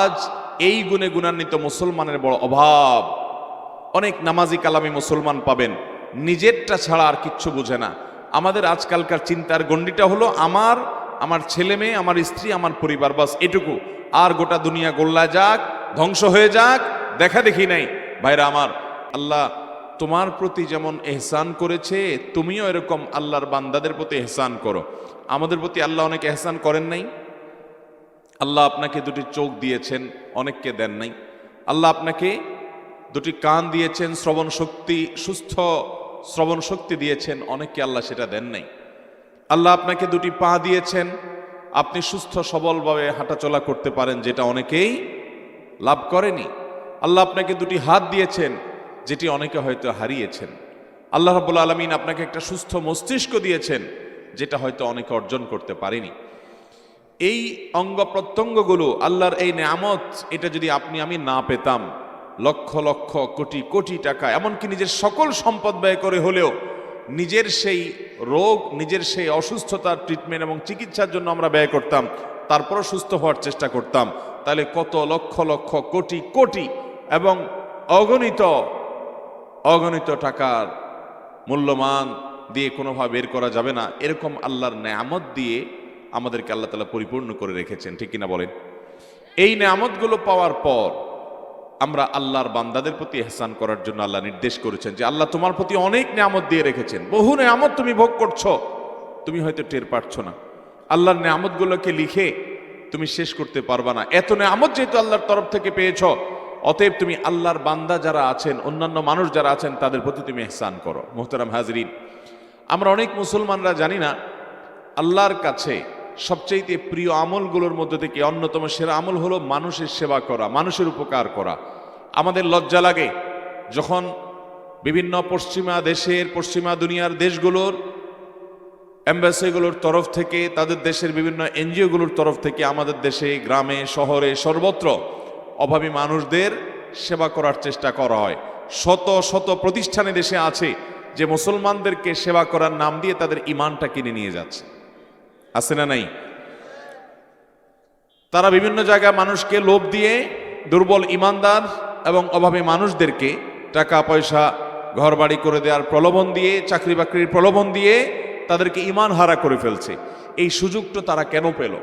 আজ এই গুণে গুণান্বিত মুসলমানের বড় অভাব। অনেক নামাজি কালামি মুসলমান পাবেন, নিজেরটা ছাড়া আর কিচ্ছু বুঝে না। আমাদের আজকালকার চিন্তার গণ্ডিটা হলো আমার ছেলে মেয়ে, আমার স্ত্রী, আমার পরিবার, বাস এটুকু। আর গোটা দুনিয়া গোল্লা যাক, ধ্বংস হয়ে যাক, দেখা দেখি নাই। ভাইরা আমার, আল্লাহ তোমার প্রতি যেমন এহসান করেছে, তুমিও এরকম আল্লাহর বান্দাদের প্রতি এহসান করো। আমাদের প্রতি আল্লাহ অনেক এহসান করেন নাই? আল্লাহ আপনাকে দুটি চোখ দিয়েছেন, অনেককে দেন নাই। আল্লাহ আপনাকে দুটি কান দিয়েছেন, শ্রবণ শক্তি, সুস্থ শ্রবণ শক্তি দিয়েছেন, অনেককে আল্লাহ সেটা দেন নাই। আল্লাহ আপনাকে দুটি পা দিয়েছেন, আপনি সুস্থ সবলভাবে হাঁটাচলা করতে পারেন, যেটা অনেকেই লাভ করেনি। আল্লাহ আপনাকে দুটি হাত দিয়েছেন, যেটি অনেকে হয়তো হারিয়েছেন। আল্লাহ রাব্বুল আলামিন আপনাকে একটা সুস্থ মস্তিষ্ক দিয়েছেন, যেটা হয়তো অনেকে অর্জন করতে পারেনি। এই অঙ্গ প্রত্যঙ্গগুলো আল্লাহর এই নেয়ামত, এটা যদি আপনি আমি না পেতাম, লক্ষ লক্ষ কোটি কোটি টাকা, এমনকি নিজের সকল সম্পদ ব্যয় করে হলেও নিজের সেই রোগ, নিজের সেই অসুস্থতার ট্রিটমেন্ট এবং চিকিৎসার জন্য আমরা ব্যয় করতাম, তারপরও সুস্থ হওয়ার চেষ্টা করতাম, তাহলে কত লক্ষ লক্ষ কোটি কোটি এবং অগণিত টাকার মূল্যমান দিয়ে কোনোভাবে বের করা যাবে না। এরকম আল্লাহর নেয়ামত দিয়ে আমাদেরকে আল্লাহ তাআলা পরিপূর্ণ করে রেখেছেন, ঠিক কিনা বলেন? এই নেয়ামতগুলো পাওয়ার পর আমরা আল্লাহর বান্দাদের প্রতি ইহসান করার জন্য আল্লাহ নির্দেশ করেছেন যে আল্লাহ তোমার প্রতি অনেক নেয়ামত দিয়ে রেখেছেন, বহু নেয়ামত তুমি ভোগ করছো, তুমি হয়তো টের পাচ্ছ না। আল্লাহর নেয়ামতগুলোকে লিখে তুমি শেষ করতে পারবা না। এত নেয়ামত যেহেতু আল্লাহর তরফ থেকে পেয়েছ, অতএব তুমি আল্লাহর বান্দা যারা আছেন, অন্যান্য মানুষ যারা আছেন, তাদের প্রতি তুমি ইহসান করো। মুহতারাম হাজরিন, আমরা অনেক মুসলমানরা জানি না আল্লাহর কাছে সবচেয়ে প্রিয় আমলগুলোর মধ্যে থেকে অন্যতম সেরা আমল হলো মানুষের সেবা করা, মানুষের উপকার করা। আমাদের লজ্জা লাগে যখন বিভিন্ন পশ্চিমা দুনিয়ার দেশগুলোর এম্বাসিগুলোর তরফ থেকে, তাদের দেশের বিভিন্ন এনজিওগুলোর তরফ থেকে আমাদের দেশে, গ্রামে, শহরে, সর্বত্র অভাবী মানুষদের সেবা করার চেষ্টা করা হয়। শত শত প্রতিষ্ঠানে দেশে আছে যে মুসলমানদেরকে সেবা করার নাম দিয়ে তাদের ঈমানটা কিনে নিয়ে যাচ্ছে, আছে না নাই? তারা বিভিন্ন জায়গায় মানুষকে লোভ দিয়ে দুর্বল ঈমানদার এবং অভাবী মানুষদেরকে টাকা পয়সা, ঘর বাড়ি করে দেওয়ার প্রলোভন দিয়ে, চাকরি বাকরির প্রলোভন দিয়ে তাদেরকে ঈমান হারা করে ফেলছে। এই সুযোগটা তারা কেন পেল?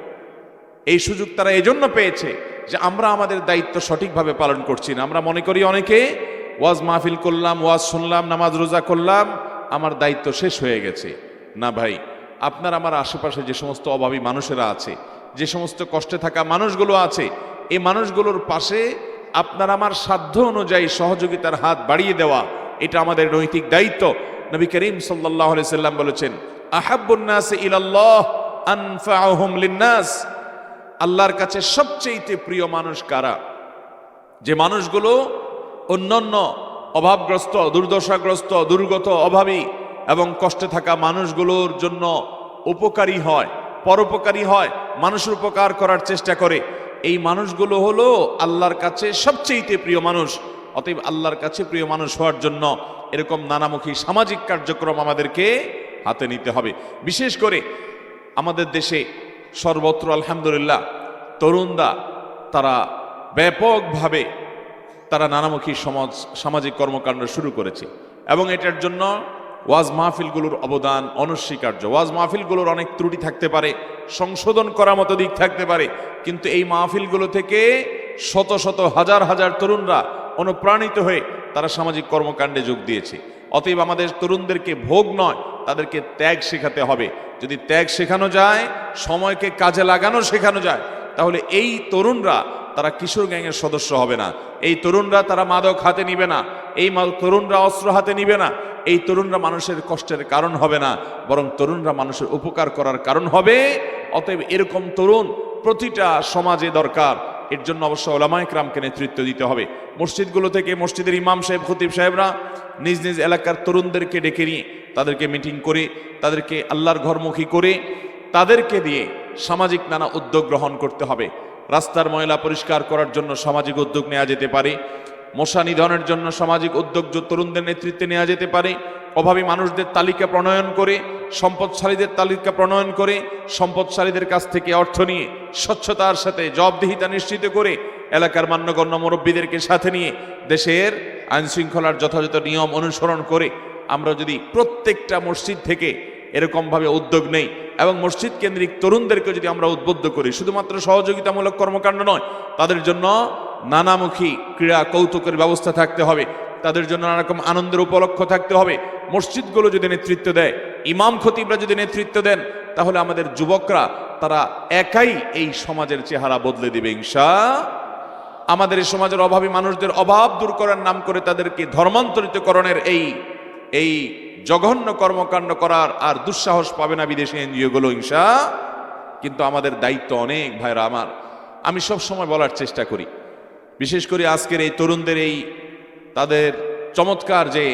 এই সুযোগ তারা এজন্য পেয়েছে যে আমরা আমাদের দায়িত্ব সঠিকভাবে পালন করছি না। আমরা মনে করি অনেকে ওয়াজ মাহফিল করলাম, ওয়াজ শুনলাম, নামাজ রোজা করলাম, আমার দায়িত্ব শেষ হয়ে গেছে। না ভাই, আপনার আমার আশেপাশে যে সমস্ত অভাবী মানুষেরা আছে, যে সমস্ত কষ্টে থাকা মানুষগুলো আছে, এই মানুষগুলোর পাশে আপনার আমার সাধ্য অনুযায়ী সহযোগিতার হাত বাড়িয়ে দেওয়া, এটা আমাদের নৈতিক দায়িত্ব। নবী করিম সাল্লাল্লাহু আলাইহি সাল্লাম বলেছেন, আহাব্বুন নাসি ইলাল্লাহ আনফাউহুম লিন্নাস। আল্লাহর কাছে সবচেয়ে প্রিয় মানুষ কারা? যে মানুষগুলো অন্যান্য অভাবগ্রস্ত, দুর্দশাগ্রস্ত, দুর্গত, অভাবী এবং কষ্টে থাকা মানুষগুলোর জন্য উপকারী হয়, পরোপকারী হয়, মানুষের উপকার করার চেষ্টা করে। এই মানুষগুলো হলো আল্লাহর কাছে সবচেয়ে প্রিয় মানুষ। অতএব আল্লাহর কাছে প্রিয় মানুষ হওয়ার জন্য এরকম নানামুখী সামাজিক কার্যক্রম আমাদেরকে হাতে নিতে হবে। বিশেষ করে আমাদের দেশে সর্বত্র আলহামদুলিল্লাহ তরুণরা তারা ব্যাপকভাবে তারা নানামুখী সামাজিক কর্মকাণ্ড শুরু করেছে এবং এটার জন্য ওয়াজ মাহফিলগুলোর অবদান অনস্বীকার্য। ওয়াজ মাহফিলগুলোর অনেক ত্রুটি থাকতে পারে, সংশোধন করার মতো দিক থাকতে পারে, কিন্তু এই মাহফিলগুলো থেকে শত শত হাজার হাজার তরুণরা অনুপ্রাণিত হয়ে তারা সামাজিক কর্মকাণ্ডে যোগ দিয়েছে। অতএব আমাদের তরুণদেরকে ভোগ নয়, তাদেরকে ত্যাগ শেখাতে হবে। যদি ত্যাগ শেখানো যায়, সময়কে কাজে লাগানো শেখানো যায়, তাহলে এই তরুণরা তারা কিশোর গ্যাংয়ের সদস্য হবে না। এই তরুণরা তারা মাদক হাতে নিবে না, এই তরুণরা অস্ত্র হাতে নিবে না, এই তরুণরা মানুষের কষ্টের কারণ হবে না, বরং তরুণরা মানুষের উপকার করার কারণ হবে। অতএব এরকম তরুণ প্রতিটা সমাজে দরকার। এর জন্য অবশ্য উলামায়ে কেরামকে নেতৃত্ব দিতে হবে। মসজিদগুলো থেকে মসজিদের ইমাম সাহেব, খতিব সাহেবরা নিজ নিজ এলাকার তরুণদেরকে ডেকে নিয়ে তাদেরকে মিটিং করে, তাদেরকে আল্লাহর ঘরমুখী করে, তাদেরকে দিয়ে সামাজিক নানা উদ্যোগ গ্রহণ করতে হবে। রাস্তার ময়লা পরিষ্কার করার জন্য সামাজিক উদ্যোগ নেওয়া যেতে পারে, মশা নিধনের জন্য সামাজিক উদ্যোগ তরুণদের নেতৃত্বে নেওয়া যেতে পারে, অভাবী মানুষদের তালিকা প্রণয়ন করে সম্পদশালীদের তালিকা প্রণয়ন করে সম্পদশালীদের কাছ থেকে অর্থ নিয়ে স্বচ্ছতার সাথে জবাবদিহিতা নিশ্চিত করে এলাকার মান্যগণ্য মুরব্বীদেরকে সাথে নিয়ে দেশের আইন শৃঙ্খলার যথাযথ নিয়ম অনুসরণ করে আমরা যদি প্রত্যেকটা মসজিদ থেকে এরকমভাবে উদ্যোগ নেই এবং মসজিদ কেন্দ্রিক তরুণদেরকে যদি আমরা উদ্বুদ্ধ করি, শুধুমাত্র সহযোগিতামূলক কর্মকাণ্ড নয়, তাদের জন্য নানামুখী ক্রীড়া কৌতুকের ব্যবস্থা থাকতে হবে, তাদের জন্য নানা রকম আনন্দের উপলক্ষ থাকতে হবে। মসজিদগুলো যদি নেতৃত্ব দেয়, ইমাম খতিবরা যদি নেতৃত্ব দেন, তাহলে আমাদের যুবকরা তারা একাই এই সমাজের চেহারা বদলে দিবে ইনশাআল্লাহ। আমাদের এই সমাজের অভাবী মানুষদের অভাব দূর করার নাম করে তাদেরকে ধর্মান্তরিতকরণের এই জঘন্য কর্মকাণ্ড করার আর দুঃসাহস পাবে না বিদেশি এনজিওগুলো ইনশাআল্লাহ। কিন্তু আমাদের দায়িত্ব অনেক ভাইরা আমার, আমি সব সময় বলার চেষ্টা করি, বিশেষ করে আজকের এই তরুণদের এই তাদের চমৎকার যে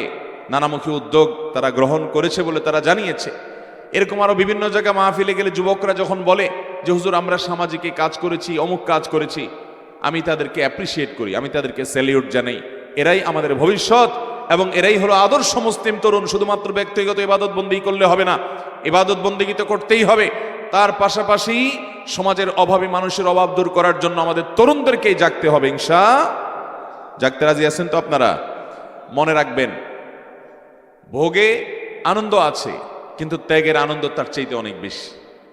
নানামুখী উদ্যোগ তারা গ্রহণ করেছে বলে তারা জানিয়েছে। এরকম আরো বিভিন্ন জায়গায় মাহফিলে গেলে যুবকরা যখন বলে যে হুজুর আমরা সামাজিক কাজ করেছি, অমুক কাজ করেছি, আমি তাদেরকে অ্যাপ্রিসিয়েট করি, আমি তাদেরকে স্যালিউট জানাই। এরাই আমাদের ভবিষ্যৎ এবং এরাই হলো আদর্শ মুসলিম তরুণ। শুধুমাত্র ব্যক্তিগত ইবাদত বন্দী করলে হবে না, ইবাদত বন্দী তো করতেই হবে, তার পাশাপাশি সমাজের অভাবী মানুষের অভাব দূর করার জন্য আমাদের তরুণদেরকেই জাগতে হবে ইনশাআল্লাহ। জাগতে রাজি আছেন তো আপনারা? মনে রাখবেন, ভোগে আনন্দ আছে কিন্তু ত্যাগের আনন্দ তার চাইতে অনেক বেশি।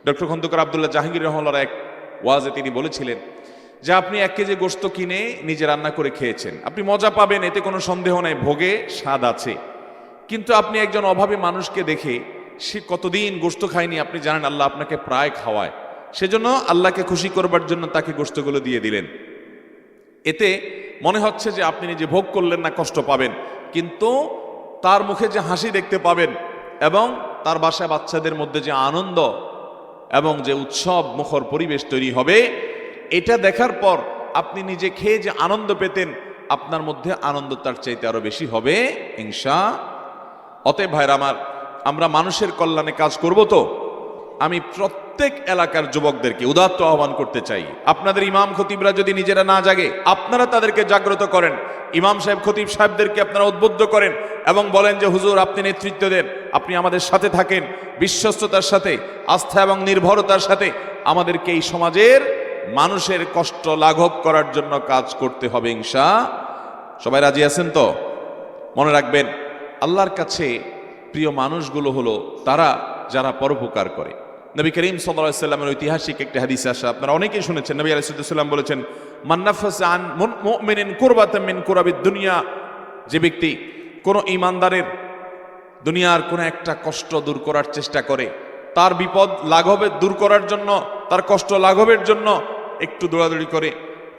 ডক্টর খন্দকার আব্দুল্লাহ জাহাঙ্গীর রহমাল্লাহর এক ওয়াজে তিনি বলেছিলেন যে আপনি 1 কেজি গোশত কিনে নিজে রান্না করে খেয়েছেন, আপনি মজা পাবেন, এতে কোনো সন্দেহ নাই, ভোগে স্বাদ আছে। কিন্তু আপনি একজন অভাবী মানুষকে দেখে সে কতদিন গোশত খায়নি আপনি জানেন, আল্লাহ আপনাকে প্রায় খাওয়ায়, সেজন্য আল্লাহকে খুশি করবার জন্য তাকে গোশতগুলো দিয়ে দিলেন। এতে মনে হচ্ছে যে আপনি নিজে ভোগ করলেন না, কষ্ট পাবেন, কিন্তু তার মুখে যে হাসি দেখতে পাবেন এবং তার বাসায় বাচ্চাদের মধ্যে যে আনন্দ এবং যে উৎসব মুখর পরিবেশ তৈরি হবে, এটা দেখার পর আপনি নিজে খেয়ে যে আনন্দ পেতেন, আপনার মধ্যে আনন্দ তার চাইতে আরো বেশি হবে ইনশাআল্লাহ। অতএব ভাইরা আমার, আমরা মানুষের কল্যাণে কাজ করব তো আমি প্রত্যেক এলাকার যুবকদেরকে উদাত্ত আহ্বান করতে চাই, আপনাদের ইমাম খতিবরা যদি নিজেরা না জাগে, আপনারা তাদেরকে জাগ্রত করেন, ইমাম সাহেব খতিব সাহেবদেরকে আপনারা উদ্বুদ্ধ করেন এবং বলেন যে হুজুর আপনি নেতৃত্ব দেন, আপনি আমাদের সাথে থাকেন, বিশ্বস্ততার সাথে, আস্থা এবং নির্ভরতার সাথে আমাদেরকে এই সমাজের মানুষের কষ্ট লাঘব করার জন্য কাজ করতে হবে ইনশাআল্লাহ। সবাই রাজি আছেন তো? মনে রাখবেন, আল্লাহর কাছে প্রিয় মানুষগুলো হলো তারা যারা পরোপকার করে। নবী করিম সাল্লাল্লাহু আলাইহি ওয়াসাল্লামের ঐতিহাসিক একটা হাদিস আসে, আপনারা অনেকেই শুনেছেন। নবী আলাইহিস সালাম বলেছেন, মান নাফাসা আন মুমিনিন কুরবাতাম মিন কুরাবিদ দুনিয়া, যে ব্যক্তি কোন ঈমানদারের দুনিয়ার কোন একটা কষ্ট দূর করার চেষ্টা করে, তার বিপদ লাঘবের দূর করার জন্য, তার কষ্ট লাঘবের জন্য একটু দৌড়াদৌড়ি করে,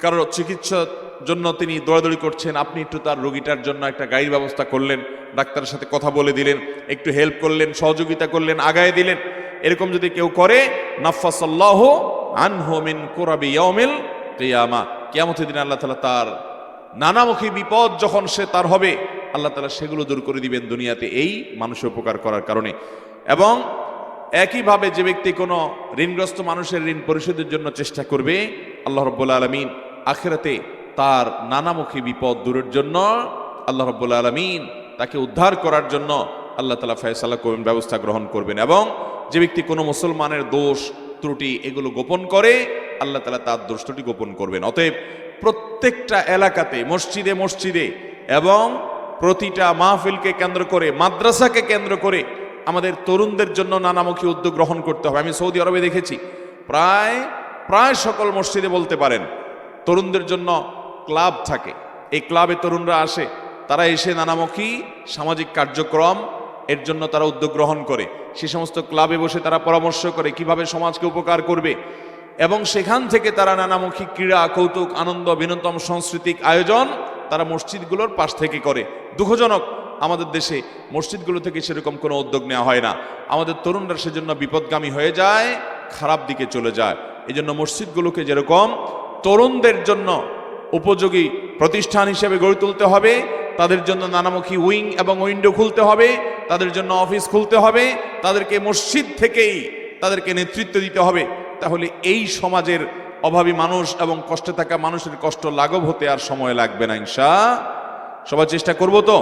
কারোর চিকিৎসার জন্য তিনি দৌড়াদৌড়ি করছেন, আপনি একটু তার রোগীটার জন্য একটা গাড়ির ব্যবস্থা করলেন, ডাক্তারের সাথে কথা বলে দিলেন, একটু হেল্প করলেন, সহযোগিতা করলেন, আগায় দিলেন, এরকম যদি কেউ করে, নাফাসাল্লাহু আনহু মিন কুরাবি ইয়াউমিল কিয়ামা, কিয়ামতের দিন আল্লাহ তাআলা তার নানামুখী বিপদ যখন সে তার হবে, আল্লাহ তাআলা সেগুলো দূর করে দিবেন দুনিয়াতে এই মানুষের উপকার করার কারণে। এবং একইভাবে যে ব্যক্তি কোনো ঋণগ্রস্ত মানুষের ঋণ পরিশোধের জন্য চেষ্টা করবে, আল্লাহ রাব্বুল আলামিন আখিরাতে তার নানামুখী বিপদ দূরের জন্য, আল্লাহ রাব্বুল আলামিন তাকে উদ্ধার করার জন্য আল্লাহ তাআলা ফয়সালা করবেন, ব্যবস্থা গ্রহণ করবেন। এবং যে ব্যক্তি কোনো মুসলমানের দোষ ত্রুটি এগুলো গোপন করে, আল্লাহ তাআলা তার দোষ ত্রুটি গোপন করবেন। অতএব প্রত্যেকটা এলাকাতে, মসজিদে মসজিদে এবং প্রতিটা মাহফিলকে কেন্দ্র করে, মাদ্রাসাকে কেন্দ্র করে আমাদের তরুণদের জন্য নানামুখী উদ্যোগ গ্রহণ করতে হবে। আমি সৌদি আরবে দেখেছি প্রায় সকল মসজিদে বলতে পারেন তরুণদের জন্য ক্লাব থাকে, এই ক্লাবে তরুণরা আসে, তারা এসে নানামুখী সামাজিক কার্যক্রম এর জন্য তারা উদ্যোগ গ্রহণ করে, সে সমস্ত ক্লাবে বসে তারা পরামর্শ করে কিভাবে সমাজকে উপকার করবে, এবং সেখান থেকে তারা নানামুখী ক্রীড়া কৌতুক আনন্দ বিনোদন সাংস্কৃতিক আয়োজন তারা মসজিদগুলোর পাশ থেকে করে। দুঃখজনক, আমাদের দেশে মসজিদগুলো থেকে সেরকম কোনো উদ্যোগ নেওয়া হয় না, আমাদের তরুণরা সেজন্য বিপদগামী হয়ে যায়, খারাপ দিকে চলে যায়। এই জন্য মসজিদগুলোকে যেরকম তরুণদের জন্য উপযোগী প্রতিষ্ঠান হিসেবে গড়ে তুলতে হবে, তাদের জন্য নানামুখী উইং এবং উইন্ডো খুলতে হবে, তাদের জন্য অফিস খুলতে হবে, তাদেরকে মসজিদ থেকেই তাদেরকে নেতৃত্ব দিতে হবে, তাহলে এই সমাজের অভাবী মানুষ এবং কষ্টে থাকা মানুষের কষ্ট লাঘব হতে আর সময় লাগবে না ইনশাআল্লাহ। সবাই চেষ্টা করব তো?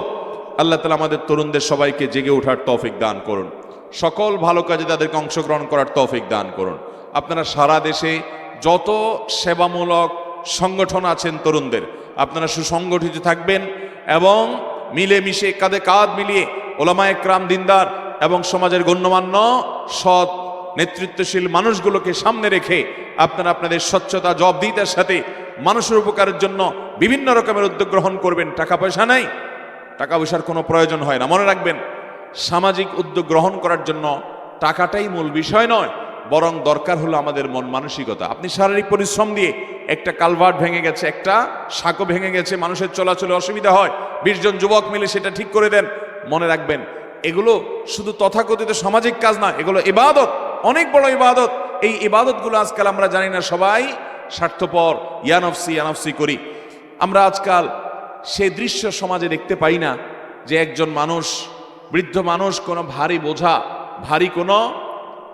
আল্লাহ তাআলা আমাদের তরুণদের সবাইকে জেগে ওঠার তৌফিক দান করুন। সকল ভালো কাজে তাদেরকে অংশগ্রহণ করার তৌফিক দান করুন। আপনারা সারা দেশে যত সেবামূলক সংগঠন আছেন তরুণদের, আপনারা সুসংগঠিত থাকবেন এবং মিলেমিশে কাঁধে কাঁধ মিলিয়ে ওলামায়ে কেরাম, দিনদার এবং সমাজের গণ্যমান্য সৎ নেতৃত্বশীল মানুষগুলোকে সামনে রেখে আপনারা আপনাদের স্বচ্ছতা, জবাবদিহিতার সাথে মানুষের উপকারের জন্য বিভিন্ন রকমের উদ্যোগ গ্রহণ করবেন। টাকা পয়সা নাই, টাকা পয়সার কোনো প্রয়োজন হয় না। মনে রাখবেন, সামাজিক উদ্যোগ গ্রহণ করার জন্য টাকাটাই মূল বিষয় নয়, বরং দরকার হলো আমাদের মন মানসিকতা। আপনি শারীরিক পরিশ্রম দিয়ে একটা কালভার্ট ভেঙে গেছে, একটা সাঁকো ভেঙে গেছে, মানুষের চলাচলে অসুবিধা হয়, 20 জন যুবক মিলে সেটা ঠিক করে দেন। মনে রাখবেন, এগুলো শুধু তথাকথিত সামাজিক কাজ না, এগুলো ইবাদত, অনেক বড় ইবাদত। এই ইবাদতগুলো আজকাল আমরা জানি না, সবাই স্বার্থপর, ইয়ানফসি করি। আমরা আজকাল সেই দৃশ্য সমাজে দেখতে পাই না যে একজন মানুষ, বৃদ্ধ মানুষ, কোনো ভারী বোঝা, ভারী কোনো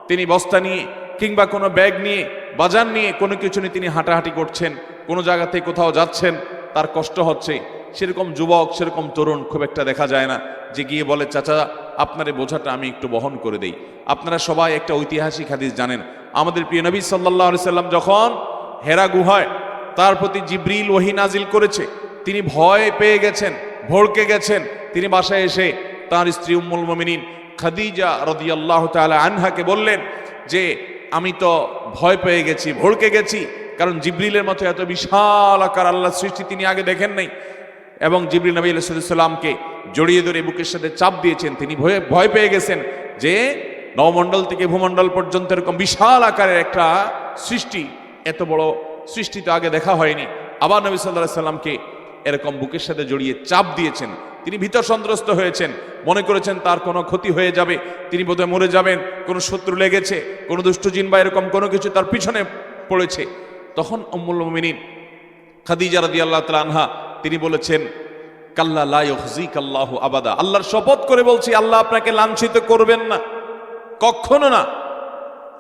তিনি বস্তা নিয়ে কিংবা কোনো ব্যাগ নিয়ে, বাজার নিয়ে, কোনো কিছু নিয়ে তিনি হাঁটাহাঁটি করছেন, কোনো জায়গাতে কোথাও যাচ্ছেন, তার কষ্ট হচ্ছে। সেরকম যুবক, সেরকম তরুণ খুব একটা দেখা যায় না যে গিয়ে বলে, চাচা আপনার এই বোঝাটা আমি একটু বহন করে দেই। আপনারা সবাই একটা ঐতিহাসিক হাদিস জানেন, আমাদের প্রিয় নবী সাল্লাল্লাহু আলাইহি সাল্লাম যখন হেরা গুহায় তার প্রতি জিবরিল ওহী নাজিল করেছে, তিনি ভয় পেয়ে গেছেন, ভড়কে গেছেন। তিনি বাসায় এসে তার স্ত্রী উম্মুল মুমিনিন খাদিজা রাদিয়াল্লাহু তাআলা আনহাকে বললেন যে আমি তো ভয় পেয়ে গেছি, ভড়কে গেছি, কারণ জিবরিলের মতো এত বিশাল আকার আল্লাহর সৃষ্টি তিনি আগে দেখেন নাই। এবং জিবরিল নবী আলাইহিস সালামকে জড়িয়ে ধরে বুকের সাথে চাপ দিয়েছেন। তিনি ভয় পেয়ে গেছেন যে নবমণ্ডল থেকে ভূমণ্ডল পর্যন্ত এরকম বিশাল আকারের একটা সৃষ্টি, এত বড় সৃষ্টি তো আগে দেখা হয়নি। আবার নবী সাল্লাল্লাহু আলাইহি সাল্লামকে এরকম বুকের সাথে জড়িয়ে চাপ দিয়েছেন। তিনি ভীত সন্ত্রস্ত হয়েছেন, মনে করেছেন তার কোনো ক্ষতি হয়ে যাবে, তিনি বোধহয় মরে যাবেন, কোনো শত্রু লেগেছে, কোনো দুষ্ট জিন বা এরকম কোনো কিছু তার পিছনে পড়েছে। তখন উম্মুল মুমিনিন খাদিজা রাদিয়াল্লাহু তাআলা আনহা তিনি বলেছেন, কাল্লা লা ইউখজিকাল্লাহু আবাদা, আল্লাহর শপথ করে বলছি, আল্লাহ আপনাকে লাঞ্ছিত করবেন না, কখনো না,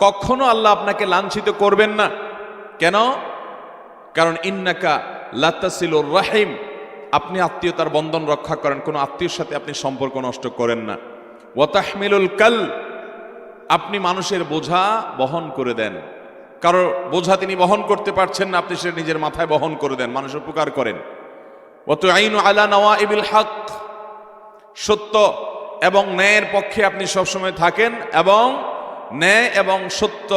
কখনো আল্লাহ আপনাকে লাঞ্ছিত করবেন না। কেন? কারণ ইন্নাকা লাতাসিলুর রাহিম, আপনি আত্মীয়তার বন্ধন রক্ষা করেন, কোনো আত্মীয়ের সাথে আপনি সম্পর্ক নষ্ট করেন না। ওয়া তাহমিলুল কাল, আপনি মানুষের বোঝা বহন করে দেন, কারো বোঝা তিনি বহন করতে পারছেন না, আপনি সেটা নিজের মাথায় বহন করে দেন, মানুষের উপকার করেন। ওয়া তুঈনু আলা নওয়াইবিল হক, সত্য এবং ন্যায়ের পক্ষে আপনি সবসময় থাকেন এবং ন্যায় এবং সত্য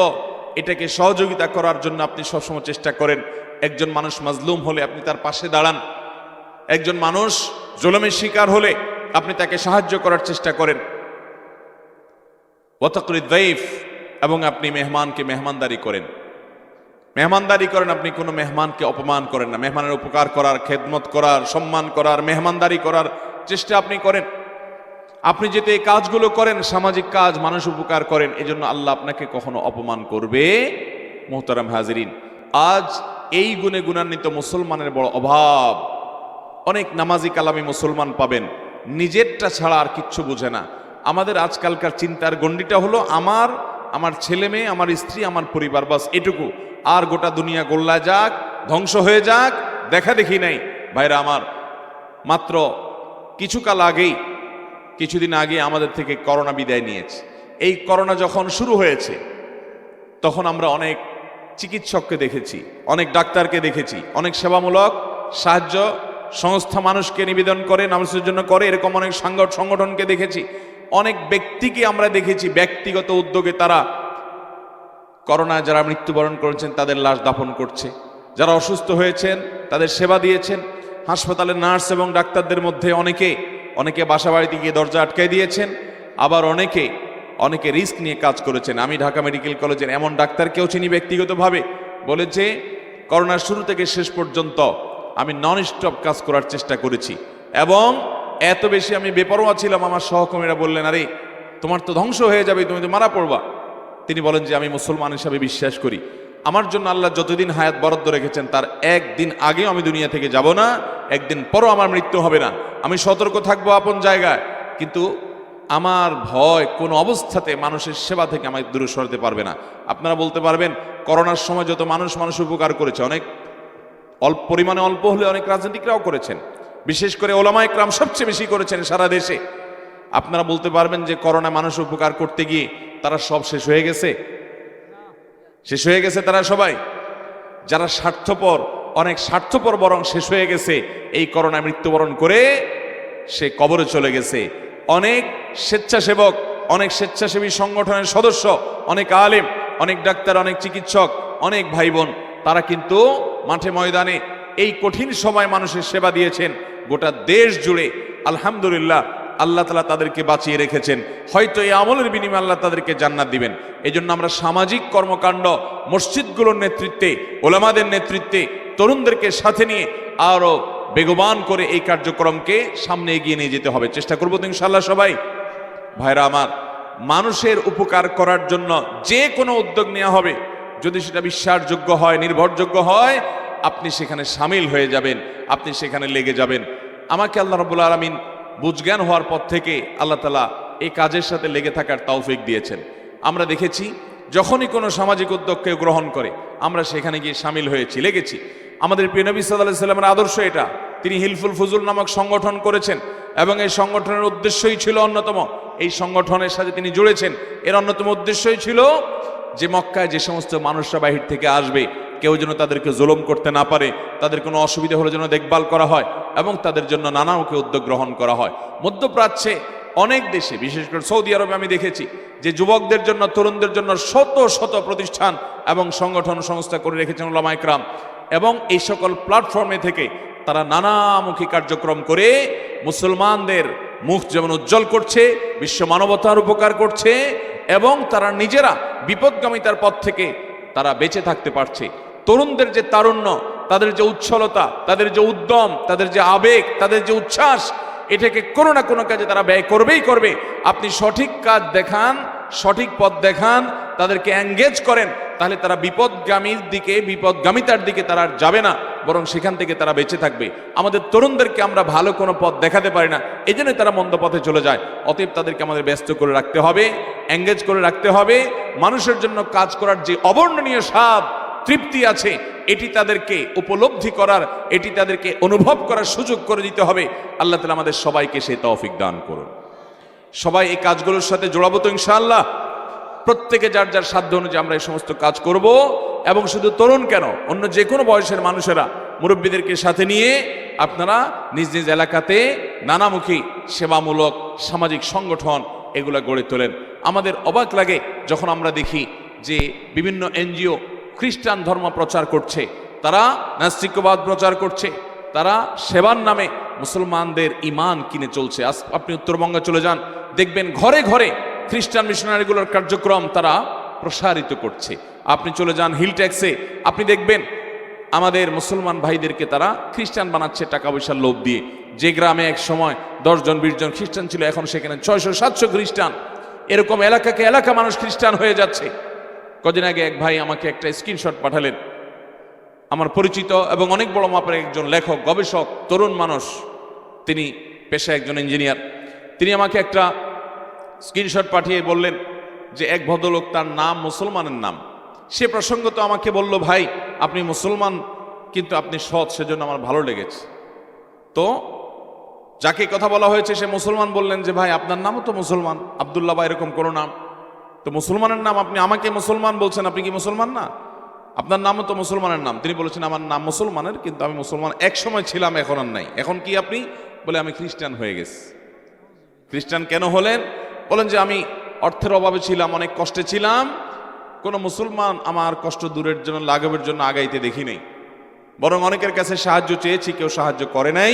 এটাকে সহযোগিতা করার জন্য আপনি সবসময় চেষ্টা করেন। একজন মানুষ মাজলুম হলে আপনি তার পাশে দাঁড়ান, একজন মানুষ জুলুমের শিকার হলে আপনি তাকে সাহায্য করার চেষ্টা করেন। ওয়া তাকরিদ দাইফ, এবং আপনি মেহমানকে মেহমানদারি করেন, আপনি কোনো মেহমানকে অপমান করেন না, মেহমানের উপকার করার, খেদমত করার, সম্মান করার, মেহমানদারি করার চেষ্টা আপনি করেন। আপনি যেতে এই কাজগুলো করেন, সামাজিক কাজ, মানুষ উপকার করেন, এজন্য আল্লাহ আপনাকে কখনো অপমান করবে। মুহতারাম হাজিরিন, আজ এই গুণে গুণান্বিত মুসলমানের বড় অভাব। অনেক নামাজি কালামি মুসলমান পাবেন, নিজেরটা ছাড়া আর কিচ্ছু বুঝে না। আমাদের আজকালকার চিন্তার গণ্ডিটা হলো আমার ছেলে মেয়ে, আমার স্ত্রী, আমার পরিবার, বাস এটুকু। আর গোটা দুনিয়া গোল্লা যাক, ধ্বংস হয়ে যাক, দেখা দেখি নাই। ভাইরা আমার, মাত্র কিছুদিন আগে আমাদের থেকে করোনা বিদায় নিয়েছে। এই করোনা যখন শুরু হয়েছে তখন আমরা অনেক চিকিৎসককে দেখেছি, অনেক ডাক্তারকে দেখেছি, অনেক সেবামূলক সাহায্য সংস্থা মানুষকে নিবেদন করে, মানুষের জন্য করে, এরকম অনেক সংগঠনকে দেখেছি, অনেক ব্যক্তিকে আমরা দেখেছি ব্যক্তিগত উদ্যোগে তারা করোনায় যারা মৃত্যুবরণ করেছেন তাদের লাশ দাফন করছে, যারা অসুস্থ হয়েছেন তাদের সেবা দিয়েছেন। হাসপাতালের নার্স এবং ডাক্তারদের মধ্যে অনেকে বাসা বাড়িতে গিয়ে দরজা আটকায় দিয়েছেন, আবার অনেকে রিস্ক নিয়ে কাজ করেছেন। আমি ঢাকা মেডিকেল কলেজের এমন ডাক্তারকেও চিনি ব্যক্তিগতভাবে, বলেছে করোনার শুরু থেকে শেষ পর্যন্ত আমি নন স্টপ কাজ করার চেষ্টা করেছি এবং এত বেশি আমি বেপরোয়া ছিলাম, আমার সহকর্মীরা বললেন, আরে তোমার তো ধ্বংস হয়ে যাবে, তুমি তো মারা পড়বা। তিনি বলেন যে আমি মুসলমান হিসাবে বিশ্বাস করি, আমার জন্য আল্লাহ যতদিন হায়াত বরাদ্দ রেখেছেন তার একদিন আগেও আমি দুনিয়া থেকে যাব না, একদিন পরও আমার মৃত্যু হবে না। আমি সতর্ক থাকবো আপন জায়গায়, কিন্তু আমার ভয় কোন অবস্থাতে মানুষের সেবা থেকে আমাকে দূরে সরাতে পারবে না। আপনারা বলতে পারবেন করোনার সময় যত মানুষ উপকার করেছে, অনেক পরিমাণে অল্প হলে অনেক রাজনীতিকরাও করেছেন, বিশেষ করে ওলামায়ে কেরাম সবচেয়ে বেশি করেছেন সারা দেশে। আপনারা বলতে পারবেন যে করোনা মানুষ উপকার করতে গিয়ে তারা সব শেষ হয়ে গেছে? শেষ হয়ে গেছে তারা সবাই? যারা স্বার্থপর, অনেক স্বার্থপর বরং শেষ হয়ে গেছে, এই করোনায় মৃত্যুবরণ করে সে কবরে চলে গেছে। অনেক স্বেচ্ছাসেবক, অনেক স্বেচ্ছাসেবী সংগঠনের সদস্য, অনেক আলেম, অনেক ডাক্তার, অনেক চিকিৎসক, অনেক ভাই বোন, তারা কিন্তু মাঠে ময়দানে এই কঠিন সময় মানুষের সেবা দিয়েছেন। গোটা দেশ জুড়ে আলহামদুলিল্লাহ আল্লাহ তাআলা তাদেরকে বাঁচিয়ে রেখেছেন। হয়তো এই আমলের বিনিময়ে আল্লাহ তাদেরকে জান্নাত দিবেন। এই জন্য আমরা সামাজিক কর্মকাণ্ড মসজিদগুলোর নেতৃত্বে, ওলামাদের নেতৃত্বে, তরুণদেরকে সাথে নিয়ে আরো বেগবান করে এই কার্যক্রমকে সামনে এগিয়ে নিয়ে যেতে হবে। চেষ্টা করবো তো ইনশাআল্লাহ সবাই। ভাইরা আমার, মানুষের উপকার করার জন্য যে কোনো উদ্যোগ নেওয়া হবে, যদি সেটা বিশ্বাসযোগ্য হয়, নির্ভরযোগ্য হয়, আপনি সেখানে সামিল হয়ে যাবেন, আপনি সেখানে লেগে যাবেন। আমাকে আল্লাহ রাব্বুল আলামিন বুঝজ্ঞান হওয়ার পর থেকে আল্লাহ তাআলা এই কাজের সাথে লেগে থাকার তৌফিক দিয়েছেন। আমরা দেখেছি যখনই কোনো সামাজিক উদ্যোগ কেউ গ্রহণ করে আমরা সেখানে গিয়ে সামিল হয়েছি, লেগেছি। আমাদের প্রিয় নবী সাল্লাল্লাহু আলাইহি সাল্লামের আদর্শ এটা। তিনি হিলফুল ফুজুল নামক সংগঠন করেছেন এবং এই সংগঠনের উদ্দেশ্যই ছিল অন্যতম, এই সংগঠনের সাথে তিনি জুড়েছেন, এর অন্যতম উদ্দেশ্যই ছিল যে মক্কায় যে সমস্ত মানুষরা বাহির থেকে আসবে কেউ যেন তাদেরকে জুলুম করতে না পারে, তাদের কোনো অসুবিধা হলে যেন দেখভাল করা হয় এবং তাদের জন্য নানামুখী উদ্যোগ গ্রহণ করা হয়। মধ্যপ্রাচ্যে অনেক দেশে, বিশেষ করে সৌদি আরবে আমি দেখেছি যে যুবকদের জন্য, তরুণদের জন্য শত শত প্রতিষ্ঠান এবং সংগঠন সংস্থা করে রেখেছেন উলামা ইকরাম, এবং এই সকল প্ল্যাটফর্মে থেকে তারা নানামুখী কার্যক্রম করে মুসলমানদের মুখ যেমন উজ্জ্বল করছে, বিশ্ব মানবতার উপকার করছে এবং তারা নিজেরা বিপদগামিতার পথ থেকে তারা বেঁচে থাকতে পারছে। তরুণদের যে তারুণ্য, তাদের যে উচ্ছলতা, তাদের যে উদ্যম, তাদের যে আবেগ, তাদের যে উচ্ছ্বাস, এটাকে কোনো না কোনো কাজে তারা ব্যয় করবেই করবে। আপনি সঠিক কাজ দেখান, সঠিক পথ দেখান, তাদেরকে এঙ্গেজ করেন, তাহলে তারা বিপদগামীর দিকে, বিপদগামিতার দিকে তারা আর যাবে না, বরং সেখান থেকে তারা বেঁচে থাকবে। আমাদের তরুণদেরকে আমরা ভালো কোনো পথ দেখাতে পারি না, এই জন্য তারা মন্দ পথে চলে যায়। অতএব তাদেরকে আমাদের ব্যস্ত করে রাখতে হবে, এঙ্গেজ করে রাখতে হবে। মানুষের জন্য কাজ করার যে অবর্ণনীয় স্বাদ, তৃপ্তি আছে, এটি তাদেরকে উপলব্ধি করার, এটি তাদেরকে অনুভব করার সুযোগ করে দিতে হবে। আল্লাহ তাআলা আমাদের সবাইকে সেই তৌফিক দান করুন। সবাই এই কাজগুলোর সাথে জড়াবো তো ইনশাআল্লাহ? প্রত্যেকে যার যার সাধ্য অনুযায়ী আমরা এই সমস্ত কাজ করব। এবং শুধু তরুণ কেন, অন্য যে কোনো বয়সের মানুষেরা, মুরব্বীদেরকে সাথে নিয়ে আপনারা নিজ নিজ এলাকাতে নানামুখী সেবামূলক সামাজিক সংগঠন এগুলা গড়ে তোলেন। আমাদের অবাক লাগে যখন আমরা দেখি যে বিভিন্ন এনজিও খ্রিস্টান ধর্ম প্রচার করছে, তারা নাস্তিক্যবাদ প্রচার করছে, তারা সেবার নামে মুসলমানদের ইমান কিনে চলছে। আজ আপনি উত্তরবঙ্গে চলে যান, দেখবেন ঘরে ঘরে খ্রিস্টান মিশনারিগুলোর কার্যক্রম তারা প্রসারিত করছে। আপনি চলে যান হিল ট্যাক্সে, আপনি দেখবেন আমাদের মুসলমান ভাইদেরকে তারা খ্রিস্টান বানাচ্ছে টাকা পয়সার লোভ দিয়ে। যে গ্রামে এক সময় 10 জন 20 জন খ্রিস্টান ছিল, এখন সেখানে 600-700 খ্রিস্টান। এরকম এলাকাকে এলাকা মানুষ খ্রিস্টান হয়ে যাচ্ছে। কদিন আগে এক ভাই আমাকে একটা স্ক্রিনশট পাঠালেন, আমার পরিচিত এবং অনেক বড় মাপের একজন লেখক, গবেষক, তরুণ মানুষ, তিনি পেশায় একজন ইঞ্জিনিয়ার। তিনি আমাকে একটা স্ক্রিনশট পাঠিয়ে বললেন যে এক ভদ্রলোক, তার নাম মুসলমানের নাম, সে প্রসঙ্গত আমাকে বলল, ভাই আপনি মুসলমান কিন্তু আপনি সৎ, সেজন্য আমার ভালো লেগেছে। তো যাকে কথা বলা হয়েছে সে মুসলমান, বললেন যে ভাই আপনার নামও তো মুসলমান, আব্দুল্লাহ বা এরকম কোনো নাম, তো মুসলমানের নাম, আপনি আমাকে মুসলমান বলছেন, আপনি কি মুসলমান না? আপনার নামও তো মুসলমানের নাম। তিনি বলেছেন আমার নাম মুসলমানের, কিন্তু আমি মুসলমান এক সময় ছিলাম, এখন আর নাই। এখন কি আপনি? বলে আমি খ্রিস্টান হয়ে গেছি। খ্রিস্টান কেন হলেন? বলেন যে আমি অর্থের অভাবে ছিলাম, অনেক কষ্টে ছিলাম, কোনো মুসলমান আমার কষ্ট দূরের জন্য, লাঘবের জন্য আগাইতে দেখি নাই, বরং অনেকের কাছে সাহায্য চেয়েছি, কেউ সাহায্য করে নাই,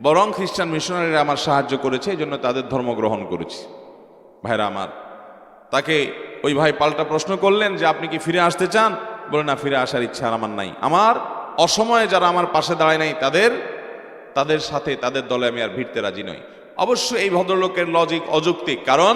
বরং খ্রিস্টান মিশনারিরা আমার সাহায্য করেছে, এই জন্য তাদের ধর্ম গ্রহণ করেছি। ভাইরা আমার, তাকে ওই ভাই পাল্টা প্রশ্ন করলেন যে আপনি কি ফিরে আসতে চান? বলে না, ফিরে আসার ইচ্ছা আমার নাই, আমার অসময়ে যারা আমার পাশে দাঁড়ায় নাই তাদের সাথে, তাদের দলে আমি আর ভিড়তে রাজি নই। অবশ্য এই ভদ্রলোকের লজিক অযৌক্তিক, কারণ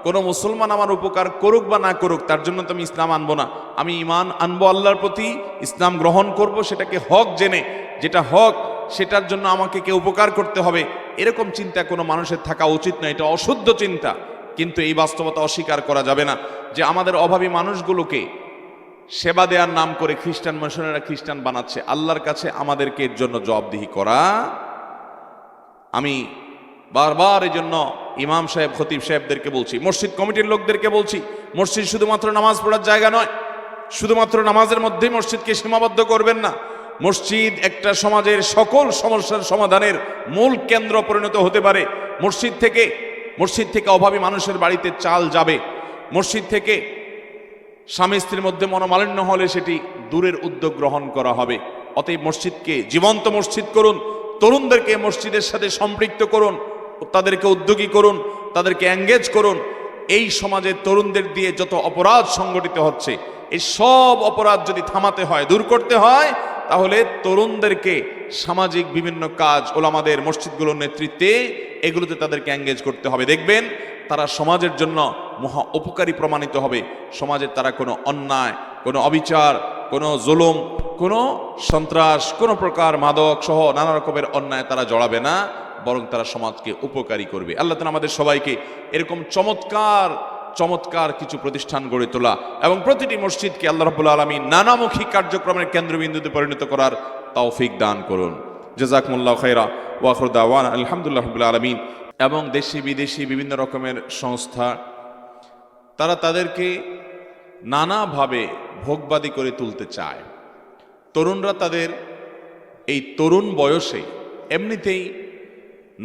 কোনো মুসলমান আমার উপকার করুক বা না করুক, তার জন্য তো আমি ইসলাম আনবো না। আমি ইমান আনবো আল্লাহর প্রতি, ইসলাম গ্রহণ করব, সেটাকে হক জেনে, যেটা হক সেটার জন্য আমাকে কেউ উপকার করতে হবে, এরকম চিন্তা কোনো মানুষের থাকা উচিত না, এটা অশুদ্ধ চিন্তা। কিন্তু এই বাস্তবতা অস্বীকার করা যাবে না যে আমাদের অভাবী মানুষগুলোকে সেবা দেওয়ার নাম করে খ্রিস্টান মিশনারিরা খ্রিস্টান বানাচ্ছে। আল্লাহর কাছে আমাদেরকে এর জন্য জবাবদিহি করা। আমি বারবার এই জন্য ইমাম সাহেব, খতিব সাহেবদেরকে বলছি, মসজিদ কমিটির লোকদেরকে বলছি, মসজিদ শুধুমাত্র নামাজ পড়ার জায়গা নয়, শুধুমাত্র নামাজের মধ্যেই মসজিদকে সীমাবদ্ধ করবেন না। মসজিদ একটা সমাজের সকল সমস্যার সমাধানের মূল কেন্দ্র পরিণত হতে পারে। মসজিদ থেকে অভাবী মানুষের বাড়িতে চাল যাবে। মসজিদ থেকে স্বামী স্ত্রীর মধ্যে মনোমালিন্য হলে সেটি দূরের উদ্যোগ গ্রহণ করা হবে। অতএব মসজিদকে জীবন্ত মসজিদ করুন, তরুণদেরকে মসজিদের সাথে সম্পৃক্ত করুন, তাদেরকে উদ্যোগী করুন, তাদেরকে এঙ্গেজ করুন। এই সমাজের তরুণদের দিয়ে যত অপরাধ সংগঠিত হচ্ছে, এই সব অপরাধ যদি থামাতে হয়, দূর করতে হয়, তাহলে তরুণদেরকে সামাজিক বিভিন্ন কাজ, ওলামাদের, মসজিদগুলোর নেতৃত্বে এগুলোতে তাদেরকে এঙ্গেজ করতে হবে। দেখবেন তারা সমাজের জন্য মহা উপকারী প্রমাণিত হবে। সমাজের তারা কোনো অন্যায়, কোনো অবিচার, কোনো জুলুম, কোনো সন্ত্রাস, কোনো প্রকার মাদক সহ নানা রকমের অন্যায় তারা জড়াবে না, বরং তারা সমাজকে উপকারী করবে। আল্লাহ তাআলা আমাদের সবাইকে এরকম চমৎকার কিছু প্রতিষ্ঠান গড়ে তোলা এবং প্রতিটি মসজিদকে আল্লাহ রাব্বুল আলামিন নানামুখী কার্যক্রমের কেন্দ্রবিন্দুতে পরিণত করার তৌফিক দান করুন। জাযাকুমুল্লাহু খাইরা ওয়া আখিরু দাওয়ানা আলহামদুলিল্লাহি রাব্বিল আলামিন। এবং দেশি বিদেশি বিভিন্ন রকমের সংস্থা তারা তাদেরকে নানাভাবে ভোগবাদী করে তুলতে চায়। তরুণরা তাদের এই তরুণ বয়সে এমনিতেই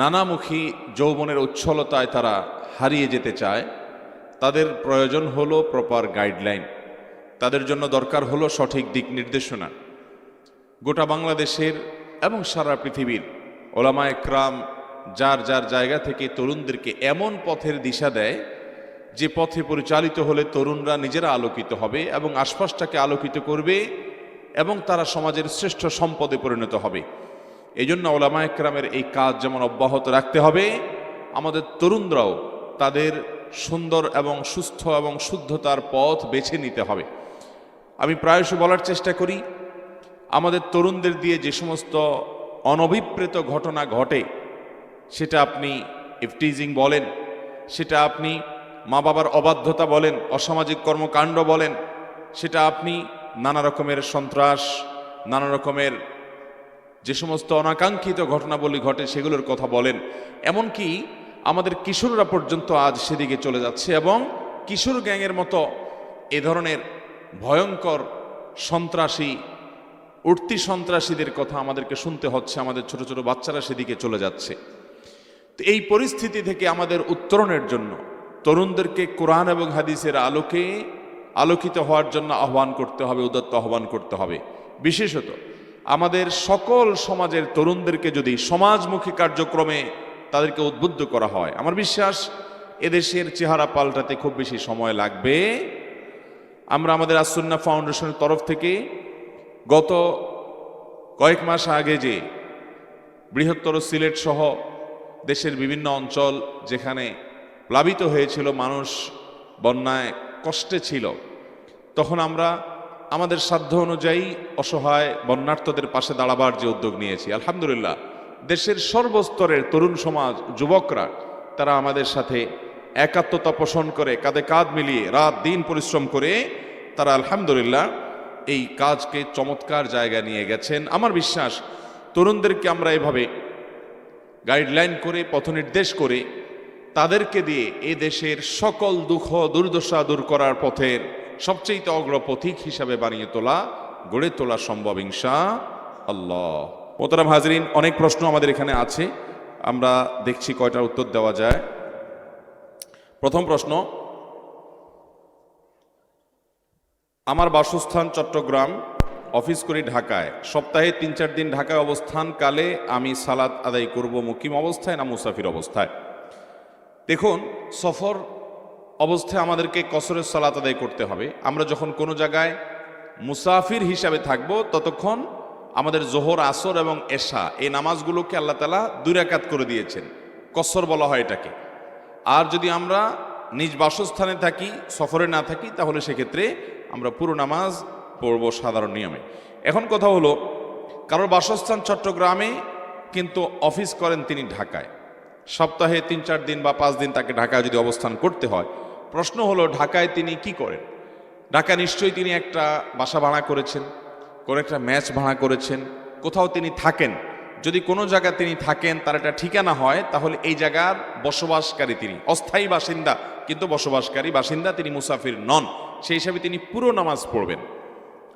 নানামুখী যৌবনের উচ্ছলতায় তারা হারিয়ে যেতে চায়। তাদের প্রয়োজন হলো প্রপার গাইডলাইন, তাদের জন্য দরকার হলো সঠিক দিক নির্দেশনা। গোটা বাংলাদেশের এবং সারা পৃথিবীর ওলামা একরাম যার যার জায়গা থেকে তরুণদেরকে এমন পথের দিশা দেয় যে পথে পরিচালিত হলে তরুণরা নিজেরা আলোকিত হবে এবং আশপাশটাকে আলোকিত করবে এবং তারা সমাজের শ্রেষ্ঠ সম্পদে পরিণত হবে। এই জন্য ওলামা একরামের এই কাজ যেমন অব্যাহত রাখতে হবে, আমাদের তরুণরাও তাদের সুন্দর এবং সুস্থ এবং শুদ্ধতার পথ বেছে নিতে হবে। আমি প্রায়শই বলার চেষ্টা করি, আমাদের তরুণদের দিয়ে যে সমস্ত অনভিপ্রেত ঘটনা ঘটে, সেটা আপনি ইফটিজিং বলেন, সেটা আপনি মা বাবার অবাধ্যতা বলেন, অসামাজিক কর্মকাণ্ড বলেন, সেটা আপনি নানা রকমের সন্ত্রাস, নানা রকমের যে সমস্ত অনাকাঙ্ক্ষিত ঘটনাবলী ঘটে সেগুলোর কথা বলেন, এমনকি আমাদের কিশোররা পর্যন্ত আজ সেদিকে চলে যাচ্ছে এবং কিশোর গ্যাংয়ের মতো এ ধরনের ভয়ঙ্কর সন্ত্রাসী, উঠতি সন্ত্রাসীদের কথা আমাদেরকে শুনতে হচ্ছে। আমাদের ছোট ছোট বাচ্চারা সেদিকে চলে যাচ্ছে। তো এই পরিস্থিতি থেকে আমাদের উত্তরণের জন্য তরুণদেরকে কোরআন এবং হাদিসের আলোকে আলোকিত হওয়ার জন্য আহ্বান করতে হবে, উদাত্ত আহ্বান করতে হবে। বিশেষত আমাদের সকল সমাজের তরুণদেরকে যদি সমাজমুখী কার্যক্রমে তাদেরকে উদ্বুদ্ধ করা হয়, আমার বিশ্বাস এদেশের চেহারা পাল্টাতে খুব বেশি সময় লাগবে। আমরা আমাদের আস-সুন্নাহ ফাউন্ডেশনের তরফ থেকে গত কয়েক মাস আগে যে বৃহত্তর সিলেট সহ দেশের বিভিন্ন অঞ্চল যেখানে প্লাবিত হয়েছিল, মানুষ বন্যায় কষ্টে ছিল, তখন আমরা আমাদের সাধ্য অনুযায়ী অসহায় বন্যার্তদের পাশে দাঁড়াবার যে উদ্যোগ নিয়েছি, আলহামদুলিল্লাহ দেশের সর্বস্তরের তরুণ সমাজ, যুবকরা তারা আমাদের সাথে একাত্মতা পোষণ করে, কাঁধে কাঁধ মিলিয়ে রাত দিন পরিশ্রম করে তারা আলহামদুলিল্লাহ এই কাজকে চমৎকার জায়গায় নিয়ে গেছেন। আমার বিশ্বাস তরুণদেরকে আমরা এভাবে গাইডলাইন করে, পথনির্দেশ করে, তাদেরকে দিয়ে এ দেশের সকল দুঃখ দুর্দশা দূর করার পথের সবচেয়ে অগ্রপথিক হিসাবে বানিয়ে তোলা, গড়ে তোলা সম্ভব ইনশাআল্লাহ। মোহতারাম হাজরিন, অনেক প্রশ্ন আমাদের এখানে আছে, আমরা দেখছি কয়টার উত্তর দেওয়া যায়। প্রথম প্রশ্ন, আমার বাসস্থান চট্টগ্রাম, অফিস করি ঢাকায়, সপ্তাহে ৩-৪ দিন ঢাকায় অবস্থানকালে আমি সালাত আদায় করব মুকিম অবস্থায় না মুসাফির অবস্থায়? দেখুন, সফর অবস্থায় আমাদেরকে কসরের সালাত আদায় করতে হবে। আমরা যখন কোনো জায়গায় মুসাফির হিসাবে থাকব, ততক্ষণ আমাদের জোহর, আসর এবং এশা এই নামাজগুলোকে আল্লাহ তাআলা 2 রাকাত করে দিয়েছেন, কসর বলা হয় এটাকে। আর যদি আমরা নিজ বাসস্থানে থাকি, সফরে না থাকি, তাহলে সেক্ষেত্রে আমরা পুরো নামাজ পড়ব সাধারণ নিয়মে। এখন কথা হলো, কারোর বাসস্থান চট্টগ্রামে কিন্তু অফিস করেন তিনি ঢাকায়, সপ্তাহে 3-4 দিন বা 5 দিন তাকে ঢাকায় যদি অবস্থান করতে হয়, প্রশ্ন হলো ঢাকায় তিনি কি করেন? ঢাকা নিশ্চয়ই তিনি একটা বাসা ভাড়া করেছেন, কোনো একটা ম্যাচ ভাড়া করেছেন, কোথাও তিনি থাকেন। যদি কোনো জায়গায় তিনি থাকেন, তার একটা ঠিকানা হয়, তাহলে এই জায়গার বসবাসকারী তিনি, অস্থায়ী বাসিন্দা কিন্তু বসবাসকারী বাসিন্দা, তিনি মুসাফির নন। সেই হিসাবে তিনি পুরো নামাজ পড়বেন।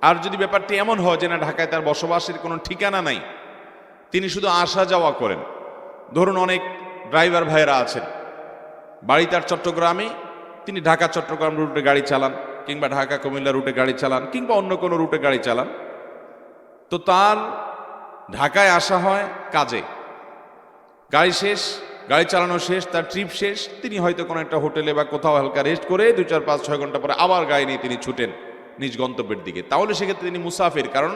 আর যদি ব্যাপারটি এমন হয় যে না, ঢাকায় তার বসবাসের কোনো ঠিকানা নাই, তিনি শুধু আসা যাওয়া করেন, ধরুন অনেক ড্রাইভার ভাইয়েরা আছেন, বাড়ি তার চট্টগ্রামে, তিনি ঢাকা চট্টগ্রাম রুটে গাড়ি চালান, কিংবা ঢাকা কুমিল্লা রুটে গাড়ি চালান, কিংবা অন্য কোনো রুটে গাড়ি চালান, তো তার ঢাকায় আসা হয় কাজে, গাড়ি শেষ, গাড়ি চালানো শেষ, তার ট্রিপ শেষ, তিনি হয়তো কোনো একটা হোটেলে বা কোথাও হালকা রেস্ট করে 2, 4, 5, 6 ঘন্টা পরে আবার গাড়ি নিয়ে তিনি ছুটেন নিজ গন্তব্যের দিকে। তাহলে সেক্ষেত্রে তিনি মুসাফির, কারণ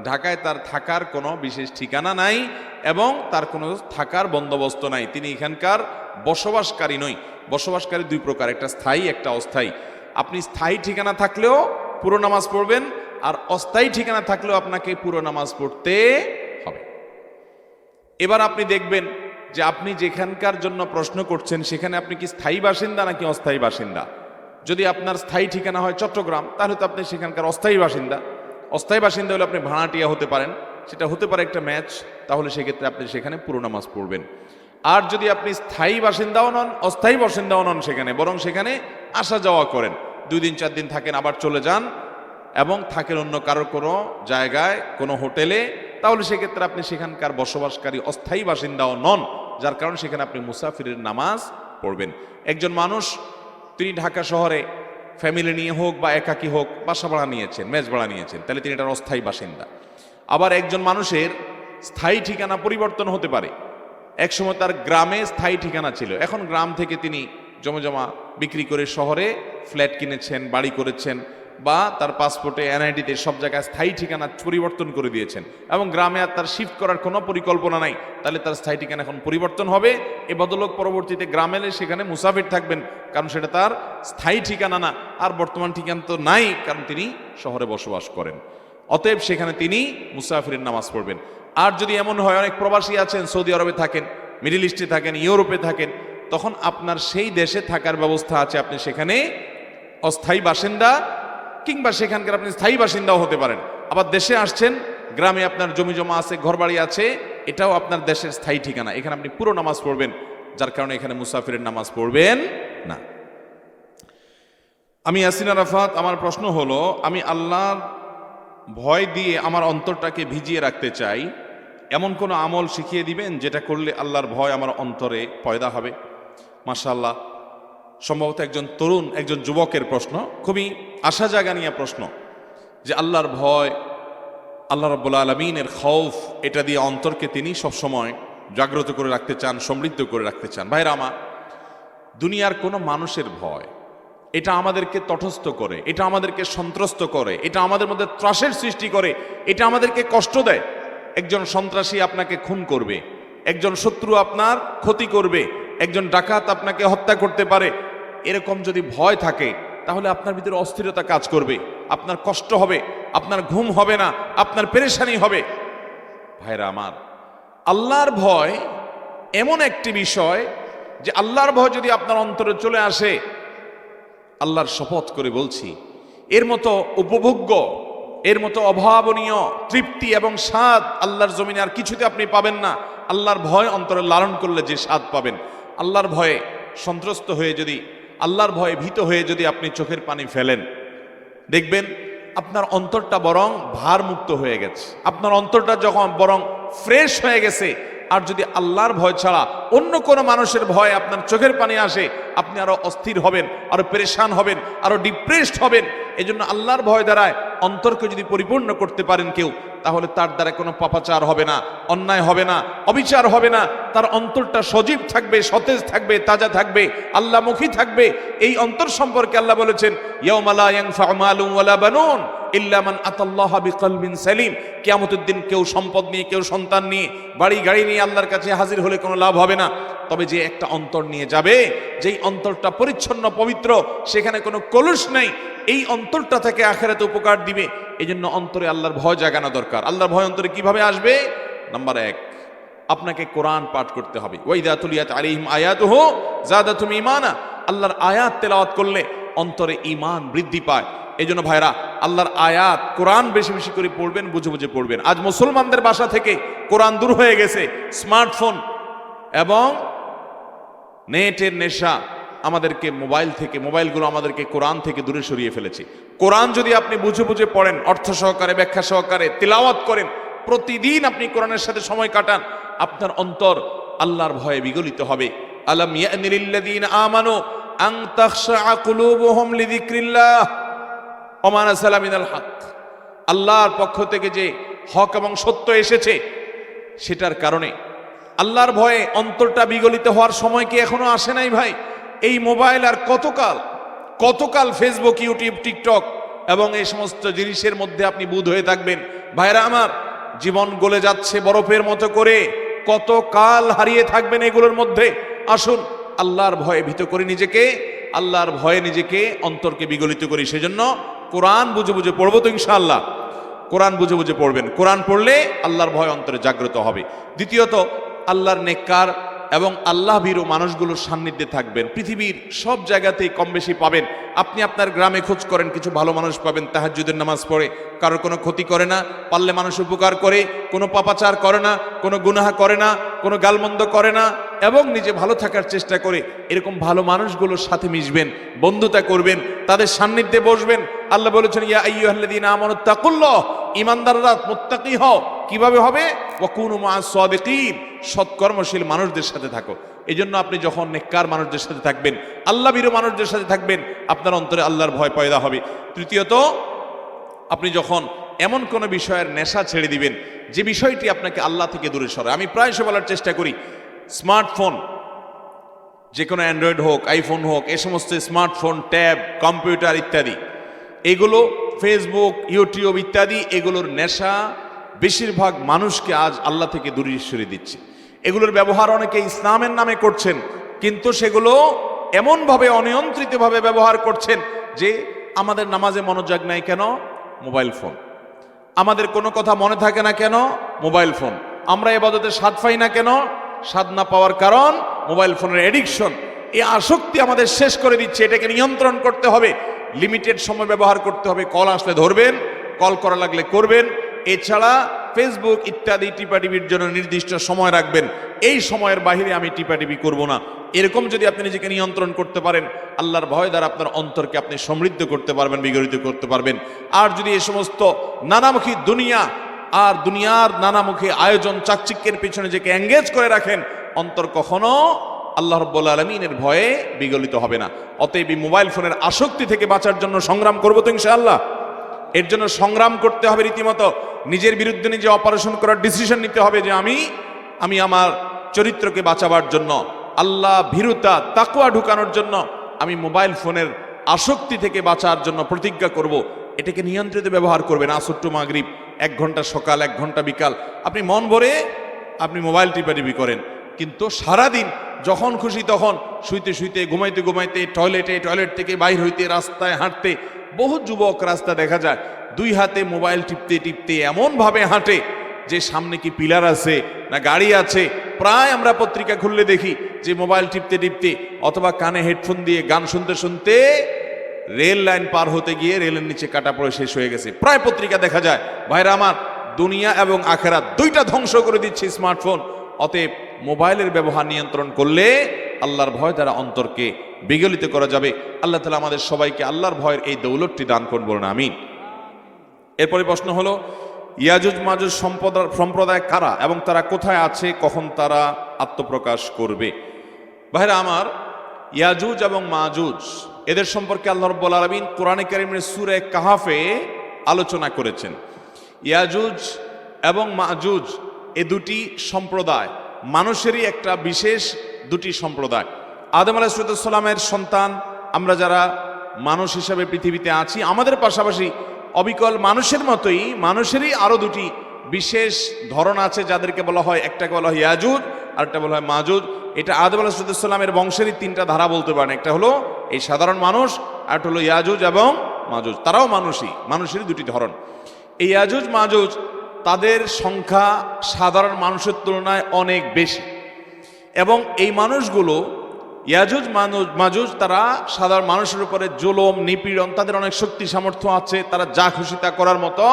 ঢাকায় তার থাকার কোনো বিশেষ ঠিকানা নাই এবং তার কোনো থাকার বন্দোবস্ত নাই, তিনি এখানকার বসবাসকারী নয়। বসবাসকারী দুই প্রকার, একটা স্থায়ী, একটা অস্থায়ী। আপনি স্থায়ী ঠিকানা থাকলেও পুরো নামাজ পড়বেন, আর অস্থায়ী ঠিকানা থাকলেও আপনাকে পুরো নামাজ পড়তে হবে। এবার আপনি দেখবেন যে আপনি যেখানকার জন্য প্রশ্ন করছেন সেখানে আপনি কি স্থায়ী বাসিন্দা নাকি অস্থায়ী বাসিন্দা। যদি আপনার স্থায়ী ঠিকানা হয় চট্টগ্রাম, তাহলে তো আপনি সেখানকার অস্থায়ী বাসিন্দা। অস্থায়ী বাসিন্দা হলে আপনি ভাড়াটিয়া হতে পারেন, সেটা হতে পারে একটা ম্যাচ, তাহলে সেক্ষেত্রে আপনি সেখানে পুরো নামাজ পড়বেন। আর যদি আপনি স্থায়ী বাসিন্দাও নন, অস্থায়ী বাসিন্দাও নন সেখানে, বরং সেখানে আসা যাওয়া করেন, 2 দিন 4 দিন থাকেন, আবার চলে যান, এবং থাকেন অন্য কারোর কোনো জায়গায়, কোনো হোটেলে, তাহলে সেক্ষেত্রে আপনি সেখানকার বসবাসকারী অস্থায়ী বাসিন্দাও নন, যার কারণে সেখানে আপনি মুসাফিরের নামাজ পড়বেন। একজন মানুষ তিনি ঢাকা শহরে ফ্যামিলি নিয়ে হোক বা একাকী হোক বাসা ভাড়া নিয়েছেন, মেস ভাড়া নিয়েছেন, তাহলে তিনি এটার অস্থায়ী বাসিন্দা। আবার একজন মানুষের স্থায়ী ঠিকানা পরিবর্তন হতে পারে। একসময় তার গ্রামে স্থায়ী ঠিকানা ছিল, এখন গ্রাম থেকে তিনি জমা বিক্রি করে শহরে ফ্ল্যাট কিনেছেন, বাড়ি করেছেন, বা তার পাসপোর্টে এনআইডিতে সব জায়গায় স্থায়ী ঠিকানা পরিবর্তন করে দিয়েছেন, এবং গ্রামে আর তার শিফট করার কোনো পরিকল্পনা নাই, তাহলে তার স্থায়ী ঠিকানা এখন পরিবর্তন হবে। এ বদলোক পরবর্তীতে গ্রামে এলে সেখানে মুসাফির থাকবেন, কারণ সেটা তার স্থায়ী ঠিকানা না, আর বর্তমান ঠিকানা তো নাই, কারণ তিনি শহরে বসবাস করেন। অতএব সেখানে তিনি মুসাফিরের নামাজ পড়বেন। আর যদি এমন হয়, অনেক প্রবাসী আছেন, সৌদি আরবে থাকেন, মিডল ইস্টে থাকেন, ইউরোপে থাকেন, তখন আপনার সেই দেশে থাকার ব্যবস্থা আছে, আপনি সেখানে অস্থায়ী বাসিন্দা কিংবা সেখানকার আপনি স্থায়ী বাসিন্দাও হতে পারেন। আবার দেশে আসছেন, গ্রামে আপনার জমি জমা আছে, ঘরবাড়ি আছে, এটাও আপনার দেশের স্থায়ী ঠিকানা, এখানে আপনি পুরো নামাজ পড়বেন, যার কারণে এখানে মুসাফিরের নামাজ পড়বেন না। আমি ইয়াসিন আরাফাত, আমার প্রশ্ন হলো, আমি আল্লাহর ভয় দিয়ে আমার অন্তরটাকে ভিজিয়ে রাখতে চাই, এমন কোনো আমল শিখিয়ে দিবেন যেটা করলে আল্লাহর ভয় আমার অন্তরে পয়দা হবে? মাশাআল্লাহ, সম্ভবত একজন তরুণ, একজন যুবকের প্রশ্ন, খুবই আশা জাগা নিয়ে প্রশ্ন, যে আল্লাহর ভয়, আল্লাহ রাব্বুল আলামিনের খৌফ, এটা দিয়ে অন্তরকে তিনি সবসময় জাগ্রত করে রাখতে চান, সমৃদ্ধ করে রাখতে চান। ভাইরা আমার, দুনিয়ার কোনো মানুষের ভয়, এটা আমাদেরকে তটস্থ করে, এটা আমাদেরকে সন্ত্রস্ত করে, এটা আমাদের মধ্যে ত্রাসের সৃষ্টি করে, এটা আমাদেরকে কষ্ট দেয়। একজন সন্ত্রাসী আপনাকে খুন করবে, একজন শত্রু আপনার ক্ষতি করবে, একজন ডাকাত আপনাকে হত্যা করতে পারে, এরকম যদি ভয় থাকে তাহলে আপনার ভিতরে অস্থিরতা কাজ করবে, আপনার কষ্ট হবে, আপনার ঘুম হবে না, আপনার পেরেশানি হবে। ভাইরা আমার, আল্লাহর ভয় এমন একটি বিষয় যে আল্লাহর ভয় যদি আপনার অন্তরে চলে আসে, আল্লাহর শপথ করে বলছি, এর মতো উপভোগ্য, এর মতো অভাবনীয় তৃপ্তি এবং স্বাদ আল্লাহর জমিনে আর কিছুতে আপনি পাবেন না। আল্লাহর ভয় অন্তরে লালন করলে যে স্বাদ পাবেন, আল্লাহর ভয়ে সন্ত্রস্ত হয়ে যদি, আল্লাহর ভয়ে ভীত হয়ে যদি আপনি চোখের পানি ফেলেন, দেখবেন আপনার অন্তরটা বরং ভারমুক্ত হয়ে গেছে, আপনার অন্তরটা যখন বরং ফ্রেশ হয়ে গেছে। আর যদি আল্লাহর ভয় ছাড়া অন্য কোনো মানুষের ভয় আপনার চোখের পানি আসে, আপনি আরো অস্থির হবেন, আরো পেরেশান হবেন, আরো ডিপ্রেসড হবেন। এই জন্য আল্লাহর ভয় দ্বারায় অন্তরকে যদি পরিপূর্ণ করতে পারেন কেউ, তাহলে তার দ্বারা কোনো পাপাচার হবে না, অন্যায় হবে না, অবিচার হবে না, তার অন্তরটা সজীব থাকবে, সতেজ থাকবে, তাজা থাকবে, আল্লাহমুখী থাকবে। এই অন্তর সম্পর্কে আল্লাহ বলেছেন, ইয়াউমা লা ইয়ানফাউ মালুন ওয়ালা বানুন ইল্লা মান আতাল্লাহা বিকলবিন সালিম। কিয়ামতের দিন কেউ সম্পদ নিয়ে, কেউ সন্তান নিয়ে, বাড়ি গাড়ি নিয়ে আল্লাহর কাছে হাজির হলে কোনো লাভ হবে না, তবে যে একটা অন্তর নিয়ে যাবে, যেই অন্তরটা পরিচ্ছন্ন পবিত্র, সেখানে কোনো কলুষ নেই, এই অন্তরটা থেকে আখিরাতে উপকার দিবে। এই জন্য অন্তরে আল্লাহর ভয় জাগানো দরকার। আল্লাহর ভয় অন্তরে কিভাবে আসবে? নাম্বার 1, আপনাকে কোরআন পাঠ করতে হবে। ওয়াইদা তুলিয়াত আলাইহিম আয়াতুহু যাদাতুহুম ঈমানা। আল্লাহর আয়াত তেলাওয়াত করলে অন্তরে ঈমান বৃদ্ধি পায়। এই জন্য ভাইরা, আল্লাহর আয়াত কোরআন বেশি বেশি করে পড়বেন, বুঝে বুঝে পড়বেন। আজ মুসলমানদের বাসা থেকে কোরআন দূর হয়ে গেছে। স্মার্টফোন এবং নেটের নেশা আমাদেরকে মোবাইলগুলো আমাদেরকে কোরআন থেকে দূরে সরিয়ে ফেলেছে। কোরআন যদি আপনি বুঝে বুঝে পড়েন, অর্থ সহকারে, ব্যাখ্যা সহকারে তিলাওয়াত করেন, প্রতিদিন আপনি কোরআনের সাথে সময় কাটান, আপনার অন্তর আল্লাহর ভয়ে বিগলিত হবে। আলাম ইয়ানি লিল্লাযীনা আমানু আন তাখশা কুলুবুহুম লিযিকরিল্লাহ ওয়া মা নাযালা মিনাল হক। আল্লাহর পক্ষ থেকে যে হক এবং সত্য এসেছে সেটার কারণে আল্লাহর ভয়ে অন্তরটা বিগলিত হওয়ার সময় কি এখনো আসে নাই ভাই? এই মোবাইল আর কতকাল ফেসবুক, ইউটিউব, টিকটক এবং এই সমস্ত জিনিসের মধ্যে আপনি বুঁদ হয়ে থাকবেন? ভাইরা আমার, জীবন গলে যাচ্ছে বরফের মতো করে, কতকাল হারিয়ে থাকবেন এগুলোর মধ্যে? আসুন আল্লাহর ভয়ে ভীত করি নিজেকে, আল্লাহর ভয়ে নিজেকে অন্তরকে বিগলিত করি। সেজন্য কোরআন বুঝে বুঝে পড়বো তো ইনশাআল্লাহ। কোরআন বুঝে বুঝে পড়বেন, কোরআন পড়লে আল্লাহর ভয় অন্তরে জাগ্রত হবে। দ্বিতীয়ত, আল্লাহর নেককার এবং আল্লাহ ভীরু মানুষগুলোর সান্নিধ্যে থাকবেন। পৃথিবীর সব জায়গাতেই কম বেশি পাবেন। আপনি আপনার গ্রামে খোঁজ করেন, কিছু ভালো মানুষ পাবেন, তাহাজ্জুদের নামাজ পড়ে, কারোর কোনো ক্ষতি করে না, পারলে মানুষ উপকার করে, কোনো পাপাচার করে না, কোনো গুনাহ করে না, কোনো গালমন্দ করে না, এবং নিজে ভালো থাকার চেষ্টা করে। এরকম ভালো মানুষগুলোর সাথে মিশবেন, বন্ধুতা করবেন, তাদের সান্নিধ্যে বসবেন। আল্লাহ বলেছেন, ইয়া আইয়ুহাল্লাযীনা আমানুত্তাকুল্লাহ, ঈমানদাররা মুত্তাকি হও। কিভাবে হবে? ওয়া কুনু মা'আস সাদিকিন, সৎকর্মশীল মানুষদের সাথে থাকো। এই জন্য আপনি যখন নেককার মানুষদের সাথে থাকবেন, আল্লাহ ভীরু মানুষদের সাথে থাকবেন, আপনার অন্তরে আল্লাহর ভয় পয়দা হবে। তৃতীয়ত, আপনি যখন এমন কোনো বিষয়ের নেশা ছেড়ে দিবেন যে বিষয়টি আপনাকে আল্লাহ থেকে দূরে সরায়। আমি প্রায়শ বলার চেষ্টা করি, স্মার্টফোন, যে কোনো অ্যান্ড্রয়েড হোক, আইফোন হোক, এই সমস্ত স্মার্টফোন, ট্যাব, কম্পিউটার ইত্যাদি, এগুলো ফেসবুক, ইউটিউব ইত্যাদি, এগুলোর নেশা বেশিরভাগ মানুষকে আজ আল্লাহ থেকে দূরে সরিয়ে দিচ্ছে। এগুলোর ব্যবহার অনেকে ইসলামের নামে করছেন, কিন্তু সেগুলো এমনভাবে অনিয়ন্ত্রিতভাবে ব্যবহার করছেন যে আমাদের নামাজে মনোযোগ নাই কেন? Mobile phone. আমাদের কোনো কথা মনে থাকে না কেন? Mobile phone. আমরা ইবাদতে স্বাদ পাই না কেন? স্বাদ না পাওয়ার কারণ মোবাইল ফোনের এডিকশন। এই আসক্তি আমাদের শেষ করে দিচ্ছে। এটাকে নিয়ন্ত্রণ করতে হবে, লিমিটেড সময় ব্যবহার করতে হবে। কল আসলে ধরবেন, কল করা লাগলে করবেন। এছাড়া ফেসবুক ইত্যাদি টিপাটিপির জন্য নির্দিষ্ট সময় রাখবেন, এই সময়ের বাহিরে আমি টিপাটিপি করব না। এরকম যদি আপনি নিজেকে নিয়ন্ত্রণ করতে পারেন, আল্লাহর ভয় দ্বারা আপনার অন্তরকে আপনি সমৃদ্ধ করতে পারবেন, বিগলিত করতে পারবেন। আর যদি এই সমস্ত নানামুখী দুনিয়া আর দুনিয়ার নানামুখী আয়োজন, চাকচিক্যের পিছনে নিজেকে এঙ্গেজ করে রাখেন, অন্তর কখনো আল্লাহ রাব্বুল আলামিনের ভয়ে বিগলিত হবে না। অতএব এই মোবাইল ফোনের আসক্তি থেকে বাঁচার জন্য সংগ্রাম করবো তো ইনশাআল্লাহ। এর জন্য সংগ্রাম করতে হবে রীতিমতো। নিজের বিরুদ্ধে নিজে অপারেশন করার ডিসিশন নিতে হবে যে আমি আমার চরিত্রকে বাঁচাবার জন্য, আল্লাহ ভীরুতা, তাকওয়া ঢুকানোর জন্য, আমি মোবাইল ফোনের আসক্তি থেকে বাঁচার জন্য প্রতিজ্ঞা করব। এটাকে নিয়ন্ত্রিত ব্যবহার করবেন। আসর টু মাগরিব, 1 ঘন্টা সকাল, 1 ঘন্টা বিকাল, আপনি মন ভরে আপনি মোবাইল টিপাটিপি করেন। কিন্তু সারাদিন যখন খুশি তখন, শুইতে শুইতে, ঘুমাইতে ঘুমাইতে, টয়লেট থেকে বাইর হইতে, রাস্তায় হাঁটতে, বহু যুবক রাস্তা দেখা যায় 2 হাতে মোবাইল টিপতে টিপতে এমনভাবে হাঁটে যে সামনে কি পিলার আছে না গাড়ি আছে। প্রায় আমরা পত্রিকা খুললে দেখি যে মোবাইল টিপতে টিপতে অথবা কানে হেডফোন দিয়ে গান শুনতে শুনতে রেল লাইন পার হতে গিয়ে রেলের নিচে কাটা পড়ে শেষ হয়ে গেছে। প্রায় পত্রিকা দেখা যায়। ভাইরা আমার, দুনিয়া এবং আখেরাত দুইটা ধ্বংস করে দিচ্ছে স্মার্টফোন। অতএব মোবাইলের ব্যবহার নিয়ন্ত্রণ করলে আল্লাহর ভয় দ্বারা অন্তরকে বিগলিত করা যাবে। আল্লাহ তাআলা আমাদের সবাইকে আল্লাহর ভয়ের এই দৌলতটি দান করুন, বলুন আমিন। এরপরে প্রশ্ন হলো, ইয়াজুজ মাজুজ সম্প্রদায় কারা এবং তারা কোথায় আছে, কখন তারা আত্মপ্রকাশ করবে? ভাইরা আমার, ইয়াজুজ এবং মাজুজ এদের সম্পর্কে আল্লাহ রাব্বুল আলামিন কোরআনে কারীমের সূরা কাহাফে আলোচনা করেছেন। ইয়াজুজ এবং মাজুজ এ দুটি সম্প্রদায় মানুষেরই একটা বিশেষ দুটি সম্প্রদায়। আদম আলাইহিস সালামের সন্তান আমরা যারা মানুষ হিসাবে পৃথিবীতে আছি, আমাদের পাশাপাশি অবিকল মানুষের মতোই মানুষেরই আরো দুটি বিশেষ ধরন আছে, যাদেরকে বলা হয়, একটাকে বলা হয় ইয়াজুজ আর একটা বলা হয় মাজুজ। এটা আদম আলাইহিস সালামের বংশেরই 3টা ধারা বলতে পারেন। একটা হলো এই সাধারণ মানুষ, আর একটা হলো ইয়াজুজ এবং মাজুজ। তারাও মানুষেরই দুটি ধরন। এই ইয়াজুজ মাজুজ তাদের সংখ্যা সাধারণ মানুষের তুলনায় অনেক বেশি, এবং এই মানুষগুলো ইয়াজুজ মাজুজ তারা সাধারণ মানুষের উপরে জুলুম, নিপীড়ন, তাদের অনেক শক্তি সামর্থ্য আছে, তারা যা খুশি তা করার মতো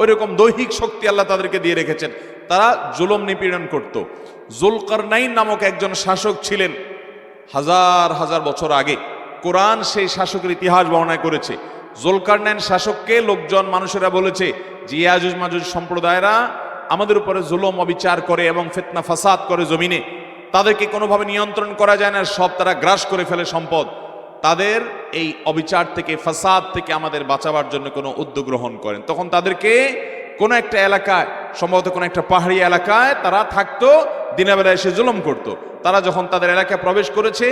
ওইরকম দৈহিক শক্তি আল্লাহ তাদেরকে দিয়ে রেখেছেন। তারা জুলুম নিপীড়ন করত। জুলকারনাইন নামক একজন শাসক ছিলেন হাজার হাজার বছর আগে। কোরআন সেই শাসকের ইতিহাস বর্ণনা করেছে। জুলকারনাইন শাসককে লোকজন মানুষেরা বলেছে যে ইয়াজুজ মাজুজ সম্প্রদায়রা আমাদের উপরে জুলুম অবিচার করে এবং ফিতনা ফাসাদ করে জমিনে, তাদেরকে কোনোভাবে নিয়ন্ত্রণ করা যায় না, সব তারা গ্রাস করে ফেলে সম্পদ। তাদের এই অবিচার থেকে, ফাসাদ থেকে আমাদের বাঁচাবার জন্য কোনো উদ্যোগ গ্রহণ করেন। তখন তাদেরকে কোনো একটা এলাকায়, সম্ভবত কোনো একটা পাহাড়ি এলাকায় তারা থাকতো, দিনের বেলা এসে জুলুম করত। তারা যখন তাদের এলাকায় প্রবেশ করেছে,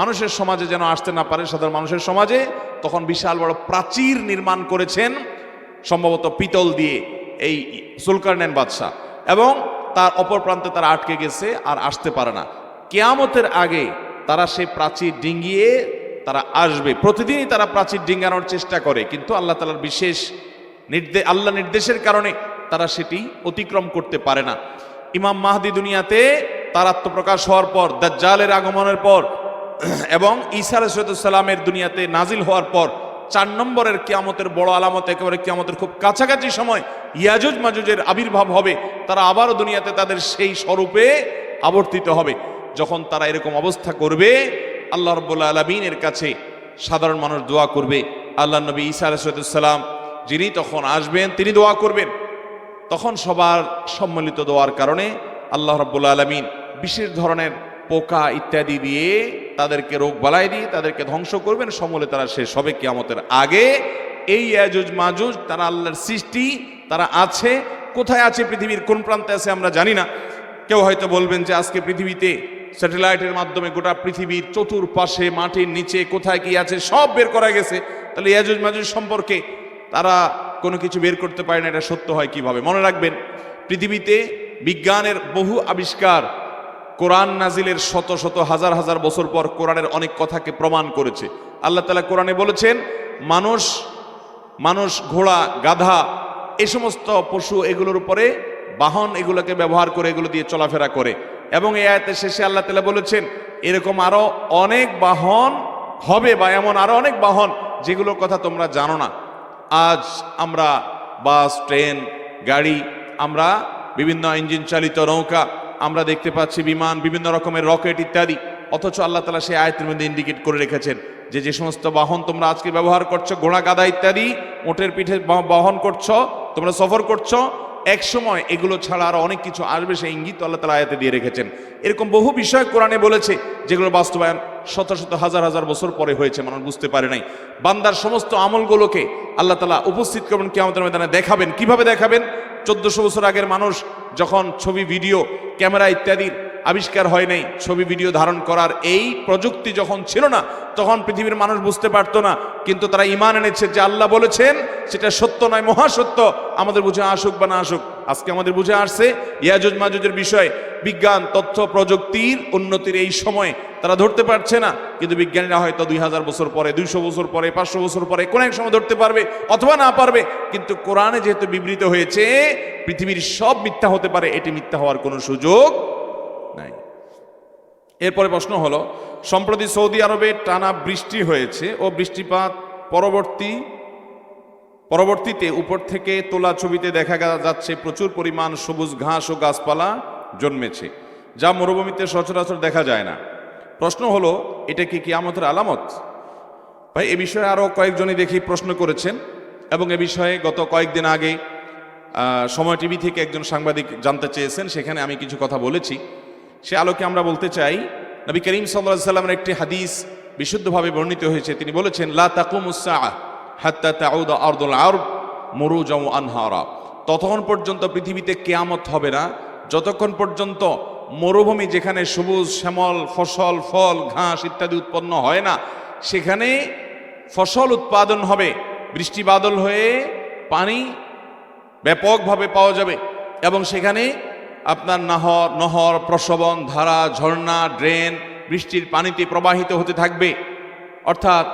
মানুষের সমাজে যেন আসতে না পারে, সাধারণ মানুষের সমাজে, তখন বিশাল বড় প্রাচীর নির্মাণ করেছেন, সম্ভবত পিতল দিয়ে, এই জুলকারনাইন বাদশাহ, এবং তার অপর প্রান্তে তারা আটকে গেছে, আর আসতে পারে না। কিয়ামতের আগে তারা সেই প্রাচীর ডিঙ্গিয়ে তারা আসবে। প্রতিদিনই তারা প্রাচীর ডিঙ্গানোর চেষ্টা করে, কিন্তু আল্লাহ তাআলার বিশেষ আল্লাহ নির্দেশের কারণে তারা সেটি অতিক্রম করতে পারে না। ইমাম মাহদি দুনিয়াতে তার আত্মপ্রকাশ হওয়ার পর, দাজ্জালের আগমনের পর এবং ঈসা আলাইহিস সালামের দুনিয়াতে নাজিল হওয়ার পর 4 নম্বরের কিয়ামতের বড় আলামত, একেবারে কিয়ামতের খুব কাছাকাছি সময় ইয়াজুজ মাজুজের আবির্ভাব হবে। তারা আবারও দুনিয়াতে তাদের সেই স্বরূপে আবর্তিত হবে। যখন তারা এরকম অবস্থা করবে, আল্লাহ রাব্বুল আলামিনের কাছে সাধারণ মানুষ দোয়া করবে। আল্লাহ নবী ঈসা আলাইহিস সালাম যিনি তখন আসবেন, তিনি দোয়া করবেন। তখন সবার সম্মিলিত দোয়ার কারণে আল্লাহ রাব্বুল আলামিন বিশেষ ধরনের পোকা ইত্যাদি দিয়ে তাদেরকে রোগ বালাই দিয়ে তাদেরকে ধ্বংস করবেন। সমূলে তারা শেষ হবে কিয়ামতের আগে। এই ইয়াজুজ মাজুজ তারা আল্লাহর সৃষ্টি, তারা আছে। কোথায় আছে, পৃথিবীর কোন প্রান্তে আছে আমরা জানি না। কেউ হয়তো বলবেন যে আজকে পৃথিবীতে স্যাটেলাইটের মাধ্যমে গোটা পৃথিবীর চতুর্পাশে, মাটির নিচে কোথায় কি আছে সব বের করা গেছে। তাহলে ইয়াজুজ মাজুজ সম্পর্কে তারা কোনো কিছু বের করতে পারে না, এটা সত্য হয় কিভাবে? মনে রাখবেন, পৃথিবীতে বিজ্ঞানের বহু আবিষ্কার কোরআন নাজিলের শত শত হাজার হাজার বছর পর কোরআনের অনেক কথাকে প্রমাণ করেছে। আল্লাহ তাআলা কোরআনে বলেছেন, মানুষ, ঘোড়া, গাধা, এই সমস্ত পশু, এগুলোর উপরে বাহন, এগুলোকে ব্যবহার করে এগুলো দিয়ে চলাফেরা করে। এবং এই আয়াতের শেষে আল্লাহ তাআলা বলেছেন, এরকম আরো অনেক বাহন হবে, বা এমন আরো অনেক বাহন যেগুলোর কথা তোমরা জানো না। আজ আমরা বাস, ট্রেন, গাড়ি, আমরা বিভিন্ন ইঞ্জিন চালিত নৌকা, আমরা দেখতে পাচ্ছি বিমান, বিভিন্ন রকমের রকেট ইত্যাদি। অথচ আল্লাহ তাআলা সেই আয়াতের মধ্যে ইন্ডিকেট করে রেখেছেন যে যে সমস্ত বাহন তোমরা আজকে ব্যবহার করছো, ঘোড়া, গাধা ইত্যাদি, ওটের পিঠে বহন করছো, তোমরা সফর করছো, এক সময় এগুলো ছাড়া আরো অনেক কিছু আসবে, সেই ইঙ্গিত আল্লাহ তাআলা আয়াতে দিয়ে রেখেছেন। এরকম বহু বিষয় কোরআনে বলেছে যেগুলো বাস্তবায়ন শত শত হাজার হাজার বছর পরে হয়েছে, মানুষ বুঝতে পারে নাই। বান্দার সমস্ত আমলগুলোকে আল্লাহ তাআলা উপস্থিত করবেন কিয়ামতের ময়দানে, দেখাবেন। কিভাবে দেখাবেন? 1400 বছর আগের মানুষ যখন ছবি, ভিডিও, ক্যামেরা ইত্যাদির আবিষ্কার হয় নাই, ছবি ভিডিও ধারণ করার এই প্রযুক্তি যখন ছিল না, তখন পৃথিবীর মানুষ বুঝতে পারতো না। কিন্তু তারা ঈমান এনেছে যে আল্লাহ বলেছেন সেটা সত্য নয়, মহাসত্য। আমাদের বুঝে আসুক বা না আসুক, আজকে আমাদের বুঝে আসছে ইয়াজুজ মাজুজের বিষয়। বিজ্ঞান, তথ্য প্রযুক্তির উন্নতির এই সময়ে তারা ধরতে পারছে না, কিন্তু বিজ্ঞানীরা হয়তো 2000 বছর পরে, 200 বছর পরে, 500 বছর পরে কোন এক সময় ধরতে পারবে, অথবা না পারবে। কিন্তু কোরআনে যেহেতু বিবৃত হয়েছে পৃথিবীর সব মিথ্যা হতে পারে, এটি মিথ্যা হওয়ার কোনো সুযোগ নাই। এরপরে প্রশ্ন হলো, সম্প্রতি সৌদি আরবে টানা বৃষ্টি হয়েছে ও বৃষ্টিপাত পরবর্তীতে উপর থেকে তোলা ছবিতে দেখা যাচ্ছে প্রচুর পরিমাণ সবুজ ঘাস ও গাছপালা জন্মেছে, যা মরুভূমিতে সচরাচর দেখা যায় না। প্রশ্ন হলো, এটা কি কিয়ামতের আলামত? ভাই, এ বিষয়ে আরো কয়েকজনই দেখি প্রশ্ন করেছেন, এবং এ বিষয়ে গত কয়েকদিন আগে সময় টিভি থেকে একজন সাংবাদিক জানতে চেয়েছেন, সেখানে আমি কিছু কথা বলেছি। সে আলোকে আমরা বলতে চাই, নবী করিম সাল্লাল্লাহু আলাইহি ওয়াসাল্লামের একটি হাদিস বিশুদ্ধভাবে বর্ণিত হয়েছে। তিনি বলেছেন, লা তাকুমুস সাআ হাত্তা তাউদা আরদুল আরব মুরুজাও আনহারা। ততক্ষণ পর্যন্ত পৃথিবীতে কিয়ামত হবে না যতক্ষণ পর্যন্ত মরুভূমি, যেখানে সবুজ শ্যামল ফসল, ফল, ঘাস ইত্যাদি উৎপন্ন হয় না, সেখানে ফসল উৎপাদন হবে, বৃষ্টি বাদল হয়ে পানি ব্যাপকভাবে পাওয়া যাবে, এবং সেখানে আপনার নহর, প্রসবন, ধারা, ঝর্ণা, ড্রেন বৃষ্টির পানিতে প্রবাহিত হতে থাকবে। অর্থাৎ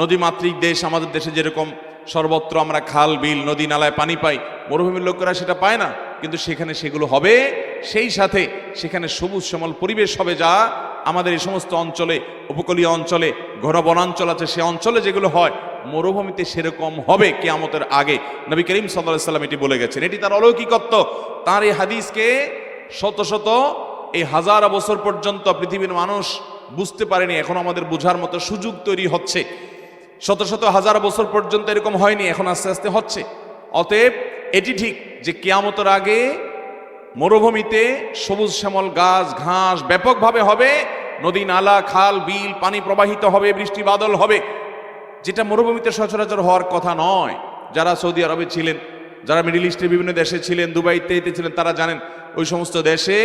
নদীমাতৃক দেশ, আমাদের দেশে যেরকম সর্বত্র আমরা খাল, বিল, নদী, নালায় পানি পাই, মরুভূমির লোকেরা সেটা পায় না, কিন্তু সেখানে সেগুলো হবে। সেই সাথে সেখানে সবুজ শ্যামল পরিবেশ হবে, যা আমাদের এই সমস্ত অঞ্চলে, উপকূলীয় অঞ্চলে, ঘন বনাঞ্চল আছে, সে অঞ্চলে যেগুলো হয় মরুভূমিতে সেরকম হবে কিয়ামতের আগে। নবী করিম সাল্লাল্লাহু আলাইহি ওয়াসাল্লাম এটি বলে গেছেন। এটি তার অলৌকিকত্ব। তার এই হাদিসকে শত শত এই হাজার বছর পর্যন্ত পৃথিবীর মানুষ বুঝতে পারেনি, এখন আমাদের বোঝার মতো সুযোগ তৈরি হচ্ছে। শত শত হাজার বছর পর্যন্ত এরকম হয়নি, এখন আস্তে আস্তে হচ্ছে। অতএব এটি ঠিক যে কিয়ামতের আগে মরুভূমিতে সবুজ শ্যামল গাছ ঘাস ব্যাপকভাবে হবে, নদী নালা খাল বিল পানি প্রবাহিত হবে, বৃষ্টি বাদল হবে, যেটা মরুভূমিতে সচরাচর হওয়ার কথা নয়। যারা সৌদি আরবে ছিলেন, যারা মিডল ইস্টের বিভিন্ন দেশে ছিলেন, দুবাইতে ছিলেন, তারা জানেন ওই সমস্ত দেশে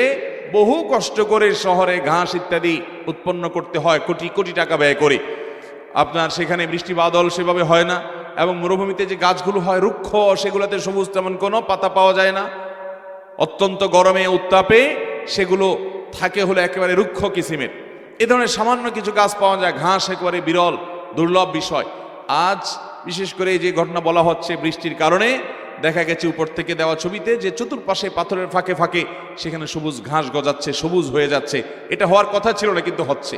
বহু কষ্ট করে শহরে ঘাস ইত্যাদি উৎপন্ন করতে হয়, কোটি কোটি টাকা ব্যয় করে। আপনার সেখানে বৃষ্টি বাদল সেভাবে হয় না, এবং মরুভূমিতে যে গাছগুলো হয় রুক্ষ, সেগুলোতে সবুজ তেমন কোনো পাতা পাওয়া যায় না। অত্যন্ত গরমে উত্তাপে সেগুলো থাকে হলো একেবারে রুক্ষ কিসিমের। এ ধরনের সামান্য কিছু গাছ পাওয়া যায়, ঘাস একেবারে বিরল দুর্লভ বিষয়। আজ বিশেষ করে যে ঘটনা বলা হচ্ছে বৃষ্টির কারণে, দেখা গেছে উপর থেকে দেওয়া ছবিতে যে চতুর্পাশে পাথরের ফাঁকে ফাঁকে সেখানে সবুজ ঘাস গজাচ্ছে, সবুজ হয়ে যাচ্ছে। এটা হওয়ার কথা ছিল না, কিন্তু হচ্ছে।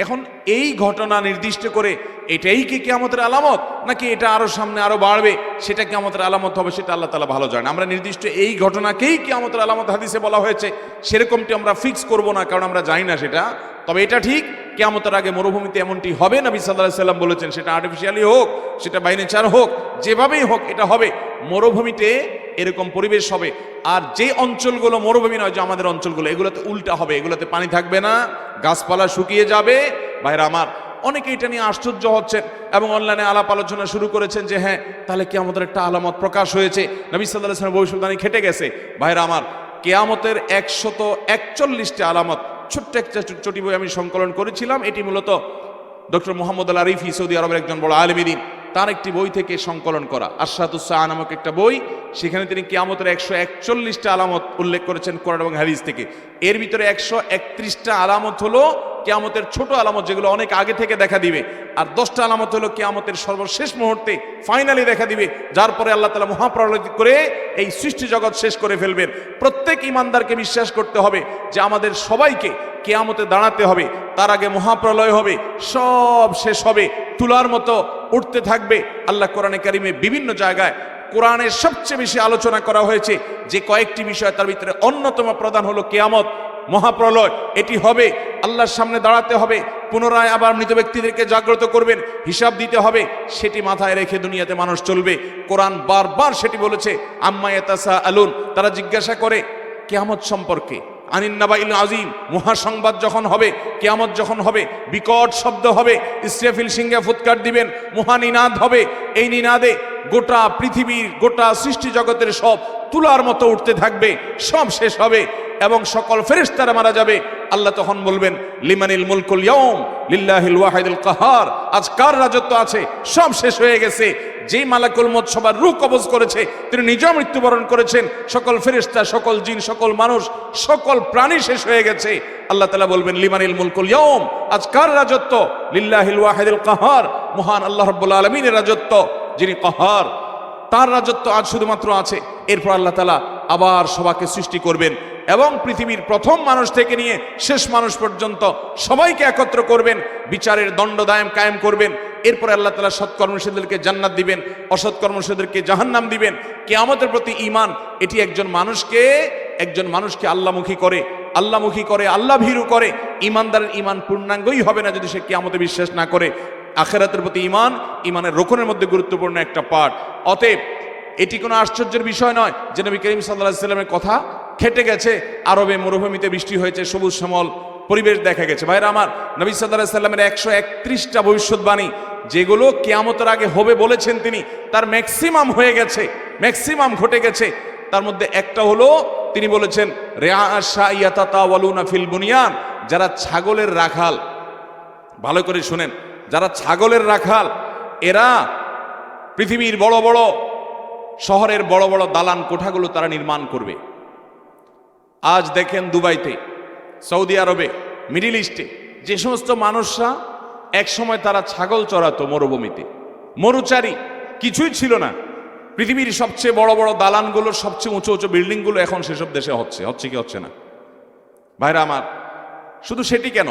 এখন এই ঘটনা নির্দিষ্ট করে এটাই কি কিয়ামতের আলামত, নাকি এটা আরো সামনে আরো বাড়বে সেটা কিয়ামতের আলামত হবে, সেটা আল্লাহ তাআলা ভালো জানেন। আমরা নির্দিষ্ট এই ঘটনাকেই কিয়ামতের আলামত হাদিসে বলা হয়েছে সেরকমটি আমরা ফিক্স করব না, কারণ আমরা জানি না সেটা। তবে এটা ঠিক কিয়ামতের আগে মরুভূমিতে এমনটি হবে, নবী সাল্লাল্লাহু আলাইহি সাল্লাম বলেছেন। সেটা আর্টিফিশিয়ালি হোক, সেটা বাই নেচার হোক, যেভাবেই হোক এটা হবে। মরুভূমিতে এরকম পরিবেশ হবে। আর যে অঞ্চলগুলো মরুভূমি নয়, যে আমাদের অঞ্চলগুলো, এগুলোতে উল্টা হবে, এগুলোতে পানি থাকবে না, গাছপালা শুকিয়ে যাবে। ভাইরা আমার, অনেকে এটা নিয়ে আশ্চর্য হচ্ছেন এবং অনলাইনে আলাপ আলোচনা শুরু করেছেন যে হ্যাঁ, তাহলে কিয়ামতের একটা আলামত প্রকাশ হয়েছে, নবী সাল্লাল্লাহু আলাইহি ওয়াসাল্লাম ভবিষ্যদ্বাণী খেটে গেছে। ভাইরা আমার, কিয়ামতের 141টা আলামত, ছোট্ট একটা চটি বই আমি সংকলন করেছিলাম। এটি মূলত ডক্টর মোহাম্মদ আল আরিফি, সৌদি আরবের একজন বড় আলেম দ্বীন, তার একটি বই থেকে সংকলন করা, আশরাতুস সাআ নামক একটা বই। সেখানে তিনি কিয়ামতের 141টা আলামত উল্লেখ করেছেন কোরআন এবং হাদিস থেকে। এর ভিতরে 131টা আলামত হলো কিয়ামতের ছোট আলামত, যেগুলো অনেক আগে থেকে দেখা দিবে। আর 10টা আলামত হলো কিয়ামতের সর্বশেষ মুহূর্তে ফাইনালি দেখা দিবে, যার পরে আল্লাহ তাআলা মহাপ্রলয় করে এই সৃষ্টি জগৎ শেষ করে ফেলবেন। প্রত্যেক ইমানদারকে বিশ্বাস করতে হবে যে আমাদের সবাইকে কিয়ামতে দাঁড়াতে হবে, তার আগে মহাপ্রলয় হবে, সব শেষ হবে, তুলার মতো উঠতে থাকবে। আল্লাহ কোরআনে কারিমে বিভিন্ন জায়গায় কোরআনের সবচেয়ে বেশি আলোচনা করা হয়েছে যে কয়েকটি বিষয়, তার ভিতরে অন্যতম প্রধান হলো কিয়ামত, মহাপ্রলয়। এটি হবে, আল্লাহর সামনে দাঁড়াতে হবে, পুনরায় আবার মৃত ব্যক্তিদেরকে জাগ্রত করবেন, হিসাব দিতে হবে। সেটি মাথায় রেখে দুনিয়াতে মানুষ চলবে। কোরআন বারবার সেটি বলেছে, আম্মা ইয়াতাসাআলুন, তারা জিজ্ঞাসা করে কিয়ামত সম্পর্কে, আনিন নাবাইল আযীম, মহাসংবাদ যখন হবে, কিয়ামত যখন হবে, বিকট শব্দ হবে, ইসরাফিল সিংহে ফুৎকার দিবেন, মহানিনাদ হবে। এই নিনাদে গোটা পৃথিবীর, গোটা সৃষ্টি জগতের সব তুলার মতো উঠতে থাকবে, সব শেষ হবে এবং সকল ফেরেশতারা মারা যাবে। আল্লাহ তখন বলবেন, লিমানিল মুলকুল ইয়াউম লিল্লাহিল ওয়াহিদুল কাহার, আজ কার রাজত্ব আছে, সব শেষ হয়ে গেছে। যেই মালাকুল মউত সবার রূহ কবজ করেছে, তিনি নিজেও মৃত্যুবরণ করেছেন, সকল ফেরেশতা, সকল জিন, সকল মানুষ, সকল প্রাণী শেষ হয়ে গেছে। আল্লাহ তাআলা বলবেন, লিমানিল মুলকুল ইয়াউম, আজ কার রাজত্ব, লিল্লাহিল ওয়াহিদুল কাহার, মহান আল্লাহ রাব্বুল আলামিনের রাজত্ব, যিনি কাহার, তার রাজত্ব আজ শুধুমাত্র আছে। এরপর আল্লাহ তাআলা আবার সবাইকে সৃষ্টি করবেন এবং পৃথিবীর প্রথম মানুষ থেকে নিয়ে শেষ মানুষ পর্যন্ত সবাইকে একত্র করবেন, বিচারের দণ্ডদায়ম কায়েম করবেন। এরপরে আল্লাহ তাআলা সৎকর্মশীলদেরকে জান্নাত দিবেন, অসৎকর্মশীলদেরকে জাহান্নাম দিবেন। কিয়ামতের প্রতি ঈমান, এটি একজন মানুষকে আল্লাহমুখী করে, আল্লাহ ভীরু করে। ঈমানদারের ঈমান পূর্ণাঙ্গই হবে না যদি সে কিয়ামতে বিশ্বাস না করে। আখিরাতের প্রতি ঈমান, ঈমানের রোকনের মধ্যে গুরুত্বপূর্ণ একটা পার্ট। অতএব এটি কোনো আশ্চর্যের বিষয় নয় যে নবী করিম সাল্লাল্লাহু আলাইহি সাল্লামের কথা খেটে গেছে, আরবে মরুভূমিতে বৃষ্টি হয়েছে, সবুজ শ্যামল পরিবেশ দেখা গেছে। ভাইরা আমার, নবী সাল্লাল্লাহু আলাইহি সাল্লামের 131টা ভবিষ্যৎবাণী যেগুলো কিয়ামতের আগে হবে বলেছেন তিনি, তার ম্যাক্সিমাম হয়ে গেছে, ম্যাক্সিমাম ঘটে গেছে। তার মধ্যে একটা হলো, তিনি বলেছেন, রিআশা ইয়াতাতাওয়ালুনা ফিল বুনিয়ান, যারা ছাগলের রাখাল, ভালো করে শুনেন, যারা ছাগলের রাখাল, এরা পৃথিবীর বড় বড় শহরের বড় বড় দালান কোঠাগুলো তারা নির্মাণ করবে। আজ দেখেন দুবাইতে, সৌদি আরবে, মিডিল ইস্টে যে সমস্ত মানুষরা একসময় তারা ছাগল চড়াতো মরুভূমিতে, মরুচারী কিছুই ছিল না, পৃথিবীর সবচেয়ে বড় বড় দালানগুলো, সবচেয়ে উঁচু উঁচু বিল্ডিংগুলো এখন সেসব দেশে হচ্ছে কি হচ্ছে না? ভাইরা আমার, শুধু সেটি কেন,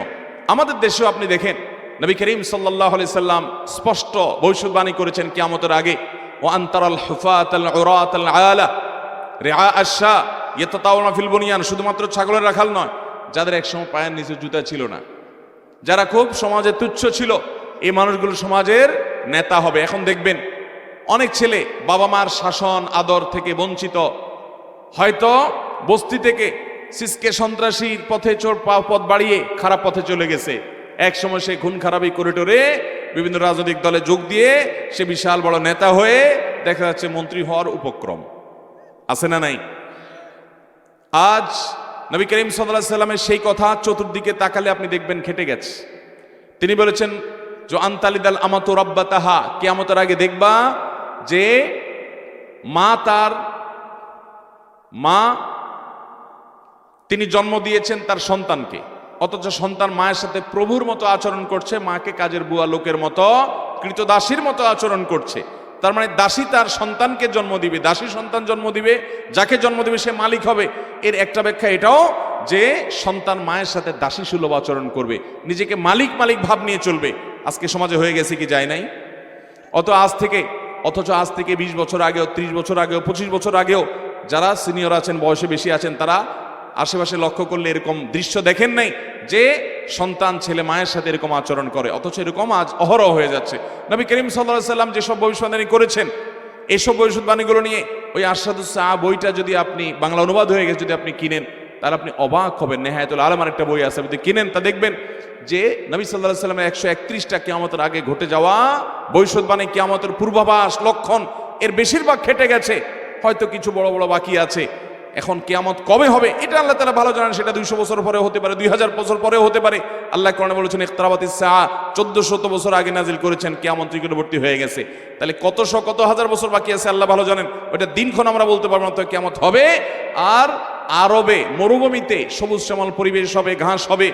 আমাদের দেশেও আপনি দেখেন নবী করিম সাল্লাল্লাহু আলাইহি সাল্লাম স্পষ্ট ভবিষ্যৎবাণী করেছেন কিয়ামতের আগে, ওয়া আনতারাল হুফাতাল উরাতাল আলা রিআ আশ-শা ইয়াতাতাওয়ানা ফিল বুনিয়ান, শুধুমাত্র ছাগলের রাখাল নয়, যাদের একসময় পায়ের নিচে জুতা ছিল না, যারা খুব সমাজে তুচ্ছ ছিল, এই মানুষগুলো সমাজের নেতা হবে। এখন দেখবেন অনেক ছেলে বাবা মার শাসন আদর থেকে বঞ্চিত, হয়তো বস্তি থেকে সিসকে সন্ত্রাসীর পথে পথ বাড়িয়ে খারাপ পথে চলে গেছে। এক সময় সে খুন খারাপি করিডোরে বিভিন্ন রাজনৈতিক দলে যোগ দিয়ে সে বিশাল বড় নেতা হয়ে দেখা যাচ্ছে মন্ত্রী হওয়ার উপক্রম আছে না নাই? আজ নবী করিম সাল্লাল্লাহু আলাইহি সাল্লামের সেই কথা চতুর্দিকে তাকালে আপনি দেখবেন খেটে গেছে। তিনি বলেছেন যে আনতালিদাল আমাতু রাব্বাতাহা, কিয়ামতের আগে দেখবা যে মা তিনি জন্ম দিয়েছেন তার সন্তানকে, অথচ সন্তান মায়ের সাথে প্রভুর মতো আচরণ করছে, মাকে কাজের বুয়া লোকের মতো কৃতদাসীর মতো আচরণ করছে। তার মানে দাসী তার সন্তানকে জন্ম দিবে, দাসী সন্তান জন্ম দিবে, যাকে জন্ম দিবে সে মালিক হবে। এর একটা ব্যাখ্যা এটাও যে সন্তান মায়ের সাথে দাসী সুলভ আচরণ করবে, নিজেকে মালিক মালিক ভাব নিয়ে চলবে। আজকে সমাজে হয়ে গেছে কি যায় নাই? অথচ আজ থেকে 20 বছর আগেও, 30 বছর আগেও, 25 বছর আগেও যারা সিনিয়র আছেন, বয়সে বেশি আছেন, তারা আশেপাশে লক্ষ্য করলে এরকম দৃশ্য দেখেন নাই যে সন্তান ছেলে মায়ের সাথে এরকম আচরণ করে, অথচ এরকম আজ অহরহ হয়ে যাচ্ছে। নবী করিম সাল্লাল্লাহু আলাইহি সাল্লাম যেসব ভবিষ্যৎবাণী করেছেন, এইসব ভবিষ্যৎবাণীগুলো নিয়ে ওই আরশাদুস সাআ বইটা যদি আপনি বাংলা অনুবাদ হয়ে গেছে যদি আপনি কিনেন, তাহলে আপনি অবাক হবেন। নেহায়াতুল আলমের একটা বই আছে, যদি কিনেন তা দেখবেন যে নবী সাল্লাল্লাহু আলাইহি সাল্লামের 131টা কিয়ামতের আগে ঘটে যাওয়া ভবিষ্যৎবাণী, কিয়ামতের পূর্বাভাস, লক্ষণ, এর বেশিরভাগ খেটে গেছে, হয়তো কিছু বড় বড় বাকি আছে। এখন কিয়ামত কবে হবে এটা আল্লাহ তাআলা ভালো জানেন। সেটা 200 বছর পরে হতে পারে, 2000 বছর পরেও হতে পারে। আল্লাহ কোরআনে বলেছেন ইকতারাবাতিস সাআ, 1400 বছর আগে নাজিল করেছেন, কিয়ামত নিকটবর্তী হয়ে গেছে। তাহলে কত হাজার বছর বাকি আছে আল্লাহ ভালো জানেন। ওটা দিনক্ষণ আমরা বলতে পারবো না, তো কিয়ামত হবে। আর আরবে মরুভূমিতে সবুজ শ্যামল পরিবেশ হবে, ঘাস হবে,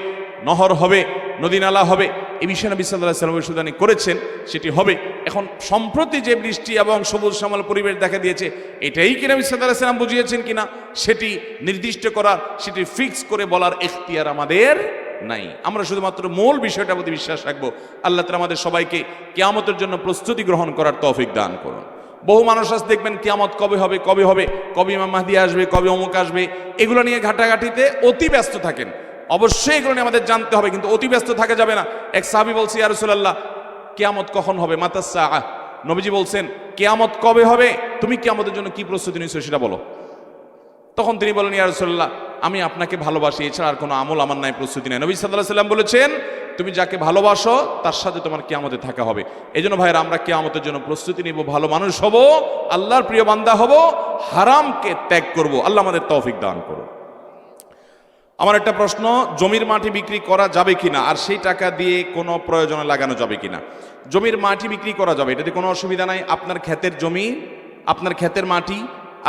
নহর হবে, নদী নালা হবে। এই বিষয়ে নবী সাল্লাল্লাহু আলাইহি ওয়াসাল্লাম ভবিষ্যদ্বাণী করেছেন, সেটি হবে। এখন সম্প্রতি যে বৃষ্টি এবং সবুজ শ্যামল পরিবেশ দেখা দিয়েছে, এটাই কি নবী সাল্লাল্লাহু আলাইহি ওয়াসাল্লাম বুঝিয়েছেন কিনা সেটি নির্দিষ্ট করার, সেটি ফিক্স করে বলার এখতিয়ার আমাদের নাই। আমরা শুধুমাত্র মূল বিষয়টার প্রতি বিশ্বাস রাখবো। আল্লাহ তাআলা আমাদের সবাইকে কিয়ামতের জন্য প্রস্তুতি গ্রহণ করার তৌফিক দান করুন। বহু মানুষ আজ দেখবেন কিয়ামত কবে হবে, কবে ইমাম মাহদী আসবে, কবে অমুক আসবে, এগুলো নিয়ে ঘাটাঘাটিতে অতি ব্যস্ত থাকেন। অবশ্যই এগুলো নিয়ে আমাদের জানতে হবে, কিন্তু অতি ব্যস্ত থাকা যাবে না। এক সাহাবী বলছে, ইয়া রাসূলুল্লাহ, কিয়ামত কখন হবে? মাতাস সাআ। নবীজি বলছেন, কিয়ামত কবে হবে, তুমি কিয়ামতের জন্য কি প্রস্তুতি নিয়েছো সেটা বলো। তখন তিনি বলেন, ইয়া রাসূলুল্লাহ, আমি আপনাকে ভালোবাসি, এছাড়া আর কোনো আমল আমার নাই, প্রস্তুতি নেই। নবী সাল্লাল্লাহু আলাইহি ওয়াসাল্লাম বলেছেন, তুমি যাকে ভালোবাসো তার সাথে তোমার কিয়ামতে থাকা হবে। এই জন্য ভাইরা, আমরা কিয়ামতের জন্য প্রস্তুতি নিব, ভালো মানুষ হব, আল্লাহর প্রিয় বান্দা হব, হারামকে ত্যাগ করব। আল্লাহ আমাদের তৌফিক দান করুন। আমার একটা প্রশ্ন, জমির মাটি বিক্রি করা যাবে কিনা, আর সেই টাকা দিয়ে কোনো প্রয়োজনে লাগানো যাবে কিনা? জমির মাটি বিক্রি করা যাবে, এটাতে কোনো অসুবিধা নাই। আপনার ক্ষেতের জমি, আপনার ক্ষেতের মাটি,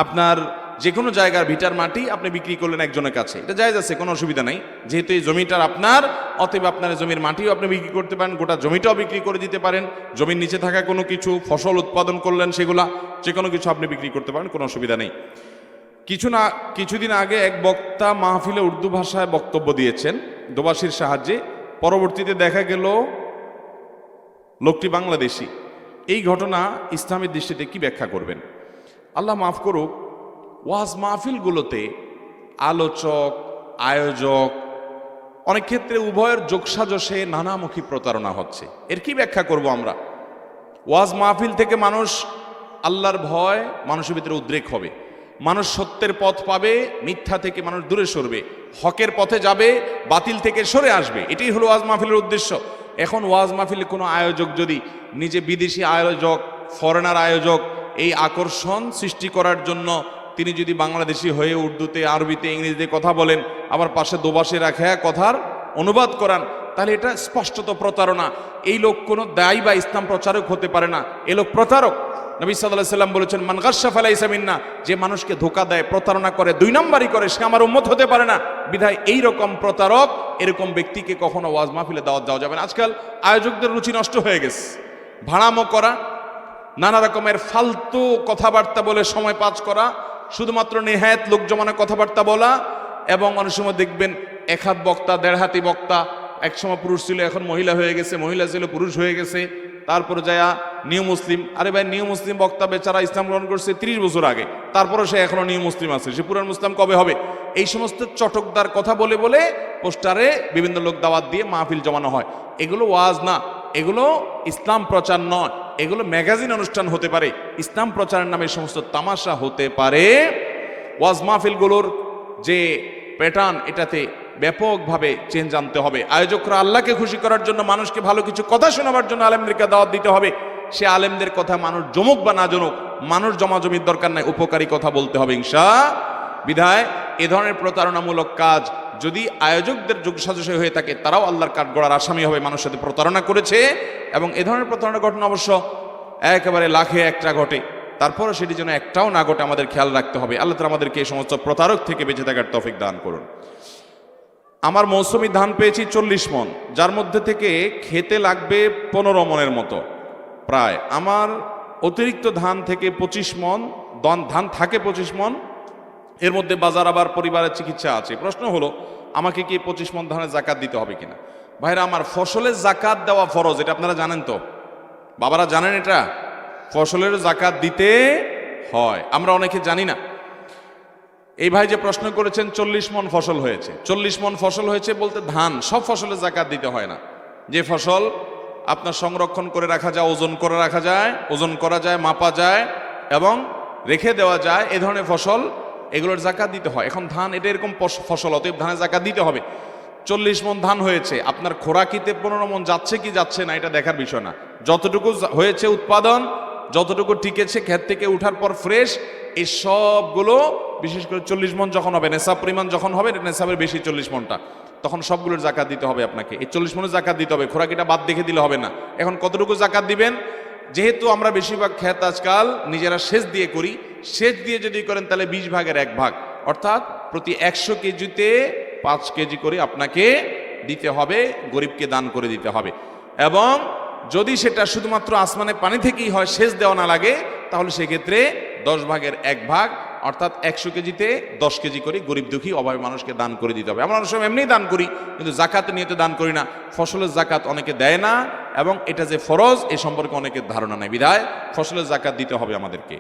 আপনার যে কোনো জায়গার ভিটার মাটি আপনি বিক্রি করলেন একজনের কাছে, এটা জায়েজ আছে, কোনো অসুবিধা নাই। যেহেতু এই জমিটার আপনার, অতএব আপনার জমির মাটিও আপনি বিক্রি করতে পারেন, গোটা জমিটাও বিক্রি করে দিতে পারেন। জমির নিচে থাকা কোনো কিছু ফসল উৎপাদন করলেন, সেগুলা যে কোনো কিছু আপনি বিক্রি করতে পারেন, কোনো অসুবিধা নেই। কিছুদিন আগে এক বক্তা মাহফিলে উর্দু ভাষায় বক্তব্য দিয়েছেন দোভাষীর সাহায্যে, পরবর্তীতে দেখা গেল লোকটি বাংলাদেশি। এই ঘটনা ইসলামের দৃষ্টিতে কি ব্যাখ্যা করবেন? আল্লাহ মাফ করুক, ওয়াজ মাহফিলগুলোতে আলোচক, আয়োজক, অনেক ক্ষেত্রে উভয়ের যোগসাজশে নানামুখী প্রতারণা হচ্ছে। এর কি ব্যাখ্যা করব আমরা? ওয়াজ মাহফিল থেকে মানুষ আল্লাহর ভয় মানুষের ভিতরে উদ্রেক হবে, মানুষ সত্যের পথ পাবে, মিথ্যা থেকে মানুষ দূরে সরবে, হকের পথে যাবে, বাতিল থেকে সরে আসবে। এটাই হলো ওয়াজ মাহফিলের উদ্দেশ্য। এখন ওয়াজ মাহফিলে কোনো আয়োজক যদি নিজে বিদেশি আয়োজক, ফরেনার আয়োজক, এই আকর্ষণ সৃষ্টি করার জন্য তিনি যদি বাংলাদেশি হয়ে উর্দুতে, আরবিতে, ইংরেজিতে কথা বলেন, আবার পাশে দোভাষী রাখা কথার অনুবাদ করান, তাহলে এটা স্পষ্টত প্রতারণা। এই লোক কোনো দায়ী বা ইসলাম প্রচারক হতে পারে না, এ লোক প্রতারক। নবী সাল্লাল্লাহু আলাইহি ওয়াসাল্লাম বলেছেন, মান গাশশা ফালাইসা মিন্না, যে মানুষকে ধোঁকা দেয়, প্রতারণা করে, 2 নম্বরই করে, সে আমার উম্মত হতে পারে না। বিধায় এই রকম প্রতারক, এরকম ব্যক্তিকে কখনো ওয়াজ মাহফিলে দাওয়াত দেওয়া যাবে না। আজকাল আয়োজকদের রুচি নষ্ট হয়ে গেছে, ভাড়ামো করা, নানা রকমের ফালতু কথাবার্তা বলে সময় পাস করা, শুধুমাত্র নেহায়েত লোক জমানো কথাবার্তা বলা, এবং অনেক সময় দেখবেন 1 হাত বক্তা, 1.5 হাতি বক্তা, একসময় পুরুষ ছিল এখন মহিলা হয়ে গেছে, মহিলা ছিল পুরুষ হয়ে গেছে, তারপরে যায়া নিউ মুসলিম। আরে ভাই, নিউ মুসলিম বক্তা বেচারা ইসলাম গ্রহণ করছে 30 বছর আগে, তারপরে সে এখনো নিউ মুসলিম আছে, সে পুরান মুসলিম কবে হবে? এই সমস্ত চটকদার কথা বলে বলে পোস্টারে বিভিন্ন লোক দাওয়াত দিয়ে মাহফিল জমানো হয়। এগুলো ওয়াজ না, এগুলো ইসলাম প্রচার নয়, এগুলো ম্যাগাজিন অনুষ্ঠান হতে পারে, ইসলাম প্রচারের নামে সমস্ত তামাশা হতে পারে। ওয়াজ মাহফিলগুলোর যে প্যাটার্ন, এটাতে ব্যাপকভাবে চেঞ্জ আনতে হবে। আয়োজকরা আল্লাহকে খুশি করার জন্য, মানুষকে ভালো কিছু কথা শোনাবার জন্য আলেমদেরকে দাওয়াত দিতে হবে। সে আলেমদের কথা মানুষ জমুক বা না জমুক, মানুষ জমাজমির দরকার নাই, উপকারী কথা বলতে হবে বিধায় এ ধরনের প্রতারণামূলক কাজ যদি আয়োজকদের যোগসাজশে হয়ে থাকে, তারাও আল্লাহর কাঠগড়ার আসামি হবে, মানুষের সাথে প্রতারণা করেছে। এবং এ ধরনের প্রতারণা ঘটনা অবশ্য একেবারে লাখে একটা ঘটে, তারপরে সেটি যেন একটাও না ঘটে আমাদের খেয়াল রাখতে হবে। আল্লাহ তাআলা আমাদেরকে এই সমস্ত প্রতারক থেকে বেঁচে থাকার তৌফিক দান করুন। আমার মৌসুমি ধান পেয়েছি 40 মণ, যার মধ্যে থেকে খেতে লাগবে 15 মণের মতো প্রায়। আমার অতিরিক্ত ধান থেকে 25 মণ, ধান থাকে 25 মণ, এর মধ্যে বাজার আবার পরিবারের চিকিৎসা আছে। প্রশ্ন হলো, আমাকে কি 25 মণ ধানের জাকাত দিতে হবে কিনা? ভাইরা আমার, ফসলের জাকাত দেওয়া ফরজ, এটা আপনারা জানেন তো? বাবারা জানেন এটা? ফসলের জাকাত দিতে হয়, আমরা অনেকে জানি না। এই ভাই যে প্রশ্ন করেছেন 40 মণ ফসল হয়েছে, 40 মণ ফসল হয়েছে বলতে ধান, সব ফসলের জাকাত দিতে হয় না। যে ফসল আপনার সংরক্ষণ করে রাখা যায়, ওজন করে রাখা যায়, ওজন করা যায়, মাপা যায় এবং রেখে দেওয়া যায়, এ ধরনের ফসল, এগুলোর জাকাত দিতে হয়। এখন ধান এটা এরকম ফসল, অতএব ধানের জাকাত দিতে হবে। 40 মণ ধান হয়েছে, আপনার খোরাকিতে 15 মণ যাচ্ছে কি যাচ্ছে না এটা দেখার বিষয় না। যতটুকু হয়েছে উৎপাদন, যতটুকু টিকেছে ক্ষেত থেকে উঠার পর ফ্রেশ, এই সবগুলো, বিশেষ করে 40 মণ যখন হবে, নেশাব পরিমাণ যখন হবে, নেশাবের বেশি 40 মণটা, তখন সবগুলোর জাকাত দিতে হবে আপনাকে। এই 40 মণের জাকাত দিতে হবে, খোরাকিটা বাদ দেখে দিলে হবে না। এখন কতটুকু জাকাত দিবেন? যেহেতু আমরা বেশিরভাগ ক্ষেত আজকাল নিজেরা সেচ দিয়ে করি, সেচ দিয়ে যদি করেন তাহলে 20 ভাগের 1 ভাগ, অর্থাৎ প্রতি 100 কেজিতে 5 কেজি করে আপনাকে দিতে হবে, গরিবকে দান করে দিতে হবে। এবং যদি সেটা শুধুমাত্র আসমানে পানি থেকেই হয়, সেচ দেওয়া না লাগে, তাহলে সেক্ষেত্রে 10 ভাগের 1 ভাগ, অর্থাৎ 100 কেজিতে 10 কেজি করে গরিব দুঃখী অভাবী মানুষকে দান করে দিতে হবে। আমরা অনেক সময় এমনিই দান করি, কিন্তু জাকাত নিয়ে তো দান করি না। ফসলের জাকাত অনেকে দেয় না, এবং এটা যে ফরজ এ সম্পর্কে অনেকের ধারণা নেই, বিধায় ফসলের জাকাত দিতে হবে আমাদেরকে।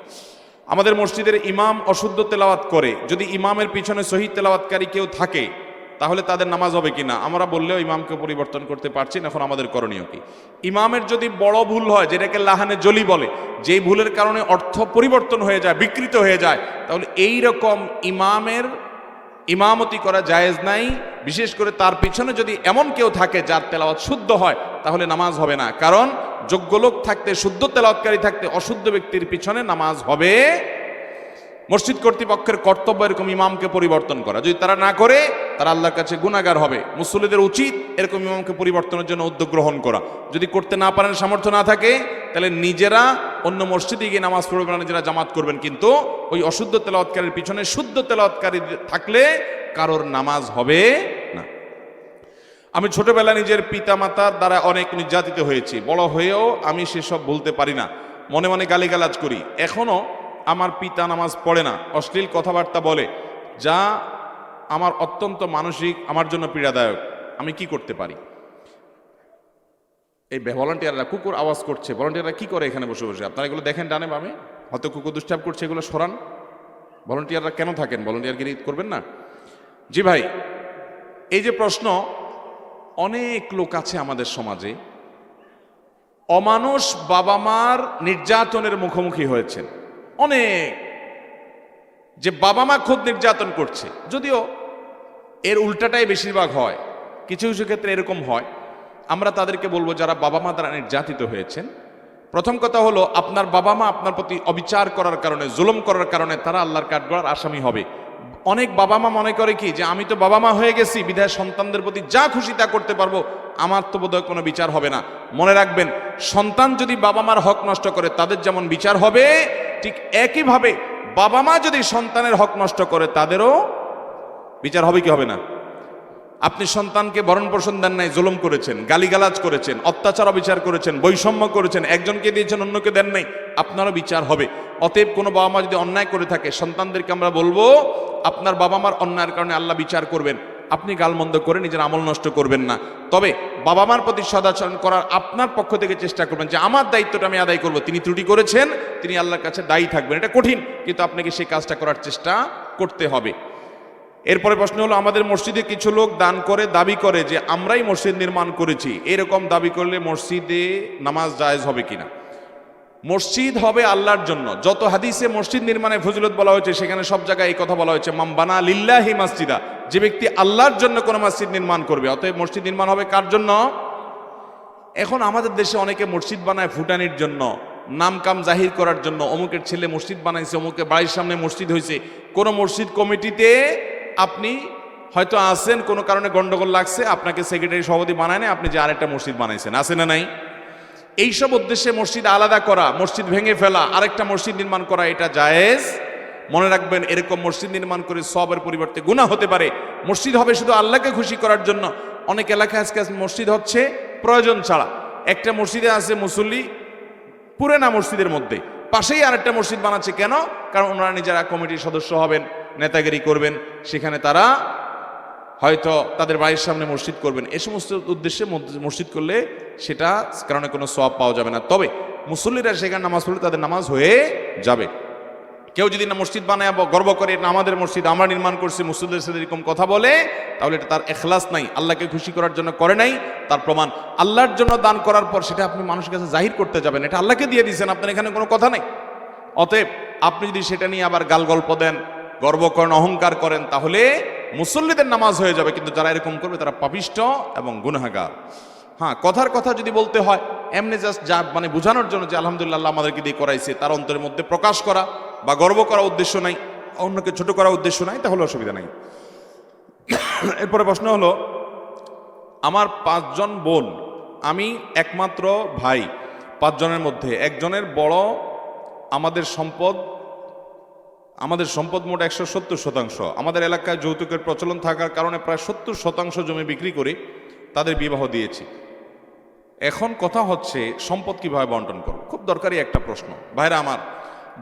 আমাদের মসজিদের ইমাম অশুদ্ধ তেলাওয়াত করে, যদি ইমামের পিছনে সহি তেলাওয়াতকারী কেউ থাকে, তাহলে তাদের নামাজ হবে কিনা? আমরা বললেও ইমামকে পরিবর্তন করতে পারছি না, এখন আমাদের করণীয় কি? ইমামের যদি বড় ভুল হয়, যেটাকে লাহানে জলি বলে, যেই ভুলের কারণে অর্থ পরিবর্তন হয়ে যায়, বিকৃত হয়ে যায়, তাহলে এই রকম ইমামের ইমামতি করা জায়েজ নাই। বিশেষ করে তার পিছনে যদি এমন কেউ থাকে যার তেলাওয়াত শুদ্ধ হয়, তাহলে নামাজ হবে না। কারণ যোগ্য লোক থাকতে, শুদ্ধ তেলাওয়াতকারী থাকতে, অশুদ্ধ ব্যক্তির পিছনে নামাজ হবে। মসজিদ কর্তৃপক্ষের কর্তব্য এরকম ইমামকে পরিবর্তন করা, যদি তারা না করে তারা আল্লাহর কাছে গুনাহগার হবে। মুসল্লিদের উচিত এরকম ইমামকে পরিবর্তনের জন্য উদ্যোগ গ্রহণ করা। যদি করতে না পারেন, সামর্থ্য না থাকে, তাহলে নিজেরা অন্য মসজিদে গিয়ে নামাজ পড়বেন, নিজেরা জামাত করবেন, কিন্তু ওই অশুদ্ধ তেলাওয়াতকারীর পিছনে শুদ্ধ তেলাওয়াতকারী থাকলে কারোর নামাজ হবে না। আমি ছোটবেলা নিজের পিতামাতার দ্বারা অনেক নির্যাতিত হয়েছি, বড় হয়েও আমি সেসব ভুলতে পারি না, মনে মনে গালিগালাজ করি। এখনো আমার পিতা নামাজ পড়ে না, অশ্লীল কথাবার্তা বলে, যা আমার অত্যন্ত মানসিক, আমার জন্য পীড়াদায়ক। আমি কি করতে পারি? এই ভলান্টিয়াররা কুকুর আওয়াজ করছে, ভলান্টিয়াররা কি করে এখানে বসে বসে? আপনারা এগুলো দেখেন ডানে বামে, হয়তো কুকুর দুষ্টাপ করছে, এগুলো সরান। ভলান্টিয়াররা কেন থাকেন? ভলান্টিয়ারগিরি করবেন না। জি ভাই, এই যে প্রশ্ন, অনেক লোক আছে আমাদের সমাজে অমানুষ বাবা মার নির্যাতনের মুখোমুখি হয়েছেন। অনেক, যে বাবা মা খুব নির্যাতন করছে, যদিও এর উল্টাটাই বেশিরভাগ হয়, কিছু কিছু ক্ষেত্রে এরকম হয়। আমরা তাদেরকে বলবো, যারা বাবা মা দ্বারা নির্যাতিত হয়েছেন, প্রথম কথা হলো, আপনার বাবা মা আপনার প্রতি অবিচার করার কারণে, জুলুম করার কারণে তারা আল্লাহর কাঠগড়ার আসামি হবে। অনেক বাবা মা মনে করে কি, যে আমি তো বাবা মা হয়ে গেছি, বিধায় সন্তানদের প্রতি যা খুশি তা করতে পারবো, আমার তো বোধহয় কোনো বিচার হবে না। মনে রাখবেন, সন্তান যদি বাবা মার হক নষ্ট করে, তাদের যেমন বিচার হবে, ঠিক একইভাবে বাবা মা যদি সন্তানের হক নষ্ট করে, তাদেরও বিচার হবে কি হবে না? আপনি সন্তানকে ভরণ পোষণ দেন নাই, জুলুম করেছেন, গালিগালাজ করেছেন, অত্যাচার অবিচার করেছেন, বৈষম্য করেছেন, একজনকে দিয়েছেন অন্যকে দেন নাই, আপনারও বিচার হবে। অতএব কোনো বাবা মা যদি অন্যায় করে থাকে, সন্তানদেরকে আমরা বলবো, আপনার বাবা মার অন্যায়ের কারণে আল্লাহ বিচার করবেন, আপনি গালমন্দ করে নিজের আমল নষ্ট করবেন না। তবে বাবা মার প্রতি সদাচরণ করার আপনার পক্ষ থেকে চেষ্টা করবেন যে আমার দায়িত্বটা আমি আদায় করব। তিনি ত্রুটি করেছেন, তিনি আল্লাহর কাছে দায়ী থাকবেন। এটা কঠিন, কিন্তু আপনাকে সেই কাজটা করার চেষ্টা করতে হবে। এরপরে প্রশ্ন হলো, আমাদের মসজিদে কিছু লোক দান করে দাবি করে যে আমরাই মসজিদ নির্মাণ করেছি। এরকম দাবি করলে মসজিদে নামাজ জায়েজ হবে কিনা? মসজিদ হবে আল্লাহর জন্য। যত হাদিসে মসজিদ নির্মাণের ফজিলত বলা হয়েছে সেখানে সব জায়গায় এই কথা বলা হয়েছে, মাম বানা লিল্লাহি মাসজিদা, যে ব্যক্তি আল্লাহর জন্য কোনো মসজিদ নির্মাণ করবে। অতএব মসজিদ নির্মাণ হবে কার জন্য? এখন আমাদের দেশে অনেকে মসজিদ বানায় ফুটানির জন্য, নাম কাম জাহির করার জন্য। অমুকের ছেলে মসজিদ বানাইছে, অমুকের বাড়ির সামনে মসজিদ হয়েছে। কোনো মসজিদ কমিটিতে আপনি হয়তো আছেন, কোনো কারণে গন্ডগোল লাগছে, আপনাকে সেক্রেটারি সভাপতি বানায় না, আপনি যে আরেকটা মসজিদ বানাইছেন, আছে না নাই? এইসব উদ্দেশ্যে মসজিদ আলাদা করা, মসজিদ ভেঙে ফেলা, আরেকটা মসজিদ নির্মাণ করা, এটা জায়েজ। মনে রাখবেন, এরকম মসজিদ নির্মাণ করে সবের পরিবর্তে গুনাহ হতে পারে। মসজিদ হবে শুধু আল্লাহকে খুশি করার জন্য। অনেক এলাকায় আজকে মসজিদ হচ্ছে প্রয়োজন ছাড়া। একটা মসজিদে আছে মুসল্লি পুরে না, মসজিদের মধ্যে পাশেই আরেকটা মসজিদ বানাচ্ছে। কেন? কারণ ওনারা নিজেরা কমিটির সদস্য হবেন, নেতাগিরি করবেন, সেখানে তারা হয়তো তাদের বাড়ির সামনে মসজিদ করবেন। এই সমস্ত উদ্দেশ্যে মসজিদ করলে সেটা কারণে কোনো সওয়াব পাওয়া যাবে না। তবে মুসল্লিরা সেখানে নামাজ পড়লে তাদের নামাজ হয়ে যাবে। কেউ যদি না মসজিদ বানায় গর্ব করে না আমাদের মসজিদ আমরা নির্মাণ করছি, মুসল্লিদের সাথে এরকম কথা বলে, তাহলে এটা তার ইখলাস নাই, আল্লাহকে খুশি করার জন্য করে নাই। তার প্রমাণ আল্লাহর জন্য দান করার পর সেটা আপনি মানুষের কাছে জাহির করতে যাবেন, এটা আল্লাহকে দিয়ে দিয়েছেন, আপনার এখানে কোনো কথা নাই। অতএব আপনি যদি সেটা নিয়ে আবার গাল গল্প দেন, গর্ব করেন, অহংকার করেন, তাহলে মুসল্লিদের নামাজ হয়ে যাবে, কিন্তু যারা এরকম করবে তারা পাপিষ্ঠ এবং গুনাহগার। হ্যাঁ, কথার কথা যদি বলতে হয়, এমনি জাস্ট যা মানে বোঝানোর জন্য যে আলহামদুলিল্লাহ আল্লাহ আমাদেরকে দিয়ে করাইছে, তার অন্তরের মধ্যে প্রকাশ করা বা গর্ব করা উদ্দেশ্য নাই, অন্যকে ছোট করা উদ্দেশ্য নাই, তাহলে অসুবিধা নাই। এরপরে প্রশ্ন হলো, আমার 5 জন বোন, আমি একমাত্র ভাই। 5 জনের মধ্যে একজনের বড়। আমাদের সম্পদ মোট 170%। আমাদের এলাকায় যৌতুকের প্রচলন থাকার কারণে প্রায় 70% জমি বিক্রি করে তাদের বিবাহ দিয়েছি। এখন কথা হচ্ছে সম্পদ কিভাবে বন্টন করব? খুব দরকারি একটা প্রশ্ন। ভাইরা আমার,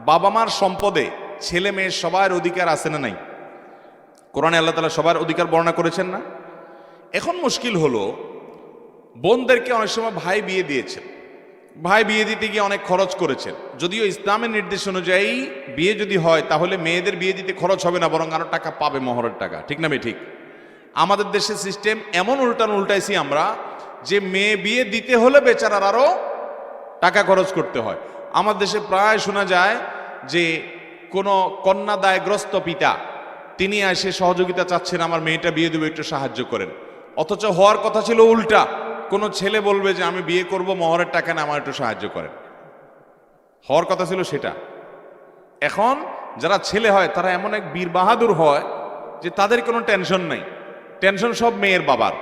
বাবা মার সম্পদে ছেলে মেয়ে সবার অধিকার আছে না নাই? কোরআনে আল্লাহ তাআলা সবার অধিকার বর্ণনা করেছেন না? এখন মুশকিল হলো, বোনদেরকে অনেক সময় ভাই বিয়ে দিয়েছেন, ভাই বিয়ে দিতে গিয়ে অনেক খরচ করেছেন। যদিও ইসলামের নির্দেশ অনুযায়ী বিয়ে যদি হয় তাহলে মেয়েদের বিয়ে দিতে খরচ হবে না, বরং আরো টাকা পাবে, মহরের টাকা। ঠিক না ঠিক? আমাদের দেশের সিস্টেম এমন উল্টাইছি আমরা যে মেয়ে বিয়ে দিতে হলে বেচারার আরো টাকা খরচ করতে হয়। আমাদের দেশে প্রায় শোনা যায় যে কোনো কন্যা দায়গ্রস্ত পিতা তিনি এসে সহযোগিতা চাচ্ছেন, আমার মেয়েটা বিয়ে দেবো, একটু সাহায্য করেন। অথচ হওয়ার কথা ছিল উল্টা, কোনো ছেলে বলবে যে আমি বিয়ে করব, মহরের টাকা না, আমার একটু সাহায্য করেন। হওয়ার কথা ছিল সেটা। এখন যারা ছেলে হয় তারা এমন এক বীর বাহাদুর হয় যে তাদের কোনো টেনশন নাই, টেনশন সব মেয়ের বাবার।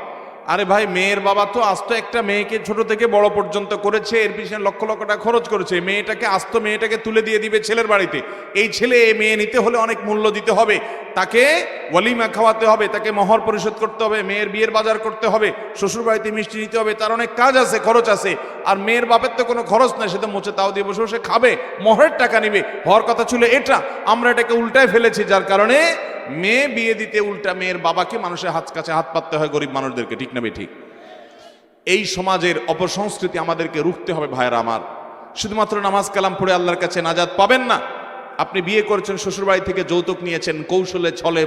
আরে ভাই, মেয়ের বাবা তো আস্ত একটা মেয়েকে ছোট থেকে বড় পর্যন্ত করেছে, এর পিছনে লক্ষ লক্ষ টাকা খরচ করেছে। মেয়েটাকে তুলে দিয়ে দিবে ছেলের বাড়িতে। এই ছেলে এই মেয়ে নিতে হলে অনেক মূল্য দিতে হবে, তাকে ওয়ালিমা খাওয়াতে হবে, তাকে মহর পরিশোধ করতে হবে, মেয়ের বিয়ের বাজার করতে হবে, শ্বশুর বাড়িতে মিষ্টি নিতে হবে, তার অনেক কাজ আছে, খরচ আছে। আর মেয়ের বাপের তো কোনো খরচ নাই, সে তো মোচে তাও দিয়ে বসে বসে খাবে, মহরের টাকা নিবে। হওয়ার কথা ছিল এটা, আমরা এটাকে উল্টায় ফেলেছি, যার কারণে মেয়ে বিয়ে দিতে উল্টা মেয়ের বাবাকে মানুষের কাছে হাত পাততে হয়, গরিব মানুষদেরকে। ঠিক না ঠিক? এই সমাজের অপসংস্কৃতি আমাদেরকে রুখতে হবে। ভাইরা আমার, শুধুমাত্র নামাজ কালাম পড়ে আল্লাহর কাছে নাজাত পাবেন না। আপনি বিয়ে করেছেন, শ্বশুর বাড়ি থেকে যৌতুক নিয়েছেন, কৌশলে ছলে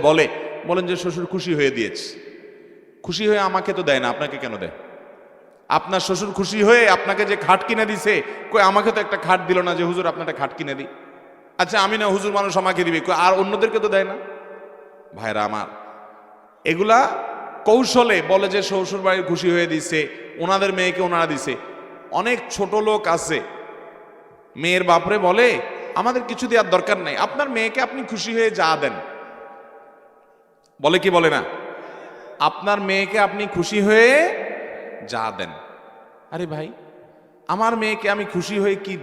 বলেন যে শ্বশুর খুশি হয়ে দিয়েছে। খুশি হয়ে আমাকে তো দেয় না, আপনাকে কেন দেয়? আপনার শ্বশুর খুশি হয়ে আপনাকে যে খাট কিনে দিছে, কই আমাকে তো একটা খাট দিল না যে হুজুর আপনার খাট কিনে দিই। আচ্ছা আমি না হুজুর, মানুষ আমাকে দিবে, আর অন্যদেরকে তো দেয় না। ভাইরা আমার, এগুলা কৌশলে বলে যে শ্বশুর বাড়ির খুশি হয়ে দিছে, ওনাদের মেয়েকে ওনারা দিছে। অনেক ছোট লোক আছে, মেয়ের বাপরে বলে আমাদের কিছু দেওয়ার দরকার নাই, আপনার মেয়েকে আপনি খুশি হয়ে যা দেন। বলে কি বলে না? আপনার মেয়েকে আপনি খুশি হয়ে যা দেন। আরে ভাই, আমার মেয়েকে আমি খুশি হয়ে কি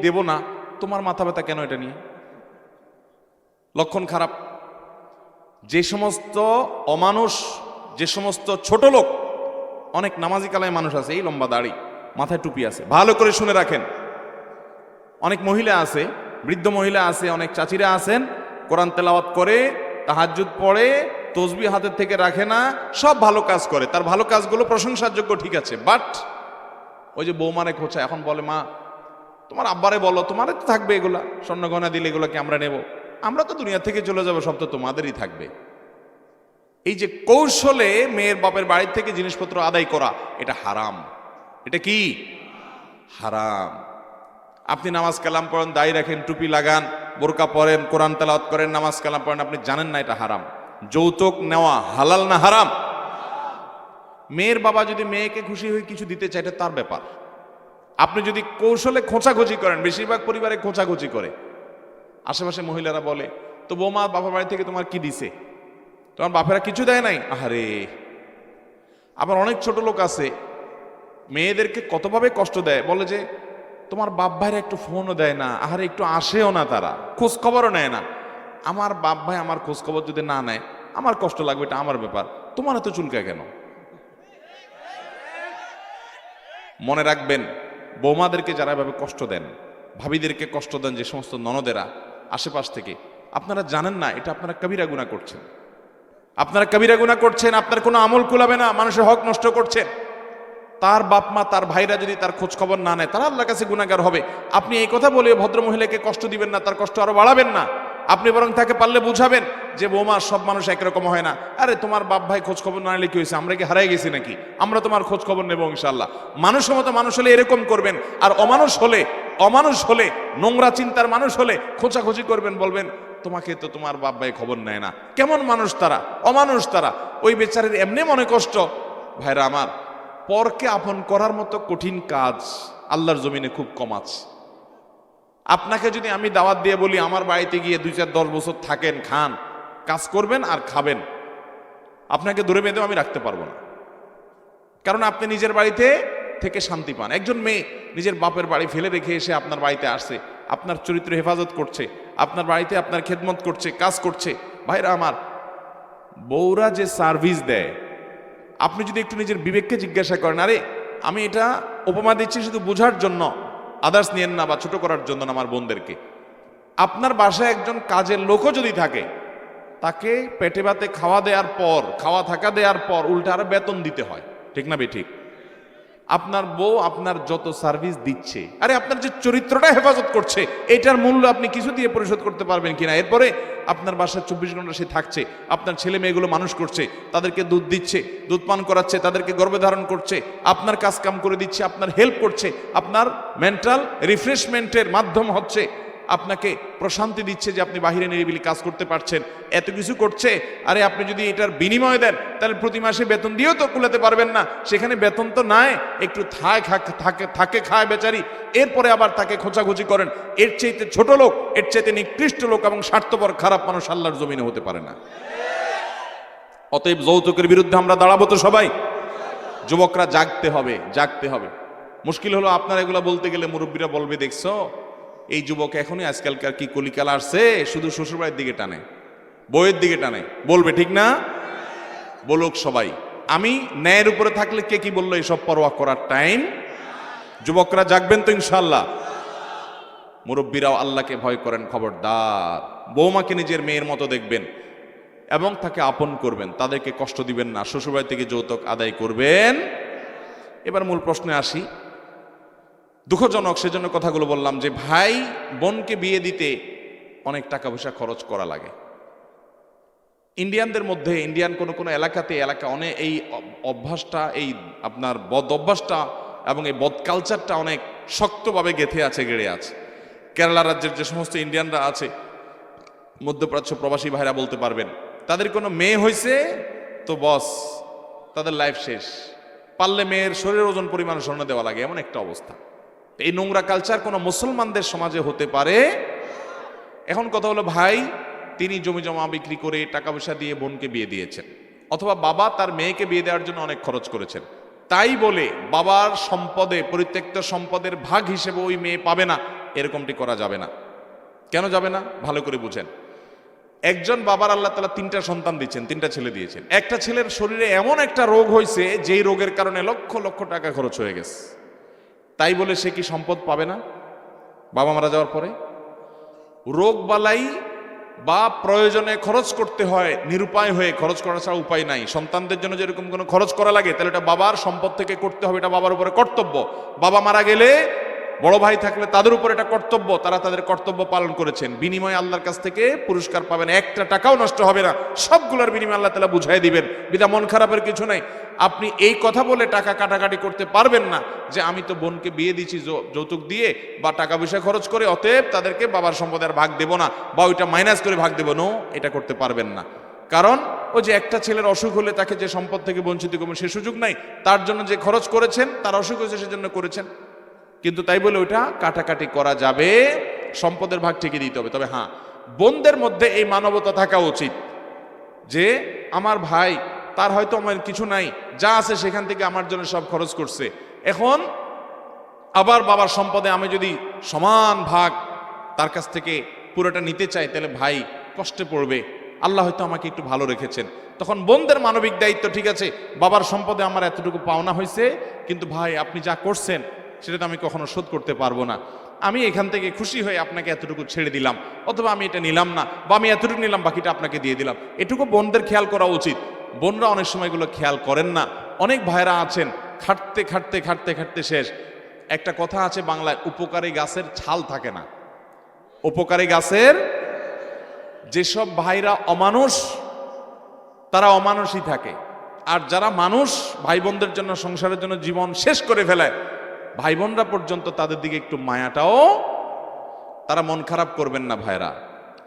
দেব না, তোমার মাথা ব্যথা কেন এটা নিয়ে? লক্ষণ খারাপ। যে সমস্ত অমানুষ, যে সমস্ত ছোট লোক, অনেক নামাজি কালায় মানুষ আছে, এই লম্বা দাড়ি, মাথায় টুপি আছে, ভালো করে শুনে রাখেন। অনেক মহিলা আছে, বৃদ্ধ মহিলা আছে, অনেক চাচিরা আছেন, কোরআন তেলাওয়াত করে, তাহাজ্জুদ পড়ে, তসবি হাতের থেকে রাখে না, সব ভালো কাজ করে, তার ভালো কাজগুলো প্রশংসার যোগ্য, ঠিক আছে, বাট ওই যে বৌমানে খোঁচা, এখন বলে মা তোমার আব্বারে বলো, তোমারে তো থাকবে এগুলা, স্বর্ণ গয়না দিলে এগুলোকে আমরা নেব, আমরা তো দুনিয়া থেকে চলে যাবো, সব তো তোমাদেরই থাকবে। এই যে কৌশলে মেয়ের বাপের বাড়ির থেকে জিনিসপত্র আদায় করা, এটা হারাম। এটা কি হারাম। আপনি নামাজ কালাম পড়েন, দাড়ি রাখেন, টুপি লাগান, বোরকা পরেন, কোরআন তেলাওয়াত করেন, নামাজ কালাম পড়েন, আপনি জানেন না এটা হারাম। যৌতুক নেওয়া হালাল না হারাম? মেয়ের বাবা যদি মেয়েকে খুশি হয়ে কিছু দিতে চায়, এটা তার ব্যাপার। আপনি যদি কৌশলে খোঁচাখুচি করেন, বেশিরভাগ পরিবারে খোঁচাখুচি করে, আশেপাশে মহিলারা বলে তো বৌমা বাবার বাড়ি থেকে তোমার কি দিছে, তোমার বাপেরা কিছু দেয় নাই। আহারে, আবার অনেক ছোট লোক আছে মেয়েদেরকে কতভাবে কষ্ট দেয়, বলে যে তোমার বাপ ভাইরা একটু ফোনও দেয় না, আহারে একটু আসেও না, তারা খোঁজ খবরও নেয় না। আমার বাপ ভাই আমার খোঁজ খবর যদি না নেয়, আমার কষ্ট লাগবে, এটা আমার ব্যাপার, তোমার এত চুলকায় কেন? মনে রাখবেন, বৌমাদেরকে যারা এভাবে কষ্ট দেন, ভাবিদেরকে কষ্ট দেন, যে সমস্ত ননদেরা আশেপাশ থেকে, আপনারা জানেন না এটা আপনারা কবিরা গুনাহ করছেন। আপনারা কবিরা গুনাহ করছেন, আপনার কোনো আমল কুলাবে না, মানুষের হক নষ্ট করছেন। তার বাপ মা, তার ভাইরা যদি তার খোঁজ খবর না নেয়, তারা আল্লাহর কাছে গুনাহগার হবে। আপনি এই কথা বলে ভদ্র মহিলাকে কষ্ট দিবেন না, তার কষ্ট আরো বাড়াবেন না। আপনি বরং তাকে পারলে বুঝাবেন যে বৌমা, সব মানুষ একরকম হয় না, আরে তোমার বাপ ভাই খোঁজ খবর না নিলে কি হয়েছে, আমরা কি হারাই গেছি নাকি, আমরা তোমার খোঁজ খবর নেবো ইনশাআল্লাহ। মানুষের মতো মানুষ হলে এরকম করবেন, আর অমানুষ হলে নোংরা চিন্তার মানুষ হলে খোঁচাখুচি করবেন, বলবেন তোমাকে তো তোমার বাপ ভাই খবর নেয় না। কেমন মানুষ তারা, অমানুষ তারা। ওই বেচারের এমনি মনে কষ্ট। ভাইরা আমার, পরকে আপন করার মতো কঠিন কাজ আল্লাহর জমিনে খুব কম আছে। আপনাকে যদি আমি দাওয়াত দিয়ে বলি আমার বাড়িতে গিয়ে 2-4-10 বছর থাকেন, খান, কাজ করবেন আর খাবেন, আপনাকে ধরে বেঁধেও আমি রাখতে পারবো না, কারণ আপনি নিজের বাড়িতে থেকে শান্তি পান। একজন মেয়ে নিজের বাপের বাড়ি ফেলে রেখে এসে আপনার বাড়িতে আসছে, আপনার চরিত্র হেফাজত করছে, আপনার বাড়িতে আপনার খেদমত করছে, কাজ করছে। ভাইরা আমার, বউরা যে সার্ভিস দেয়, আপনি যদি একটু নিজের বিবেককে জিজ্ঞাসা করেন, আরে আমি এটা উপমা দিচ্ছি শুধু বোঝার জন্য, আদার্স নিয়েন না বা ছোট করার জন্য না আমার বোনদেরকে। আপনার বাসায় একজন কাজের লোকও যদি থাকে, তাকে পেটে ভাতে খাওয়া দেওয়ার পর, খাওয়া থাকা দেওয়ার পর উল্টা আরো বেতন দিতে হয়, ঠিক না বেঠিক? আপনার বউ আপনার যত সার্ভিস দিচ্ছে, আরে আপনার যে চরিত্রটা হেফাজত করছে, এটার মূল্য আপনি কিছু দিয়ে পরিশোধ করতে পারবেন কিনা? এরপরে আপনার বাসায় 24 ঘন্টা সে থাকছে, আপনার ছেলে মেয়েগুলো মানুষ করছে, তাদেরকে দুধ দিচ্ছে, দুধ পান করাচ্ছে, তাদেরকে গর্ভে ধারণ করছে, আপনার কাজ কাম করে দিচ্ছে, আপনার হেল্প করছে, আপনার মেন্টাল রিফ্রেশমেন্টের মাধ্যম হচ্ছে, আপনাকে প্রশান্তি দিচ্ছে যে আপনি বাহিরে নিরিবিলি কাজ করতে পারছেন, এত কিছু করছে। আরে আপনি যদি এটার বিনিময় দেন, তাহলে প্রতি মাসে বেতন দিয়েও তো কুলাতে পারবেন না। সেখানে বেতন তো নাই, একটু থাকে খায় বেচারি, এরপরে আবার তাকে খোঁচাখুচি করেন। এর চাইতে ছোট লোক, এর চাইতে নিকৃষ্ট লোক এবং স্বার্থপর খারাপ মানুষ আল্লাহর জমিনে হতে পারে না। অতএব যৌতুকের বিরুদ্ধে আমরা দাঁড়াবো তো সবাই। যুবকরা জাগতে হবে, জাগতে হবে। মুশকিল হলো আপনার এগুলা বলতে গেলে মুরব্বীরা বলবে, দেখছো এই যুবক এখনই আজকালকার কি কলিকাল আসছে, শুধু শ্বশুরবাড়ির দিকে টানে, বউয়ের দিকে টানে, বলবে ঠিক না? বলুক সবাই। আমি ন্যায়ের উপরে থাকলে কে কি বললো এসব পরোয়া করার টাইম। যুবকরা জাগবেন তো ইনশাআল্লাহ। মুরব্বীরাও আল্লাহকে ভয় করেন, খবরদার। বৌমাকে নিজের মেয়ের মতো দেখবেন এবং তাকে আপন করবেন, তাদেরকে কষ্ট দিবেন না, শ্বশুরবাড়ি থেকে যৌতুক আদায় করবেন। এবার মূল প্রশ্নে আসি। দুঃখজনক সেজন্য কথাগুলো বললাম যে ভাই বোনকে বিয়ে দিতে অনেক টাকা পয়সা খরচ করা লাগে। ইন্ডিয়ানদের মধ্যে, ইন্ডিয়ান কোনো এলাকাতে অনেক এই অভ্যাসটা, এই আপনার বদ অভ্যাসটা এবং এই বদ কালচারটা অনেক শক্তভাবে গেঁথে আছে, গেড়ে আছে। কেরালা রাজ্যের যে সমস্ত ইন্ডিয়ানরা আছে, মধ্যপ্রাচ্য প্রবাসী ভাইরা বলতে পারবেন, তাদের কোনো মেয়ে হয়েছে তো বস, তাদের লাইফ শেষ। পারলে মেয়ের শরীরের ওজন পরিমাণ স্বর্ণ দেওয়া লাগে, এমন একটা অবস্থা। এই নোংরা কালচার কোনো মুসলমানদের সমাজে হতে পারে? এখন কথা হলো, ভাই তিনি জমি জমা বিক্রি করে টাকা পয়সা দিয়ে বোনকে বিয়ে দিয়েছেন, অথবা বাবা তার মেয়েকে বিয়ে দেওয়ার জন্য অনেক খরচ করেছেন, তাই বলে বাবার সম্পদে, পরিত্যক্ত সম্পদের ভাগ হিসেবে ওই মেয়ে পাবে না, এরকমটি করা যাবে না। কেন যাবে না? ভালো করে বুঝেন। একজন বাবার আল্লাহ তাআলা 3টা সন্তান দিচ্ছেন, 3টা ছেলে দিয়েছেন। একটা ছেলের শরীরে এমন একটা রোগ হয়েছে, যেই রোগের কারণে লক্ষ লক্ষ টাকা খরচ হয়ে গেছে, তাই বলে সে কি সম্পদ পাবে না বাবা মারা যাওয়ার পরে? রোগ বালাই বা প্রয়োজনে খরচ করতে হয়, নিরুপায় হয়ে খরচ করা ছাড়া উপায় নাই। সন্তানদের জন্য যেরকম কোনো খরচ করা লাগে, তাহলে এটা বাবার সম্পদ থেকে করতে হবে, এটা বাবার উপরে কর্তব্য। বাবা মারা গেলে বড় ভাই থাকলে তাদের উপর এটা কর্তব্য, তারা তাদের কর্তব্য পালন করেছেন। বিনিময়ে আল্লাহর কাছ থেকে পুরস্কার পাবেন, একটা টাকাও নষ্ট হবে না, সবগুলোর বিনিময়ে আল্লাহ তাআলা বুঝাই দিবেন। বিধা মন খারাপের কিছু নাই। আপনি এই কথা বলে টাকা কাটাকাটি করতে পারবেন না যে আমি তো বোনকে বিয়ে দিচ্ছি যৌতুক দিয়ে বা টাকা পয়সা খরচ করে, অতএব তাদেরকে বাবার সম্পদের ভাগ দেব না বা ওইটা মাইনাস করে ভাগ দেব। নো, এটা করতে পারবেন না। কারণ ওই যে একটা ছেলের অসুখ হলে তাকে যে সম্পদ থেকে বঞ্চিত করবেন সে সুযোগ নাই। তার জন্য যে খরচ করেছেন, তার অসুখ হয়েছে সেজন্য করেছেন, কিন্তু তাই বলে ওইটা কাটাকাটি করা যাবে, সম্পদের ভাগ ঠিকই দিতে হবে। তবে হ্যাঁ, বোনদের মধ্যে এই মানবতা থাকা উচিত যে আমার ভাই, তার হয়তো আমার কিছু নাই, যা আছে সেখান থেকে আমার জন্য সব খরচ করছে। এখন আবার বাবার সম্পদে আমি যদি সমান ভাগ তার কাছ থেকে পুরোটা নিতে চাই, তাহলে ভাই কষ্টে পড়বে। আল্লাহ হয়তো আমাকে একটু ভালো রেখেছেন, তখন বোনদের মানবিক দায়িত্ব, ঠিক আছে বাবার সম্পদে আমার এতটুকু পাওনা হয়েছে, কিন্তু ভাই আপনি যা করছেন সেটা তো আমি কখনো শোধ করতে পারবো না, আমি এখান থেকে খুশি হয়ে আপনাকে এতটুকু ছেড়ে দিলাম, অথবা আমি এটা নিলাম না, বা আমি এতটুকু নিলাম বাকিটা আপনাকে দিয়ে দিলাম। এটুকু বোনদের খেয়াল করা উচিত। বোনরা অনেক সময় এগুলো খেয়াল করেন না। অনেক ভাইরা আছেন খাটতে খাটতে খাটতে খাটতে শেষ। একটা কথা আছে বাংলায়, উপকারী গাছের ছাল থাকে না। উপকারী গাছের, যেসব ভাইরা অমানুষ তারা অমানুষই থাকে, আর যারা মানুষ ভাই বোনদের জন্য, সংসারের জন্য জীবন শেষ করে ফেলে, ভাই বোনরা পর্যন্ত তাদের দিকে একটু মায়াটাও, তারা মন খারাপ করবেন না ভাইরা,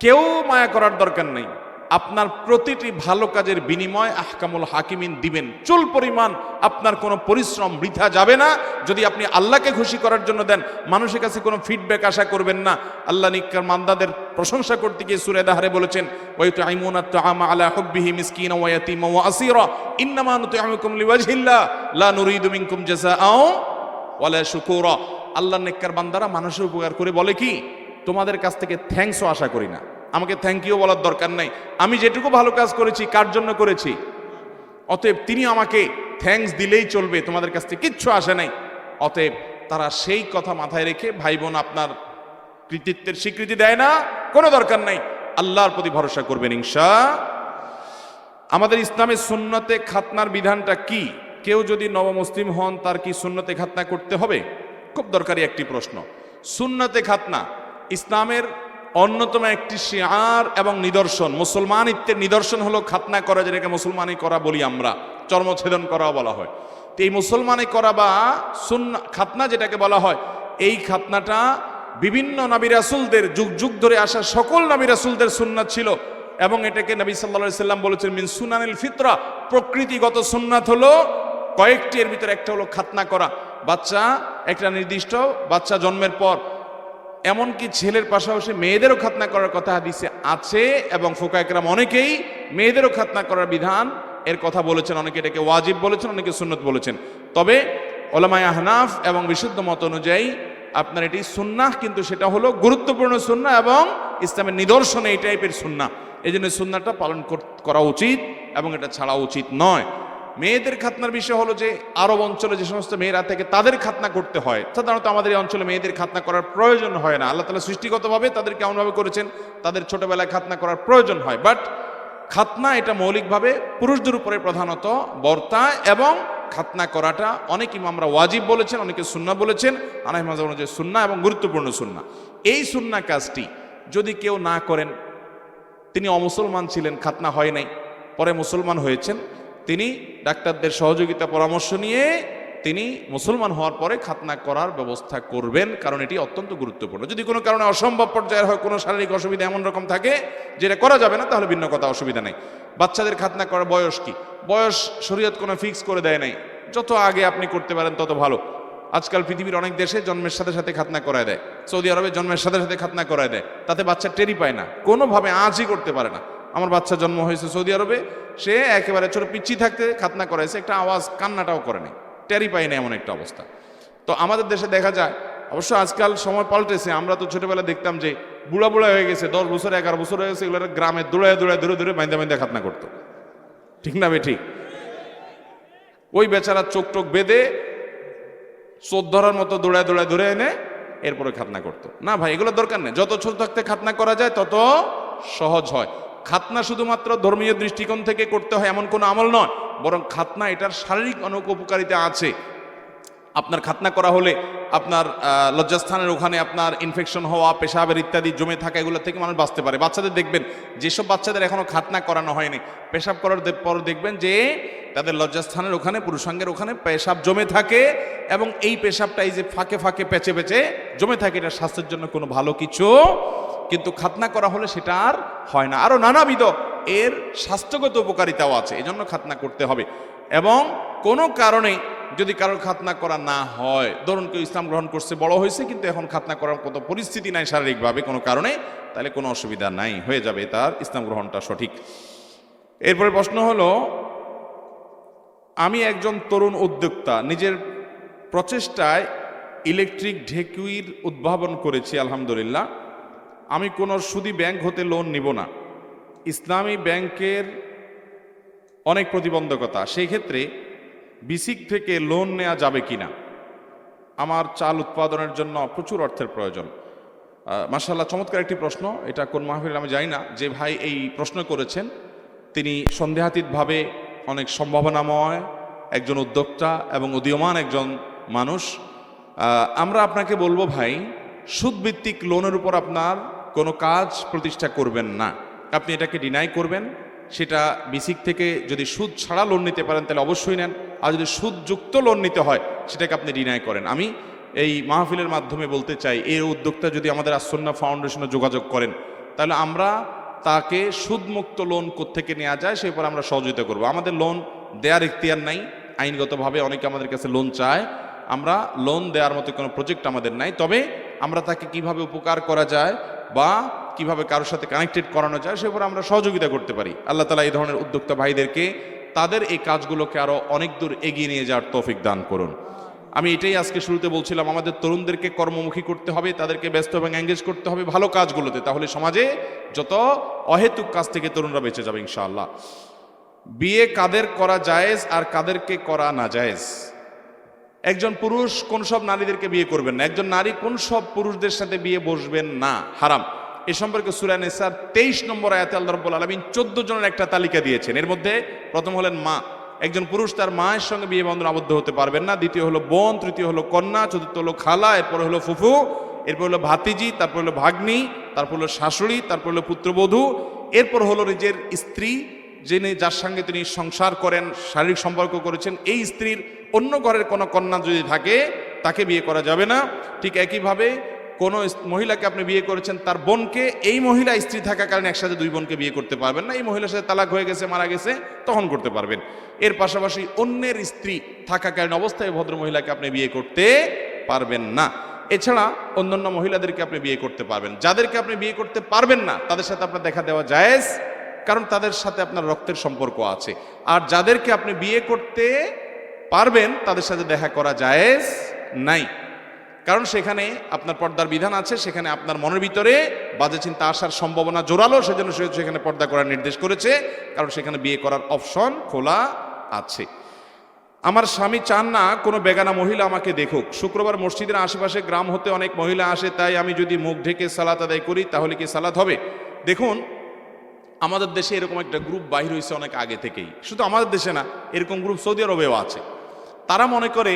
কেউ মায়া করার দরকার নেই। আপনার প্রতিটি ভালো কাজের বিনিময় আহকামুল হাকিমিন দিবেন। চুল পরিমাণ আপনার কোনো পরিশ্রম বৃথা যাবে না যদি আপনি আল্লাহকে খুশি করার জন্য দেন। মানুষের কাছে কোনো ফিডব্যাক আশা করবেন না। আল্লাহ নিককার মান্দাদের প্রশংসা করতে গিয়ে সূরা দাহরে বলেছেন, ওয়ায়ুতঈমুনা আত-তাআমা আলা হুব্বিহি মিসকিনা ওয়া ইয়াতীমা ওয়া আসীরা ইন্নামা নুতঈমুকুম লিওয়াজহিল্লাহ লা নুরিদু মিনকুম জাযাআও ওয়ালা শুকুরা। আল্লাহর নেককার বান্দারা মানুষের উপকার করে বলে কি, তোমাদের কাছ থেকে থ্যাঙ্কসও আশা করি না, আমাকে থ্যাংক ইউ বলার দরকার নাই, আমি যেটুকু ভালো কাজ করেছি কার জন্য করেছি, অতএব তিনি আমাকে থ্যাঙ্কস দিলেই চলবে, তোমাদের কাছ থেকে কিচ্ছু আসে নাই। অতএব তারা সেই কথা মাথায় রেখে, ভাই বোন আপনার কৃতিত্বের স্বীকৃতি দেয় না, কোনো দরকার নাই, আল্লাহর প্রতি ভরসা করবেন ইনশাআল্লাহ। আমাদের ইসলামের সুন্নতে খাতনার বিধানটা কি? কেউ যদি নবমুসলিম হন তার কি সুন্নতে খাতনা করতে হবে? খুব দরকারি একটি প্রশ্ন। সুন্নতে খাতনা ইসলামের অন্যতম একটি শিআর এবং নিদর্শন, মুসলমানিত্বের নিদর্শন হলো খাতনা করা, যেটাকে মুসলমানি করা বলি আমরা, চর্মছেদন করা বলা হয়। তো এই মুসলমানি করা বা খাতনা যেটাকে বলা হয়, এই খাতনাটা বিভিন্ন নবী রাসূলদের যুগ যুগ ধরে আসা সকল নবী রাসূলদের সুন্নাত ছিল, এবং এটাকে নবী সাল্লাল্লাহু আলাইহি সাল্লাম বলেছেন মিন সুনানিল ফিতরা, প্রকৃতিগত সুন্নাত হলো কয়েকটি, এর ভিতরে একটা হলো খাতনা করা। বাচ্চা, একটা নির্দিষ্ট বাচ্চা জন্মের পর, এমনকি ছেলের পাশাপাশি মেয়েদেরও খাতনা করার কথা হাদিসে আছে, এবং ফুকাহা কেরাম অনেকেই মেয়েদেরও খাতনা করার বিধান এর কথা বলেছেন, অনেকে এটাকে ওয়াজিব বলেছেন, অনেকে সুন্নত বলেছেন। তবে উলামায়ে আহনাফ এবং বিশুদ্ধ মত অনুযায়ী আপনার এটি সুন্নাহ, কিন্তু সেটা হলো গুরুত্বপূর্ণ সুন্নাহ এবং ইসলামের নিদর্শনে এই টাইপের সুন্নাহ। এই জন্য সুন্নাহটা পালন করা উচিত এবং এটা ছাড়া উচিত নয়। মেয়েদের খাতনার বিষয় হলো যে আরব অঞ্চলে যে সমস্ত মেয়েরা থেকে তাদের খাতনা করতে হয়, সাধারণত আমাদের এই অঞ্চলে মেয়েদের খাতনা করার প্রয়োজন হয় না। আল্লাহ তাআলা সৃষ্টিগতভাবে তাদেরকে এমনভাবে করেছেন তাদের ছোটবেলায় খাতনা করার প্রয়োজন হয়, বাট খাতনা এটা মৌলিকভাবে পুরুষদের উপরে প্রধানত বর্তায়, এবং খাতনা করাটা অনেক ইমামরা ওয়াজিব বলেছেন, অনেকে সুন্নাহ বলেছেন। হানাফি মাযহাব অনুযায়ী সুন্নাহ এবং গুরুত্বপূর্ণ সুন্নাহ। এই সুন্নাহ কাজটি যদি কেউ না করেন, তিনি অমুসলমান ছিলেন, খাতনা হয় নাই, পরে মুসলমান হয়েছেন, তিনি ডাক্তারদের সহযোগিতা পরামর্শ নিয়ে তিনি মুসলমান হওয়ার পরে খাতনা করার ব্যবস্থা করবেন, কারণ এটি অত্যন্ত গুরুত্বপূর্ণ। যদি কোনো কারণে অসম্ভব পর্যায়ের হয়, কোনো শারীরিক অসুবিধা এমন রকম থাকে যেটা করা যাবে না, তাহলে ভিন্ন কথা, অসুবিধা নেই। বাচ্চাদের খাতনা করার বয়স কি? বয়স শরীয়ত কোনো ফিক্স করে দেয় নাই, যত আগে আপনি করতে পারেন তত ভালো। আজকাল পৃথিবীর অনেক দেশে জন্মের সাথে সাথে খাতনা করায় দেয়, সৌদি আরবে জন্মের সাথে সাথে খাতনা করায় দেয়, তাতে বাচ্চা টেরি পায় না, কোনোভাবে আজই করতে পারে না। আমার বাচ্চা জন্ম হয়েছে সৌদি আরবে, সে একেবারে ছোট পিচ্ছি থাকতে খাতনা করাইছে, একটা আওয়াজ কান্নাটাও করে নাই, টেরি পায় না, এমন একটা অবস্থা। তো আমাদের দেশে দেখা যায়, অবশ্য আজকাল সময় পাল্টেছে, আমরা তো ছোটবেলা দেখতাম যে বুড়া বুড়া হয়ে গেছে, 10 বছর 11 বছর হয়ে গেছে, এগুলো গ্রামে দৌড়ায় দৌড়ায় ধরে ধরে বাইন্দা বাইন্দা খাতনা করতো, ঠিক না ঠিক? ওই বেচারা চোখ টোক বেঁধে চোখ ধরার মতো দৌড়ায় দৌড়ায় ধরে এনে এরপরে খাতনা করতো। না ভাই, এগুলো দরকার নেই, যত ছোট থাকতে খাতনা করা যায় তত সহজ হয়। খাতনা শুধুমাত্র ধর্মীয় দৃষ্টিকোণ থেকে করতে হয় এমন কোনো আমল নয়, বরং খাতনা এটার শারীরিক অনেক উপকারিতা আছে। আপনার খাতনা করা হলে আপনার লজ্জাস্থানের ওখানে আপনার ইনফেকশন হওয়া, পেশাবের ইত্যাদি জমে থাকা, এগুলো থেকে মানুষ বাঁচতে পারে। বাচ্চাদের দেখবেন, যেসব বাচ্চাদের এখনো খাতনা করানো হয়নি, পেশাব করার পর দেখবেন যে তাদের লজ্জাস্থানের ওখানে, পুরুষাঙ্গের ওখানে পেশাব জমে থাকে, এবং এই পেশাবটা এই যে ফাঁকে ফাঁকে পেঁচে পেঁচে জমে থাকে, এটা স্বাস্থ্যের জন্য কোনো ভালো কিছু। কিন্তু খাতনা করা হলে সেটা আর হয় না। আরও নানাবিধ এর স্বাস্থ্যগত উপকারিতাও আছে, এজন্য খাতনা করতে হবে। এবং কোনো কারণে যদি কারোর খাতনা করা না হয়, ধরুন কেউ ইসলাম গ্রহণ করছে, বড় হয়েছে, কিন্তু এখন খাতনা করার কত পরিস্থিতি নাই শারীরিকভাবে কোনো কারণে, তাহলে কোনো অসুবিধা নাই, হয়ে যাবে তার ইসলাম গ্রহণটা সঠিক। এরপরে প্রশ্ন হলো, আমি একজন তরুণ উদ্যোক্তা, নিজের প্রচেষ্টায় ইলেকট্রিক ঢেকুইর উদ্ভাবন করেছি, আলহামদুলিল্লাহ। আমি কোনো সুদী ব্যাংক হতে লোন নিব না। ইসলামী ব্যাংকের অনেক প্রতিবন্ধকতা, সেই ক্ষেত্রে বিসিক থেকে লোন নেওয়া যাবে কিনা? আমার চাল উৎপাদনের জন্য প্রচুর অর্থের প্রয়োজন। মাশাআল্লাহ, চমৎকার একটি প্রশ্ন। এটা কোন মাহফিলে আমি জানি না। যে ভাই এই প্রশ্ন করেছেন তিনি সন্দেহাতীতভাবে অনেক সম্ভাবনাময় একজন উদ্যোক্তা এবং উদীয়মান একজন মানুষ। আমরা আপনাকে বলবো ভাই, সুদভিত্তিক লোনের উপর আপনার কোনো কাজ প্রতিষ্ঠা করবেন না। আপনি এটাকে ডিনাই করবেন। সেটা বিসিক থেকে যদি সুদ ছাড়া লোন নিতে পারেন তাহলে অবশ্যই নেন, আর যদি সুদযুক্ত লোন নিতে হয় সেটাকে আপনি ডিনাই করেন। আমি এই মাহফিলের মাধ্যমে বলতে চাই, এই উদ্যোক্তা যদি আমাদের আসন্না ফাউন্ডেশনে যোগাযোগ করেন, তাহলে আমরা তাকে সুদমুক্ত লোন কোত্থেকে নেওয়া যায় সে উপর আমরা সহযোগিতা করব। আমাদের লোন দেওয়ার ইখতিয়ার নাই, আইনগতভাবে অনেকে আমাদের কাছে লোন চায়, আমরা লোন দেওয়ার মতো কোনো প্রজেক্ট আমাদের নাই। তবে আমরা তাকে কিভাবে উপকার করা যায় বা কিভাবে কারোর সাথে কানেক্টেড করানো যায় সে উপর আমরা সহযোগিতা করতে পারি। আল্লাহ তাআলা এই ধরনের উদ্যোক্তা ভাইদেরকে তাদের এই কাজগুলোকে আরও অনেক দূর এগিয়ে নিয়ে যাওয়ার তৌফিক দান করুন। আমি এটাই আজকে শুরুতে বলছিলাম, আমাদের তরুণদেরকে কর্মমুখী করতে হবে, তাদেরকে ব্যস্ত এবং এঙ্গেজ করতে হবে ভালো কাজগুলোতে, তাহলে সমাজে যত অহেতুক কাজ থেকে তরুণরা বেঁচে যাবে ইনশাআল্লাহ। বিয়ে কাদের করা জায়েজ আর কাদেরকে করা না জায়েজ? একজন পুরুষ কোন সব নারীদেরকে বিয়ে করবেন না, একজন নারী কোন সব পুরুষদের সাথে বিয়ে বসবেন না, হারাম। এ সম্পর্কে সূরা নিসার 23 নম্বর আয়াতে আল্লাহ রাব্বুল আলামিন 14 জনের একটা তালিকা দিয়েছেন। এর মধ্যে প্রথম হলেন মা। একজন পুরুষ তার মায়ের সঙ্গে বিয়ে বন্ধন আবদ্ধ হতে পারবেন না। দ্বিতীয় হলো বোন, তৃতীয় হলো কন্যা, চতুর্থ হলো খালা, এরপরে হলো ফুফু, এরপর হলো ভাতিজি, তারপর হলো ভাগ্নি, তারপর হলো শাশুড়ি, তারপর হলো পুত্রবধূ, এরপর হলো নিজের স্ত্রী, যিনি যার সঙ্গে তিনি সংসার করেন, শারীরিক সম্পর্ক করেছেন, এই স্ত্রীর অন্য ঘরের কোনো কন্যা যদি থাকে তাকে বিয়ে করা যাবে না। ঠিক একইভাবে কোনো মহিলাকে আপনি বিয়ে করেছেন, তার বোনকে, এই মহিলা স্ত্রী থাকাকালীন একসাথে দুই বোনকে বিয়ে করতে পারবেন না। এই মহিলার সাথে তালাক হয়ে গেছে, মারা গেছে, তখন করতে পারবেন। এর পাশাপাশি অন্যের স্ত্রী থাকাকালীন অবস্থায় ভদ্র মহিলাকে আপনি বিয়ে করতে পারবেন না। এছাড়া অন্যান্য মহিলাদেরকে আপনি বিয়ে করতে পারবেন। যাদেরকে আপনি বিয়ে করতে পারবেন না তাদের সাথে আপনার দেখা দেওয়া জায়েজ, কারণ তাদের সাথে আপনার রক্তের সম্পর্ক আছে। আর যাদেরকে আপনি বিয়ে করতে পারবেন তাদের সাথে দেখা করা জায়েজ নাই, কারণ সেখানে আপনার পর্দার বিধান আছে, সেখানে আপনার মনের ভিতরে বাজে চিন্তা আসার সম্ভাবনা জোরালো, সেজন্য সেখানে পর্দা করার নির্দেশ করেছে, কারণ সেখানে বিয়ে করার অপশন খোলা আছে। আমার স্বামী চান না কোনো বেগানা মহিলা আমাকে দেখুক। শুক্রবার মসজিদের আশেপাশে গ্রাম হতে অনেক মহিলা আসে, তাই আমি যদি মুখ ঢেকে সালাত আদায় করি তাহলে কি সালাত হবে? দেখুন, আমাদের দেশে এরকম একটা গ্রুপ বাহির হয়েছে অনেক আগে থেকেই, শুধু আমাদের দেশে না, এরকম গ্রুপ সৌদি আরবেও আছে। তারা মনে করে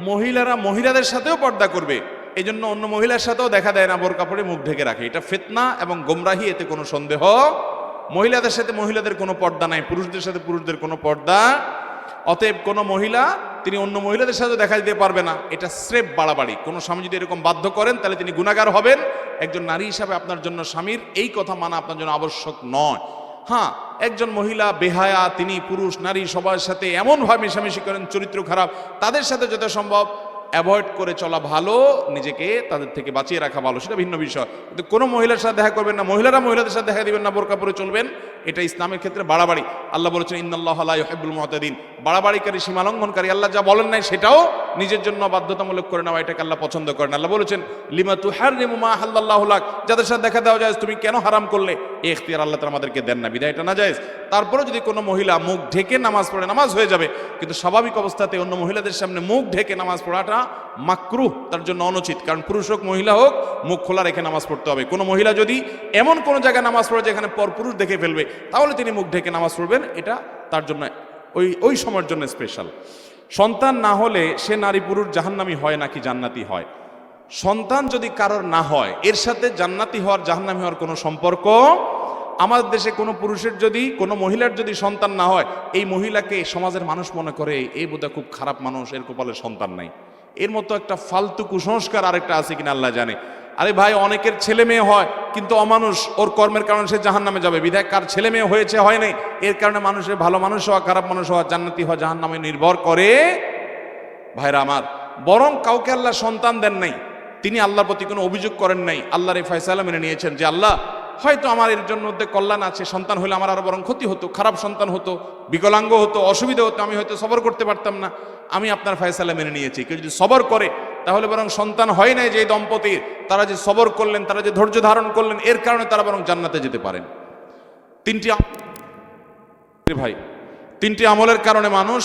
মহিলারা মহিলাদের সাথেও পর্দা করবে, এই জন্য অন্য মহিলার সাথেও দেখা দেয় না, বোরকা পরে মুখ ঢেকে রাখে। এটা ফিতনা এবং গোমরাহি, এতে কোনো সন্দেহ। মহিলাদের সাথে মহিলাদের কোনো পর্দা নাই, পুরুষদের সাথে পুরুষদের কোনো পর্দা। অতএব কোনো মহিলা তিনি অন্য মহিলাদের সাথে দেখা দিতে পারবে না, এটা স্রেফ বাড়াবাড়ি। কোনো স্বামী যদি এরকম বাধ্য করেন তাহলে তিনি গুনাহগার হবেন। একজন নারী হিসাবে আপনার জন্য স্বামীর এই কথা মানা আপনার জন্য আবশ্যক নয়। হ্যাঁ, একজন মহিলা বেহায়া, তিনি পুরুষ নারী সবার সাথে এমনভাবে মেশামেশি করেন, চরিত্র খারাপ, তাদের সাথে যত সম্ভব অ্যাভয়েড করে চলা ভালো, নিজেকে তাদের থেকে বাঁচিয়ে রাখা ভালো, সেটা ভিন্ন বিষয়। কিন্তু কোনো মহিলার সাথে দেখা করবেন না, মহিলারা মহিলাদের সাথে দেখা দিবেন না, বোরকা পরে চলবেন, এটা ইসলামের ক্ষেত্রে বাড়াবাড়ি। আল্লাহ বলেছেন ইন্নাল্লাহা লা ইউহিব্বুল মুতাদিন, বাড়াবাড়িকারী, সীমালঙ্ঘনকারী। আল্লাহ যা বলেন নাই সেটাও নিজের জন্য বাধ্যতামূলক করে নেওয়া, এটাকে আল্লাহ পছন্দ করেন। আল্লাহ বলেছেন লিমা তুহাররিমু মা আহাল্লাল্লাহু লাক, যাদের সাথে দেখা দেওয়া যায় তুমি কেন হারাম করলে, এই ইখতিয়ার আল্লাহ তাআলা আমাদেরকে দেন না, বিধায় এটা না জায়েজ। তারপরে যদি কোনো মহিলা মুখ ঢেকে নামাজ পড়ে, নামাজ হয়ে যাবে, কিন্তু স্বাভাবিক অবস্থাতে অন্য মহিলাদের সামনে মুখ ঢেকে নামাজ পড়াটা মাকরুহ, তার জন্য অনুচিত। কারণ পুরুষ হোক মহিলা হোক, মুখ খোলা রেখে নামাজ পড়তে হবে। কোনো মহিলা যদি এমন কোনো জায়গায় নামাজ পড়ে যেখানে পরপুরুষ দেখে ফেলবে, তাহলে তিনি মুখ ঢেকে নামাজ পড়বেন, এটা তার জন্য ওই সময়ের জন্য স্পেশাল। সন্তান না হলে সে নারী পুরুষ জাহান্নামী হয় নাকি জান্নাতি হয়? সন্তান যদি কারোর না হয়, এর সাথে জান্নাতি হওয়ার জাহান্নামী হওয়ার কোনো সম্পর্ক। আমাদের দেশে কোনো পুরুষের যদি, কোনো মহিলার যদি সন্তান না হয়, এই মহিলাকে সমাজের মানুষ মনে করে এই বোধহয় খুব খারাপ মানুষ, এর কপালে সন্তান নাই। এর মতো একটা ফালতু কুসংস্কার আরেকটা আছে কিনা আল্লাহ জানে। আরে ভাই, অনেকের ছেলে মেয়ে হয় কিন্তু অমানুষ, ওর কর্মের কারণে সে জাহান্নামে যাবে। বিধায় কার ছেলে মেয়ে হয়েছে হয় নাই, এর কারণে মানুষের ভালো মানুষ হওয়া, খারাপ মানুষ হওয়া, জান্নাতি হওয়া, জাহান্নামে নির্ভর করে ভাইরা আমার। বরং কাউকে আল্লাহ সন্তান দেন নাই, তিনি আল্লাহর প্রতি কোনো অভিযোগ করেন নাই, আল্লাহর এই ফয়সালা মেনে নিয়েছেন যে আল্লাহ হয়তো আমার এর জন্য মধ্যে কল্যাণ আছে, সন্তান হলে আমার আরো বরং ক্ষতি হতো, খারাপ সন্তান হতো, বিকলাঙ্গ হতো, অসুবিধা হতো, আমি হয়তো সবর করতে পারতাম না, আমি আপনার ফয়সালা মেনে নিয়েছি। কেউ যদি সবর করে তাহলে বরং সন্তান হয় নাই যে দম্পতির, তারা যে সবর করলেন, তারা যে ধৈর্য ধারণ করলেন, এর কারণে তারা বরং জান্নাতে যেতে পারেন। তিনটি আমলের কারণে মানুষ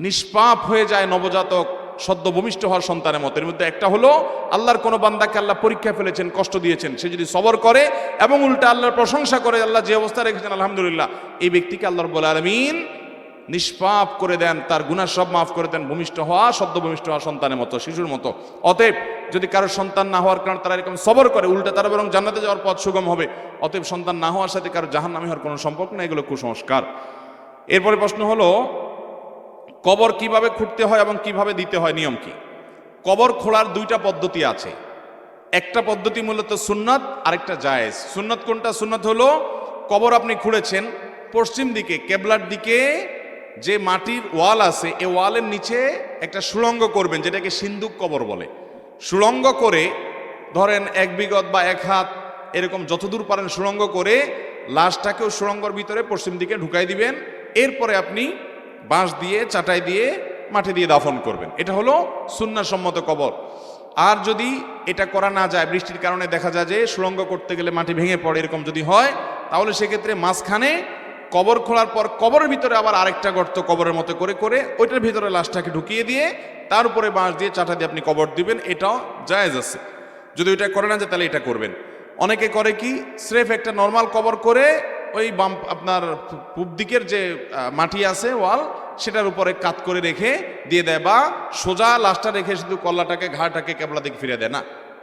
নিষ্পাপ হয়ে যায় নবজাতক সদ্য ভূমিষ্ঠ হওয়ার সন্তানের মতো। এর মধ্যে একটা হলো আল্লাহর কোনো বান্দাকে আল্লাহ পরীক্ষা ফেলেছেন, কষ্ট দিয়েছেন, সে যদি সবর করে এবং উল্টা আল্লাহর প্রশংসা করে, আল্লাহ যে অবস্থা রেখেছেন আলহামদুলিল্লাহ, এই ব্যক্তিকে আল্লাহ রাব্বুল আলামিন নিষ্পাপ করে দেন, তার গুনাহ সব মাফ করে দেন, ভূমিষ্ঠ হওয়া, সদ্য ভূমিষ্ঠ হওয়া সন্তানের মতো, শিশুর মতো। অতএব যদি কারো সন্তান না হওয়ার কারণে তারা এরকম সবর করে, উল্টা তারা বরং জান্নাতে যাওয়ার পথ সুগম হবে। অতএব সন্তান না হওয়ার সাথে কারো জাহান্নামী হওয়ার কোনো সম্পর্ক না, এগুলো কুসংস্কার। এরপরে প্রশ্ন হলো কবর কিভাবে খুঁড়তে হয় এবং কিভাবে দিতে হয়, নিয়ম কি? কবর খোঁড়ার দুইটা পদ্ধতি আছে। একটা পদ্ধতি মূলত সুন্নাত, আরেকটা জায়েজ। সুন্নাত কোনটা? সুন্নাত হলো কবর আপনি খুঁড়েছেন, পশ্চিম দিকে কেবলার দিকে যে মাটির ওয়াল আছে, এই ওয়ালের নিচে একটা সুড়ঙ্গ করবেন, যেটাকে সিন্দুক কবর বলে। সুড়ঙ্গ করে ধরেন 1 বিঘত বা 1 হাত এরকম যতদূর পারেন সুড়ঙ্গ করে লাশটাকেও সুড়ঙ্গর ভিতরে পশ্চিম দিকে ঢুকাই দিবেন। এরপরে আপনি বাঁশ দিয়ে, চাটাই দিয়ে, মাটি দিয়ে দাফন করবেন। এটা হলো সুন্নাহসম্মত কবর। আর যদি এটা করা না যায়, বৃষ্টির কারণে দেখা যায় যে সুড়ঙ্গ করতে গেলে মাটি ভেঙে পড়ে, এরকম যদি হয়, তাহলে সেক্ষেত্রে মাঝখানে কবর খোঁড়ার পর কবরের ভিতরে আবার আরেকটা গর্ত কবরের মতো করে করে ওইটার ভিতরে লাশটাকে ঢুকিয়ে দিয়ে তার উপরে বাঁশ দিয়ে, চাটা দিয়ে আপনি কবর দিবেন। এটাও জায়েজ আছে। যদি ওইটা করে না যায় তাহলে এটা করবেন। অনেকে করে কি, স্রেফ একটা নর্মাল কবর করে ওই বাম আপনার পূব দিকের যে মাটি আছে ওয়াল, সেটার উপরে কাত করে রেখে দিয়ে দেয়, বা সোজা লাশটা রেখে শুধু কল্লাটাকে, ঘাড়টাকে কেবলা দিকে ফিরে দেয় না।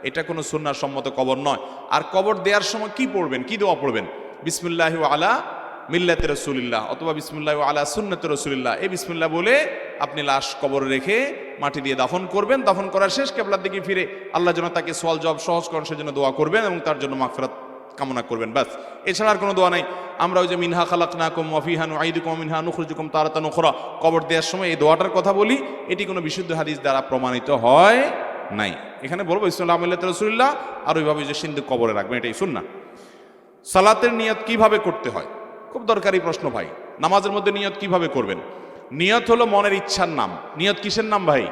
এটা কোনো সুন্নাহর সম্মত কবর নয়। আর কবর দেওয়ার সময় কি পড়বেন, কি দোয়া পড়বেন? বিসমিল্লাহি আলা মিল্লাতে রাসূলিল্লাহ অথবা বিসমিল্লাহি আলা সুন্নাতে রাসূলিল্লাহ, এই বিসমিল্লাহ বলে আপনি লাশ কবরে রেখে মাটি দিয়ে দাফন করবেন। দাফন করার শেষ কেবলার দিকে ফিরে আল্লাহ যেন তাকে সওয়াল জবাব সহজ করেন সেজন্য দোয়া করবেন এবং তার জন্য মাগফিরাত কামনা করবেন, ব্যাস। এছাড়া আর কোনো দোয়া নাই। আমরা ওই যে মিনহা খালাকনাকুম ওয়া ফিহা নুঈদুকুম ওয়া মিনহা নুখরিজুকুম তারাতান উখরা, কবর দেওয়ার সময় এই দোয়াটার কথা বলি, এটি কোনো বিশুদ্ধ হাদিস দ্বারা প্রমাণিত হয় নাই। এখানে বলবো বিসমিল্লাহি মিল্লাতে রাসূলিল্লাহ, আর ওইভাবে যে সিন্ধু কবরে রাখবেন, এটাই সুন্নাহ। সালাতের নিয়ত কিভাবে করতে হয়? খুব দরকারি প্রশ্ন ভাই। নামাজের মধ্যে নিয়ত কিভাবে করবেন? নিয়ত হলো মনের ইচ্ছার নাম। নিয়ত কিসের নাম ভাই?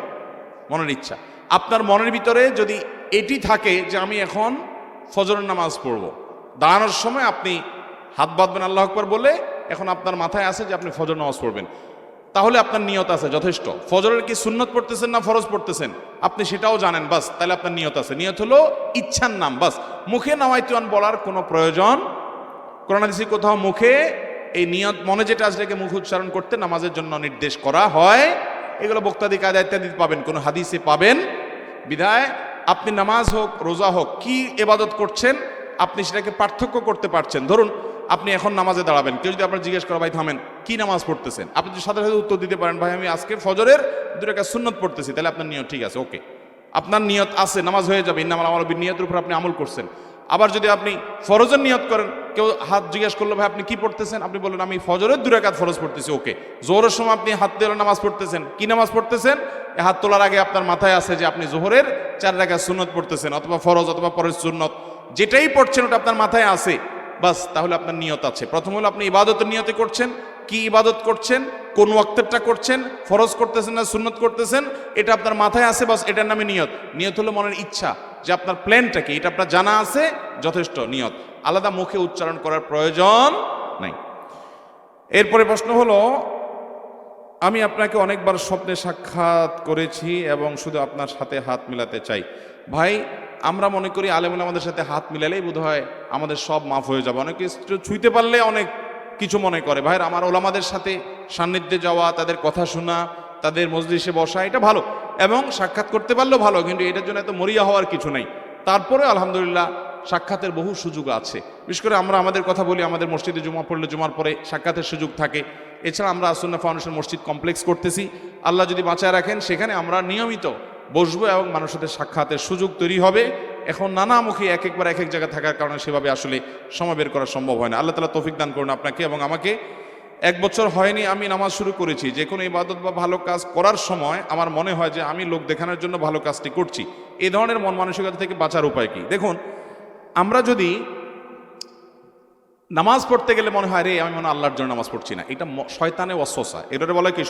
মনের ইচ্ছা। আপনার মনের ভিতরে যদি এটি থাকে যে আমি এখন ফজরের নামাজ পড়ব, দাঁড়ানোর সময় আপনি হাত বাঁধবেন আল্লাহু আকবার বলে, এখন আপনার মাথায় আছে যে আপনি ফজর নামাজ পড়বেন, তাহলে আপনার নিয়ত আছে, যথেষ্ট। ফজরের কি সুন্নত পড়তেছেন না ফরজ পড়তেছেন আপনি সেটাও জানেন, বাস, তাহলে আপনার নিয়ত আছে। নিয়ত হলো ইচ্ছার নাম, বাস। মুখে নাওয়াইতুন বলার কোনো প্রয়োজন, কোরআন হাদিসে কোথাও মুখে এই নিয়ত, মনে যেটা আসলে মুখ উচ্চারণ করতে নামাজের জন্য নির্দেশ করা হয়। এগুলো বক্তাদি কায়দা ইত্যাদি পাবেন, কোনো হাদিসে পাবেন। বিধায় আপনি নামাজ হোক, রোজা হোক, কি ইবাদত করছেন আপনি সেটাকে পার্থক্য করতে পারছেন। ধরুন আপনি এখন নামাজে দাঁড়াবেন, কেউ যদি আপনার জিজ্ঞেস করে ভাই থামেন, কি নামাজ পড়তেছেন, আপনি যদি সাথে সাথে উত্তর দিতে পারেন ভাই আমি আজকে ফজরের 2 রাকাত সুন্নত পড়তেছি, তাহলে আপনার নিয়ত ঠিক আছে, ওকে, আপনার নিয়ত আছে, নামাজ হয়ে যাবে। ইন্নামাল আমালু বিন্নিয়াতের উপর আপনি আমল করছেন। আবার যদি আপনি ফরজের নিয়ত করেন, কেউ হাত জিজ্ঞেস করলো ভাই আপনি কি পড়তেছেন, আপনি বললেন আমি ফজরের 2 রাকাত ফরজ পড়তেছি, ওকে। জোহরের সময় আপনি হাত তোলা নামাজ পড়তেছেন, কি নামাজ পড়তেছেন? হাত তোলার আগে আপনার মাথায় আছে যে আপনি জোহরের 4 রাকাত সুন্নত পড়তেছেন, অথবা ফরজ অথবা পরের সুন্নত, যেটাই পড়ছেন ওটা আপনার মাথায় আছে। বাস, তাহলে আপনার নিয়ত আছে। প্রথম হলো আপনি ইবাদতের নিয়তে করছেন, কি ইবাদত করছেন, কোন ওয়াক্তেরটা করছেন, ফরজ করতেছেন না সুন্নত করতেছেন, এটা আপনার মাথায় আছে, বাস এটার নামে নিয়ত। নিয়ত হলো মনের ইচ্ছা, যে আপনার প্ল্যানটা কি, এটা আপনার জানা আছে, যথেষ্ট নিয়ত। আলাদা মুখে উচ্চারণ করার প্রয়োজন নাই। এরপরে প্রশ্ন হলো, আমি আপনাকে অনেকবার স্বপ্নে সাক্ষাৎ করেছি এবং শুধু আপনার সাথে হাত মিলাতে চাই। ভাই, আমরা মনে করি আলেমুল আমাদের সাথে হাত মিলালেই বোধহয় আমাদের সব মাফ হয়ে যাবে। অনেকে ছুঁইতে পারলে অনেক কিছু মনে করে। ভাই, আমার ওলামাদের সাথে সান্নিধ্যে যাওয়া, তাদের কথা শোনা, তাদের মজলিসে বসা, এটা ভালো, এবং সাক্ষাৎ করতে পারলেও ভালো, কিন্তু এটার জন্য এত মরিয়া হওয়ার কিছু নেই। তারপরে আলহামদুলিল্লাহ সাক্ষাতের বহু সুযোগ আছে। বিশেষ করে আমরা আমাদের কথা বলি, আমাদের মসজিদে জুমা পড়লে জুমার পরে সাক্ষাতের সুযোগ থাকে। এছাড়া আমরা আসুন্নাহ ফাউন্ডেশন মসজিদ কমপ্লেক্স করতেছি, আল্লাহ যদি বাঁচায় রাখেন সেখানে আমরা নিয়মিত বসবো এবং মানুষের সাথে সাক্ষাতের সুযোগ তৈরি হবে। এখন নানামুখী একবার এক এক জায়গায় থাকার কারণে সেভাবে আসলে সময় বের করা সম্ভব হয় না। আল্লাহ তাআলা তৌফিক দান করুন আপনাকে এবং আমাকে। 1 বছর হয়নি আমি নামাজ শুরু করেছি। যে কোনো ইবাদত বা ভালো কাজ করার সময় আমার মনে হয় যে আমি লোক দেখানোর জন্য ভালো কাজটি করছি। এই ধরনের মন মানসিকতা থেকে বাঁচার উপায় কি? দেখুন, আমরা যদি নামাজ পড়তে গেলে মনে হয় রে আমি মনে আল্লাহর জন্য নামাজ পড়ছি না, এটা শয়তানে ওয়াসওয়াসা। এটারে বলে কি?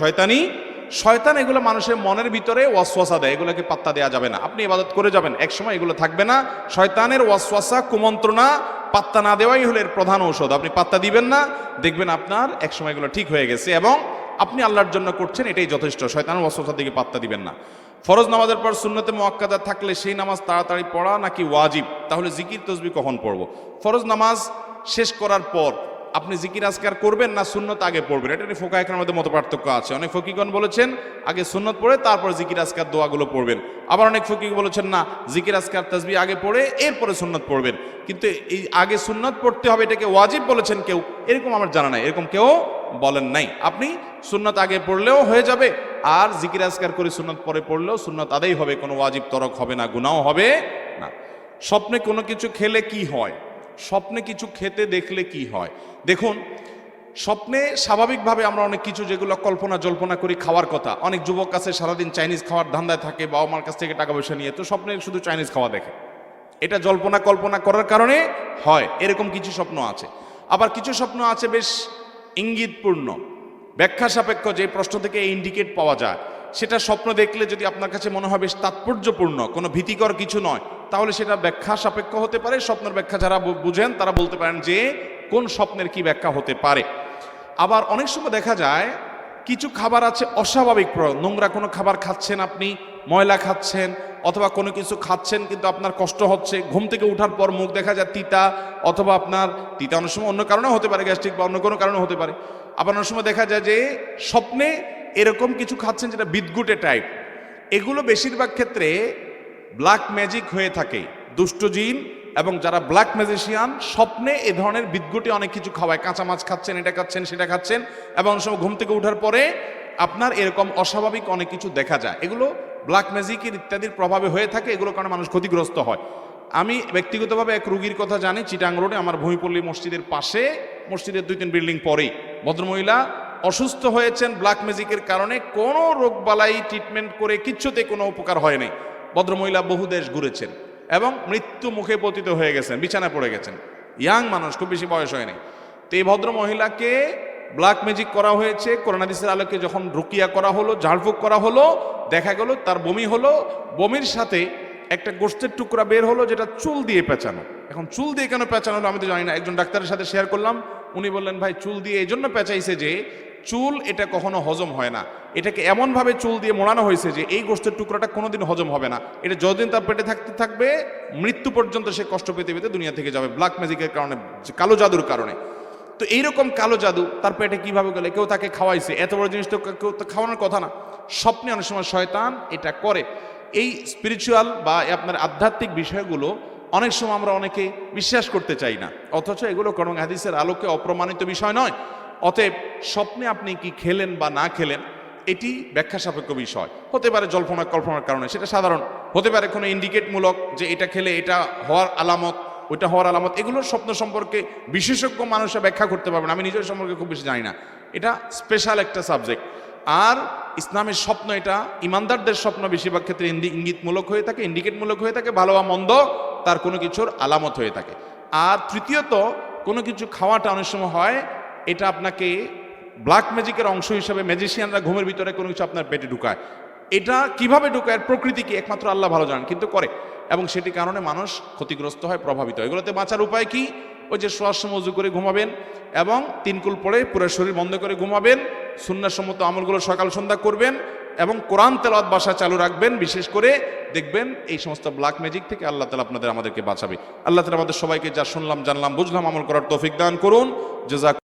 শয়তান এগুলো মানুষের মনের ভিতরে ওয়াসওয়াসা দেয়, এগুলোকে পাত্তা দেওয়া যাবে না। আপনি ইবাদত করে যাবেন, একসময় এগুলো থাকবে না। শয়তানের ওয়াসওয়াসা, কুমন্ত্রণা, পাত্তা না দেওয়াই হলো এর প্রধান ঔষধ। আপনি পাত্তা দিবেন না, দেখবেন আপনার একসময় এগুলো ঠিক হয়ে গেছে এবং আপনি আল্লাহর জন্য করছেন, এটাই যথেষ্ট। শয়তানের ওয়াসওয়াসার দিকে পাত্তা দিবেন না। ফরজ নামাজের পর সুন্নতে মুআক্কাদা থাকলে সেই নামাজ তাড়াতাড়ি পড়া নাকি ওয়াজিব? তাহলে জিকির তসবিহ কখন পড়ব? ফরজ নামাজ শেষ করার পর আপনি জিকির আজকার করবেন না সুন্নত আগে পড়বেন? এটা নিয়ে ফোকাহ একরামের মধ্যে মত পার্থক্য আছে। অনেক ফকিগণ বলেছেন আগে সুন্নত পড়ে তারপর জিকির আজকার দোয়াগুলো পড়বেন। আবার অনেক ফকিহ বলেছেন না, জিকির আজকার তাসবিহ আগে পড়ে এরপরে সুন্নত পড়বেন। কিন্তু এই আগে সুন্নত পড়তে হবে এটাকে ওয়াজিব বলেছেন কেউ? এরকম আমার জানা নাই, এরকম কেউ বলেন নাই। আপনি সুন্নত আগে পড়লেও হয়ে যাবে, আর জিকির আজকার করে সুন্নত পরে পড়লেও সুন্নত আদায় হবে, কোনো ওয়াজিব তরক হবে না, গুনাহও হবে না। স্বপ্নে কোনো কিছু খেলে কি হয়? স্বপ্নে কিছু খেতে দেখলে কি হয়? দেখুন, স্বপ্নে স্বাভাবিকভাবে আমরা অনেক কিছু যেগুলো কল্পনা জল্পনা করি খাওয়ার কথা, অনেক যুবক আছে সারাদিন চাইনিজ খাওয়ার ধান্দায় থাকে, বাবা মার কাছ থেকে টাকা পয়সা নিয়ে, তো স্বপ্নে শুধু চাইনিজ খাওয়া দেখে। এটা জল্পনা কল্পনা করার কারণে হয়, এরকম কিছু স্বপ্ন আছে। আবার কিছু স্বপ্ন আছে বেশ ইঙ্গিতপূর্ণ, ব্যাখ্যা সাপেক্ষ, যে প্রশ্ন থেকে ইন্ডিকেট পাওয়া যায়, সেটা স্বপ্ন দেখলে যদি আপনার কাছে মনে হয় বেশ তাৎপর্যপূর্ণ, কোনো ভীতিকর কিছু নয়, তাহলে সেটা ব্যাখ্যা সাপেক্ষ হতে পারে। স্বপ্নের ব্যাখ্যা যারা বুঝেন তারা বলতে পারেন যে কোন স্বপ্নের কি ব্যাখ্যা হতে পারে। আবার অনেক সময় দেখা যায় কিছু খাবার আছে অস্বাভাবিক, নোংরা কোনো খাবার খাচ্ছেন আপনি, ময়লা খাচ্ছেন, অথবা কোনো কিছু খাচ্ছেন কিন্তু আপনার কষ্ট হচ্ছে, ঘুম থেকে ওঠার পর মুখ দেখা যায় তিতা, অথবা আপনার তিতা অনেক সময় অন্য কারণেও হতে পারে, গ্যাস্ট্রিক বা অন্য কোনো কারণে হতে পারে। আবার অনেক সময় দেখা যায় যে স্বপ্নে এরকম কিছু খাচ্ছেন যেটা বিদগুটে টাইপ। এগুলো বেশিরভাগ ক্ষেত্রে ব্ল্যাক ম্যাজিক হয়ে থাকে, দুষ্ট জিন এবং যারা ব্ল্যাক ম্যাজিশিয়ান স্বপ্নে এ ধরনের বিদগুটে অনেক কিছু খাওয়ায়। কাঁচা মাছ খাচ্ছেন, এটা খাচ্ছেন, সেটা খাচ্ছেন, এবং অনেক সময় ঘুম থেকে ওঠার পরে আপনার এরকম অস্বাভাবিক অনেক কিছু দেখা যায়। এগুলো ব্ল্যাক ম্যাজিকের ইত্যাদির প্রভাবে হয়ে থাকে, এগুলোর কারণে মানুষ ক্ষতিগ্রস্ত হয়। আমি ব্যক্তিগতভাবে এক রুগীর কথা জানি, চিটাং রোডে আমার ভূমিপল্লী মসজিদের পাশে, মসজিদের 2-3 বিল্ডিং পরেই ভদ্রমহিলা অসুস্থ হয়েছেন ব্ল্যাক ম্যাজিকের কারণে। কোনো রোগবালাই ট্রিটমেন্ট করে কিচ্ছুতে কোনো উপকার হয় নাই। ভদ্রমহিলা বহু দেশ ঘুরেছেন এবং মৃত্যু মুখে পতিত হয়ে গেছেন, বিছানায় পড়ে গেছেন। ইয়াং মানুষ, খুব বেশি বয়স হয়নি। তো এই ভদ্রমহিলাকে ব্ল্যাক ম্যাজিক করা হয়েছে। কোরআন হাদিসের আলোকে যখন রুকিয়া করা হলো, ঝাড়ফুঁক করা হলো, দেখা গেল তার বমি হলো। বমির সাথে একটা গোশতের টুকরা বের হলো যেটা চুল দিয়ে পেঁচানো। এখন চুল দিয়ে কেন পেঁচানো হলো আমি তো জানি না। একজন ডাক্তারের সাথে শেয়ার করলাম, উনি বললেন ভাই চুল দিয়ে এই জন্য পেঁচাইছে যে চুল এটা কখনো হজম হয় না, এটাকে এমনভাবে চুল দিয়ে মোড়ানো হয়েছে যে এই গোশতের টুকরাটা কোনোদিন হজম হবে না, এটা যতদিন তার পেটে থাকতে থাকবে মৃত্যু পর্যন্ত সে কষ্ট পেতে পেতে দুনিয়া থেকে যাবে, ব্ল্যাক ম্যাজিকের কারণে, কালো জাদুর কারণে। তো এইরকম কালো জাদু তার পেটে কিভাবে গেলে? কেউ তাকে খাওয়াইছে, এত বড় জিনিস তো কেউ তো খাওয়ানোর কথা না। স্বপ্নে অনেক সময় শয়তান এটা করে। এই স্পিরিচুয়াল বা আপনার আধ্যাত্মিক বিষয়গুলো অনেক সময় আমরা অনেকে বিশ্বাস করতে চাই না, অথচ এগুলো কোরআন হাদিসের আলোকে অপ্রমাণিত বিষয় নয়। অতএব স্বপ্নে আপনি কি খেলেন বা না খেলেন এটি ব্যাখ্যা সাপেক্ষ বিষয়। হতে পারে জল্পনা কল্পনার কারণে, সেটা সাধারণ। হতে পারে কোনো ইন্ডিকেটমূলক যে এটা খেলে এটা হওয়ার আলামত, ওইটা হওয়ার আলামত। এগুলোর স্বপ্ন সম্পর্কে বিশেষজ্ঞ মানুষরা ব্যাখ্যা করতে পারবেন, আমি নিজের সম্পর্কে খুব বেশি জানি না, এটা স্পেশাল একটা সাবজেক্ট। আর ইসলামের স্বপ্ন এটা ইমানদারদের স্বপ্ন বেশিরভাগ ক্ষেত্রে ইঙ্গিতমূলক হয়ে থাকে, ইন্ডিকেটমূলক হয়ে থাকে, ভালো বা মন্দ তার কোনো কিছুর আলামত হয়ে থাকে। আর তৃতীয়ত কোনো কিছু খাওয়াটা অনেক সময় হয় এটা আপনাকে ব্ল্যাক ম্যাজিকের অংশ হিসাবে ম্যাজিশিয়ানরা ঘুমের ভিতরে কোনো কিছু আপনার পেটে ঢুকায়। এটা কিভাবে ঢুকায়, প্রকৃতি কি, একমাত্র আল্লাহ ভালো জানেন, কিন্তু করে, এবং সেটি কারণে মানুষ ক্ষতিগ্রস্ত হয়, প্রভাবিত হয়। এগুলোতে বাঁচার উপায় কি? ওই যে শোয়ার সময় উজু করে ঘুমাবেন এবং 3 কুল পড়ে পুরো শরীর বন্ধ করে ঘুমাবেন, সুন্নাহসম্মত আমলগুলো সকাল সন্ধ্যা করবেন এবং কোরআন তেলাওয়াত বাসা চালু রাখবেন। বিশেষ করে দেখবেন এই সমস্ত ব্ল্যাক ম্যাজিক থেকে আল্লাহ তাআলা আমাদেরকে বাঁচাবে। আল্লাহ তাআলা আমাদের সবাইকে যা শুনলাম, জানলাম, বুঝলাম আমল করার তৌফিক দান করুন। জাযাক